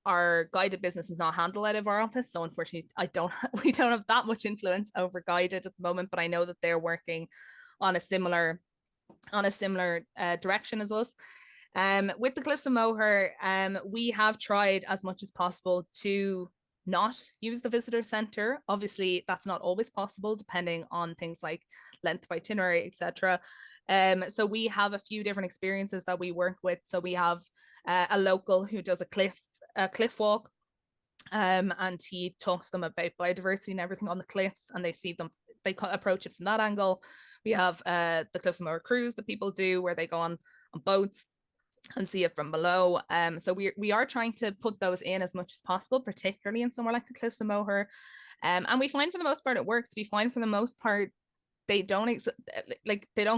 our guided business is not handled out of our office. So unfortunately, we don't have that much influence over guided at the moment, but I know that they're working on a similar direction as us. With the Cliffs of Moher, we have tried as much as possible to not use the visitor center. Obviously, that's not always possible, depending on things like length of itinerary, etc. So we have a few different experiences that we work with. So we have a local who does a cliff walk, and he talks to them about biodiversity and everything on the cliffs, and they approach it from that angle. We have the Cliffs of Moher cruise that people do, where they go on boats and see it from below. So we are trying to put those in as much as possible, particularly in somewhere like the Cliffs of Moher. And we find for the most part it works. We find for the most part they don't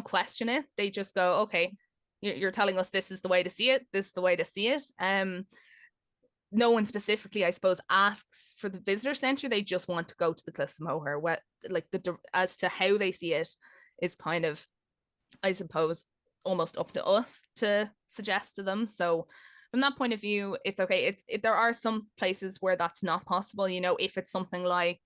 question it. They just go, okay, you're telling us this is the way to see it. This is the way to see it. No one specifically, I suppose, asks for the visitor center. They just want to go to the Cliffs of Moher. As to how they see it is kind of, I suppose, almost up to us to suggest to them. So from that point of view, it's okay. There are some places where that's not possible. You know, if it's something like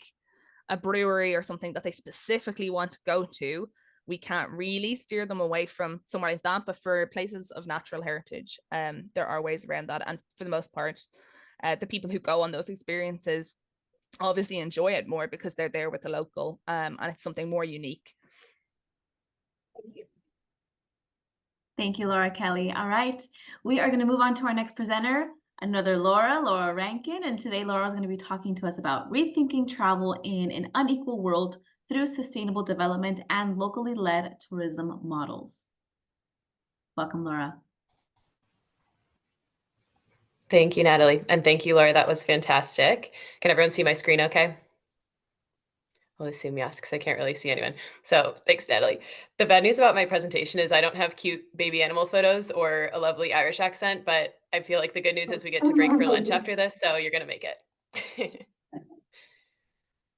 a brewery or something that they specifically want to go to, we can't really steer them away from somewhere like that. But for places of natural heritage, there are ways around that. And for the most part, the people who go on those experiences obviously enjoy it more because they're there with the local, and it's something more unique. Thank you, Laura Kelly. All right, we are going to move on to our next presenter, another Laura Rankin. And today Laura is going to be talking to us about rethinking travel in an unequal world through sustainable development and locally led tourism models. Welcome, Laura. Thank you, Natalie. And thank you, Laura. That was fantastic. Can everyone see my screen okay? I'll assume yes, because I can't really see anyone. So thanks, Natalie. The bad news about my presentation is I don't have cute baby animal photos or a lovely Irish accent, but I feel like the good news is we get to break for lunch after this, so you're going to make it.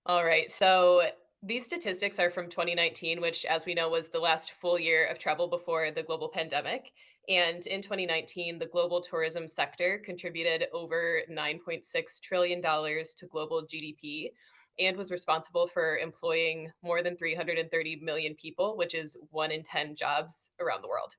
All right, so these statistics are from 2019, which, as we know, was the last full year of travel before the global pandemic. And in 2019, the global tourism sector contributed over $9.6 trillion to global GDP and was responsible for employing more than 330 million people, which is 1 in 10 jobs around the world.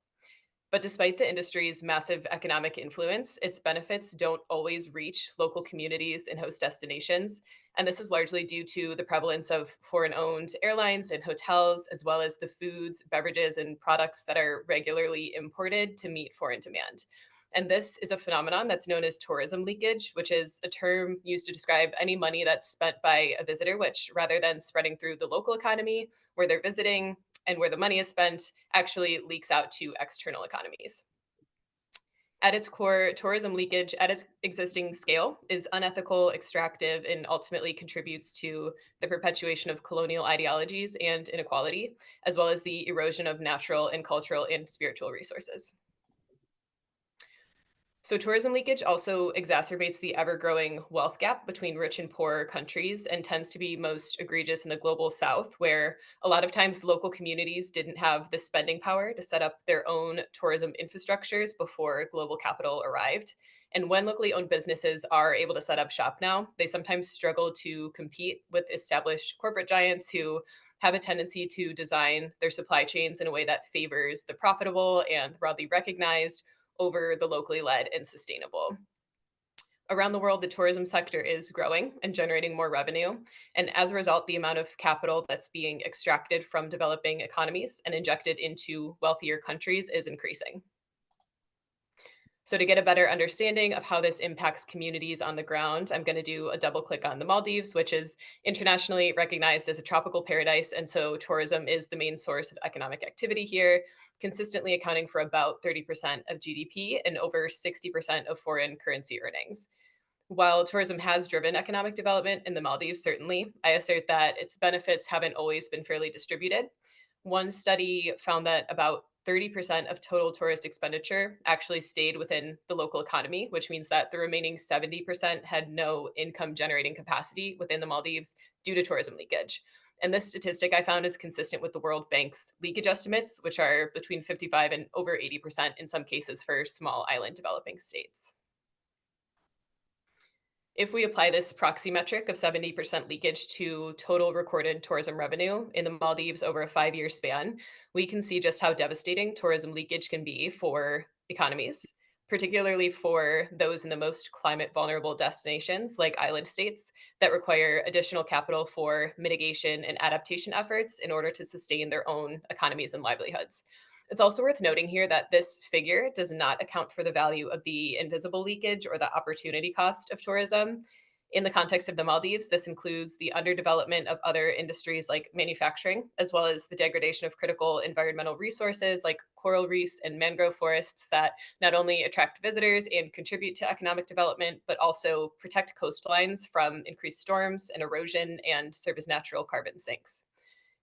But despite the industry's massive economic influence, its benefits don't always reach local communities and host destinations. And this is largely due to the prevalence of foreign-owned airlines and hotels, as well as the foods, beverages, and products that are regularly imported to meet foreign demand. And this is a phenomenon that's known as tourism leakage, which is a term used to describe any money that's spent by a visitor, which rather than spreading through the local economy where they're visiting and where the money is spent, actually leaks out to external economies. At its core, tourism leakage at its existing scale is unethical, extractive, and ultimately contributes to the perpetuation of colonial ideologies and inequality, as well as the erosion of natural and cultural and spiritual resources. So tourism leakage also exacerbates the ever-growing wealth gap between rich and poor countries and tends to be most egregious in the global south, where a lot of times local communities didn't have the spending power to set up their own tourism infrastructures before global capital arrived. And when locally owned businesses are able to set up shop now, they sometimes struggle to compete with established corporate giants who have a tendency to design their supply chains in a way that favors the profitable and broadly recognized over the locally led and sustainable. Around the world, the tourism sector is growing and generating more revenue. And as a result, the amount of capital that's being extracted from developing economies and injected into wealthier countries is increasing. So to get a better understanding of how this impacts communities on the ground, I'm going to do a double click on the Maldives, which is internationally recognized as a tropical paradise. And so tourism is the main source of economic activity here, consistently accounting for about 30% of GDP and over 60% of foreign currency earnings. While tourism has driven economic development in the Maldives, certainly, I assert that its benefits haven't always been fairly distributed. One study found that about 30% of total tourist expenditure actually stayed within the local economy, which means that the remaining 70% had no income generating capacity within the Maldives due to tourism leakage. And this statistic I found is consistent with the World Bank's leakage estimates, which are between 55 and over 80% in some cases for small island developing states. If we apply this proxy metric of 70% leakage to total recorded tourism revenue in the Maldives over a 5-year span, we can see just how devastating tourism leakage can be for economies, particularly for those in the most climate vulnerable destinations like island states that require additional capital for mitigation and adaptation efforts in order to sustain their own economies and livelihoods. It's also worth noting here that this figure does not account for the value of the invisible leakage or the opportunity cost of tourism. In the context of the Maldives, this includes the underdevelopment of other industries like manufacturing, as well as the degradation of critical environmental resources like coral reefs and mangrove forests that not only attract visitors and contribute to economic development, but also protect coastlines from increased storms and erosion and serve as natural carbon sinks.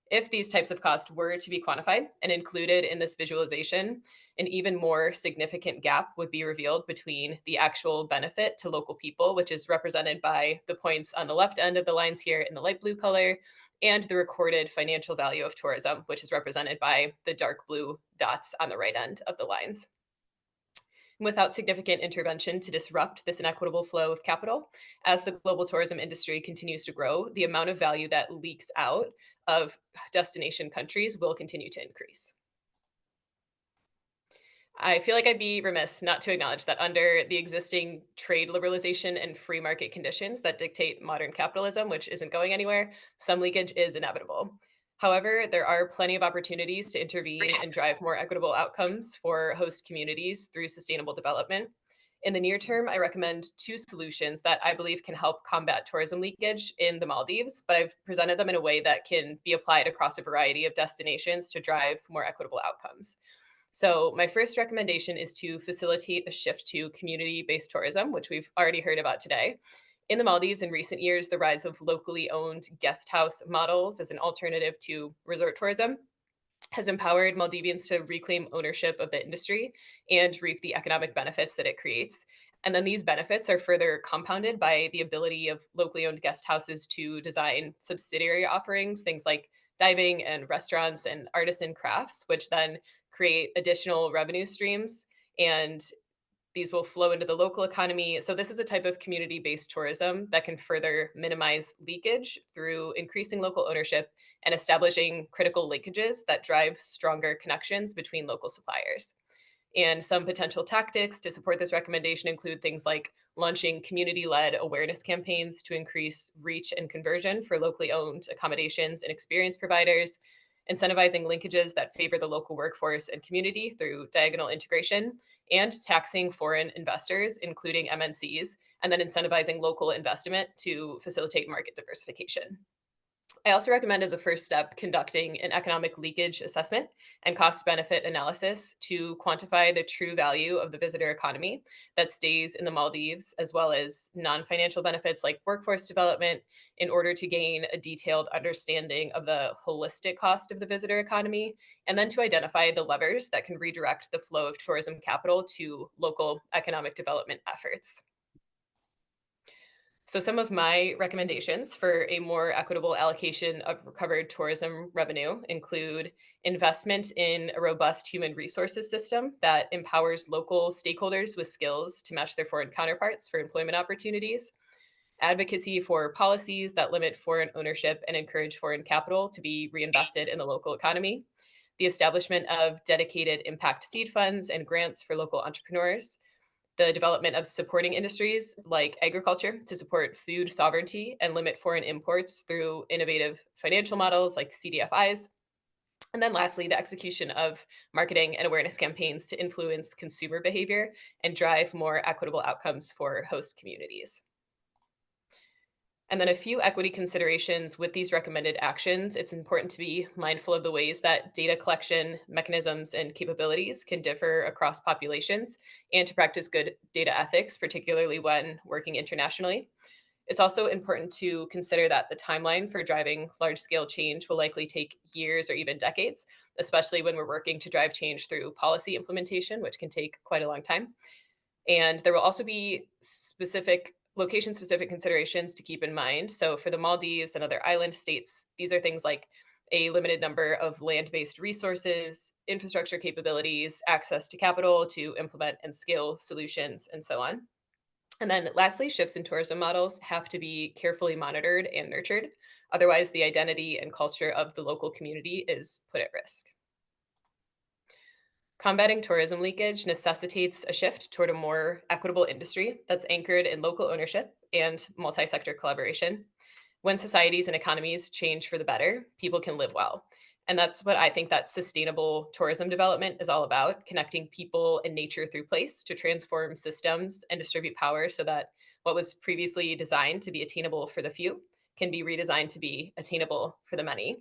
If these types of costs were to be quantified and included in this visualization, an even more significant gap would be revealed between the actual benefit to local people, which is represented by the points on the left end of the lines here in the light blue color, and the recorded financial value of tourism, which is represented by the dark blue dots on the right end of the lines. without significant intervention to disrupt this inequitable flow of capital. As the global tourism industry continues to grow, the amount of value that leaks out of destination countries will continue to increase. I feel like I'd be remiss not to acknowledge that under the existing trade liberalization and free market conditions that dictate modern capitalism, which isn't going anywhere, some leakage is inevitable. However, there are plenty of opportunities to intervene and drive more equitable outcomes for host communities through sustainable development. In the near term, I recommend 2 solutions that I believe can help combat tourism leakage in the Maldives, but I've presented them in a way that can be applied across a variety of destinations to drive more equitable outcomes. So, my first recommendation is to facilitate a shift to community based tourism, which we've already heard about today. In the Maldives, in recent years, the rise of locally owned guest house models as an alternative to resort tourism has empowered Maldivians to reclaim ownership of the industry and reap the economic benefits that it creates. And then these benefits are further compounded by the ability of locally owned guest houses to design subsidiary offerings, things like diving and restaurants and artisan crafts, which then create additional revenue streams, and these will flow into the local economy. So this is a type of community-based tourism that can further minimize leakage through increasing local ownership and establishing critical linkages that drive stronger connections between local suppliers. And some potential tactics to support this recommendation include things like launching community-led awareness campaigns to increase reach and conversion for locally owned accommodations and experience providers, incentivizing linkages that favor the local workforce and community through diagonal integration, and taxing foreign investors, including MNCs, and then incentivizing local investment to facilitate market diversification. I also recommend, as a first step, conducting an economic leakage assessment and cost benefit analysis to quantify the true value of the visitor economy that stays in the Maldives, as well as non-financial benefits like workforce development, in order to gain a detailed understanding of the holistic cost of the visitor economy, and then to identify the levers that can redirect the flow of tourism capital to local economic development efforts. So some of my recommendations for a more equitable allocation of recovered tourism revenue include investment in a robust human resources system that empowers local stakeholders with skills to match their foreign counterparts for employment opportunities, advocacy for policies that limit foreign ownership and encourage foreign capital to be reinvested in the local economy, the establishment of dedicated impact seed funds and grants for local entrepreneurs, the development of supporting industries like agriculture to support food sovereignty and limit foreign imports through innovative financial models like CDFIs. And then lastly, the execution of marketing and awareness campaigns to influence consumer behavior and drive more equitable outcomes for host communities. And then a few equity considerations with these recommended actions. It's important to be mindful of the ways that data collection mechanisms and capabilities can differ across populations, and to practice good data ethics, particularly when working internationally. It's also important to consider that the timeline for driving large-scale change will likely take years or even decades, especially when we're working to drive change through policy implementation, which can take quite a long time. And there will also be location-specific considerations to keep in mind. So for the Maldives and other island states, these are things like a limited number of land-based resources, infrastructure capabilities, access to capital to implement and scale solutions, and so on. And then lastly, shifts in tourism models have to be carefully monitored and nurtured. Otherwise, the identity and culture of the local community is put at risk. Combating tourism leakage necessitates a shift toward a more equitable industry that's anchored in local ownership and multi-sector collaboration. When societies and economies change for the better, people can live well. And that's what I think that sustainable tourism development is all about, connecting people and nature through place to transform systems and distribute power so that what was previously designed to be attainable for the few can be redesigned to be attainable for the many.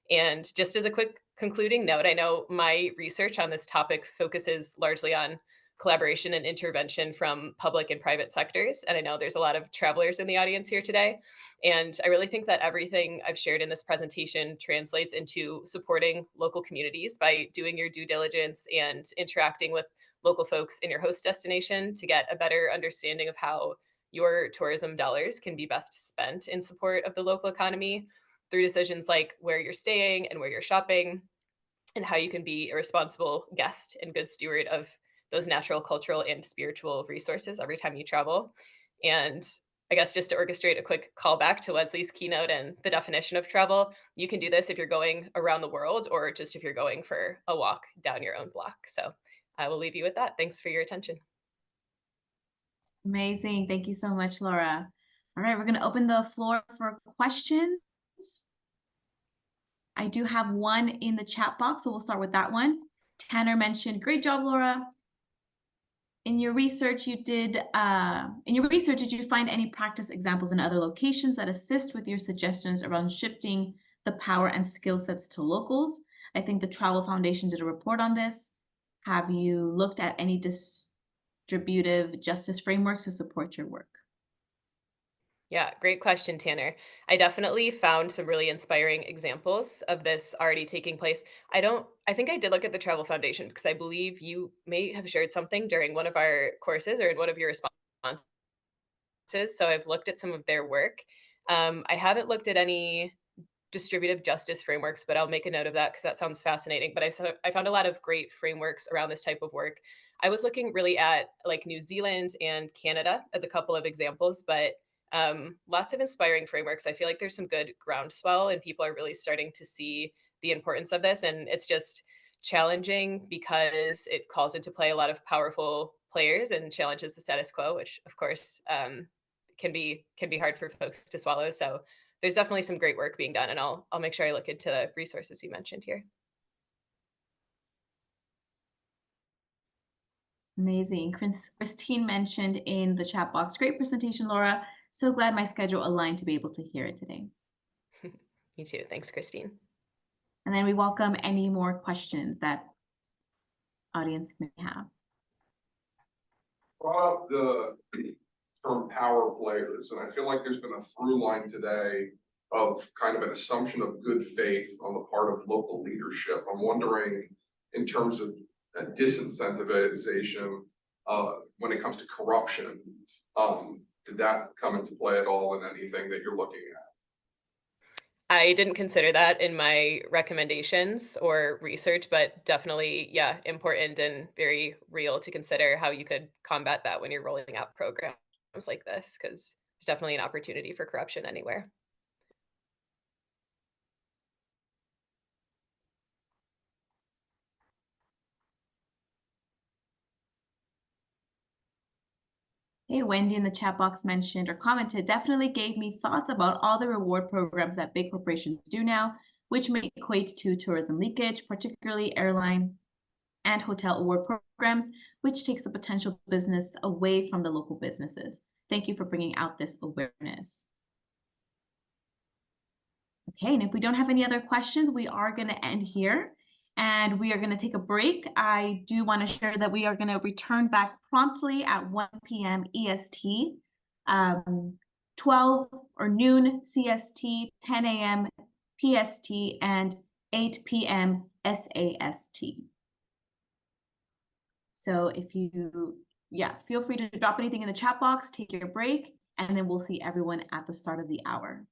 And just as a quick concluding note, I know my research on this topic focuses largely on collaboration and intervention from public and private sectors. And I know there's a lot of travelers in the audience here today. And I really think that everything I've shared in this presentation translates into supporting local communities by doing your due diligence and interacting with local folks in your host destination to get a better understanding of how your tourism dollars can be best spent in support of the local economy through decisions like where you're staying and where you're shopping, and how you can be a responsible guest and good steward of those natural, cultural, and spiritual resources every time you travel. And I guess just to orchestrate a quick callback to Leslie's keynote and the definition of travel, you can do this if you're going around the world or just if you're going for a walk down your own block. So I will leave you with that. Thanks for your attention. Amazing. Thank you so much, Laura. All right, we're going to open the floor for questions. I do have one in the chat box, so we'll start with that one. Tanner mentioned, great job, Laura. In your research, did you find any practice examples in other locations that assist with your suggestions around shifting the power and skill sets to locals? I think the Travel Foundation did a report on this. Have you looked at any distributive justice frameworks to support your work? Yeah, great question, Tanner. I definitely found some really inspiring examples of this already taking place. I think I did look at the Travel Foundation because I believe you may have shared something during one of our courses or in one of your responses. So I've looked at some of their work. I haven't looked at any distributive justice frameworks, but I'll make a note of that because that sounds fascinating. But I found a lot of great frameworks around this type of work. I was looking really at like New Zealand and Canada as a couple of examples, but lots of inspiring frameworks. I feel like there's some good groundswell and people are really starting to see the importance of this. And it's just challenging because it calls into play a lot of powerful players and challenges the status quo, which of course can be hard for folks to swallow. So there's definitely some great work being done, and I'll make sure I look into the resources you mentioned here. Amazing. Christine mentioned in the chat box, great presentation, Laura. So glad my schedule aligned to be able to hear it today. Me too. Thanks, Christine. And then we welcome any more questions that audience may have. Brought up the term power players, and I feel like there's been a through line today of kind of an assumption of good faith on the part of local leadership. I'm wondering, in terms of disincentivization when it comes to corruption, did that come into play at all in anything that you're looking at? I didn't consider that in my recommendations or research, but definitely, yeah, important and very real to consider how you could combat that when you're rolling out programs like this, because there's definitely an opportunity for corruption anywhere. Hey, Wendy in the chat box mentioned or commented, definitely gave me thoughts about all the reward programs that big corporations do now, which may equate to tourism leakage, particularly airline and hotel award programs, which takes the potential business away from the local businesses. Thank you for bringing out this awareness. Okay, and if we don't have any other questions, we are going to end here. And we are going to take a break. I do want to share that we are going to return back promptly at 1 p.m. EST, 12 or noon CST, 10 a.m. PST, and 8 p.m. SAST. So if you, feel free to drop anything in the chat box, take your break, and then we'll see everyone at the start of the hour.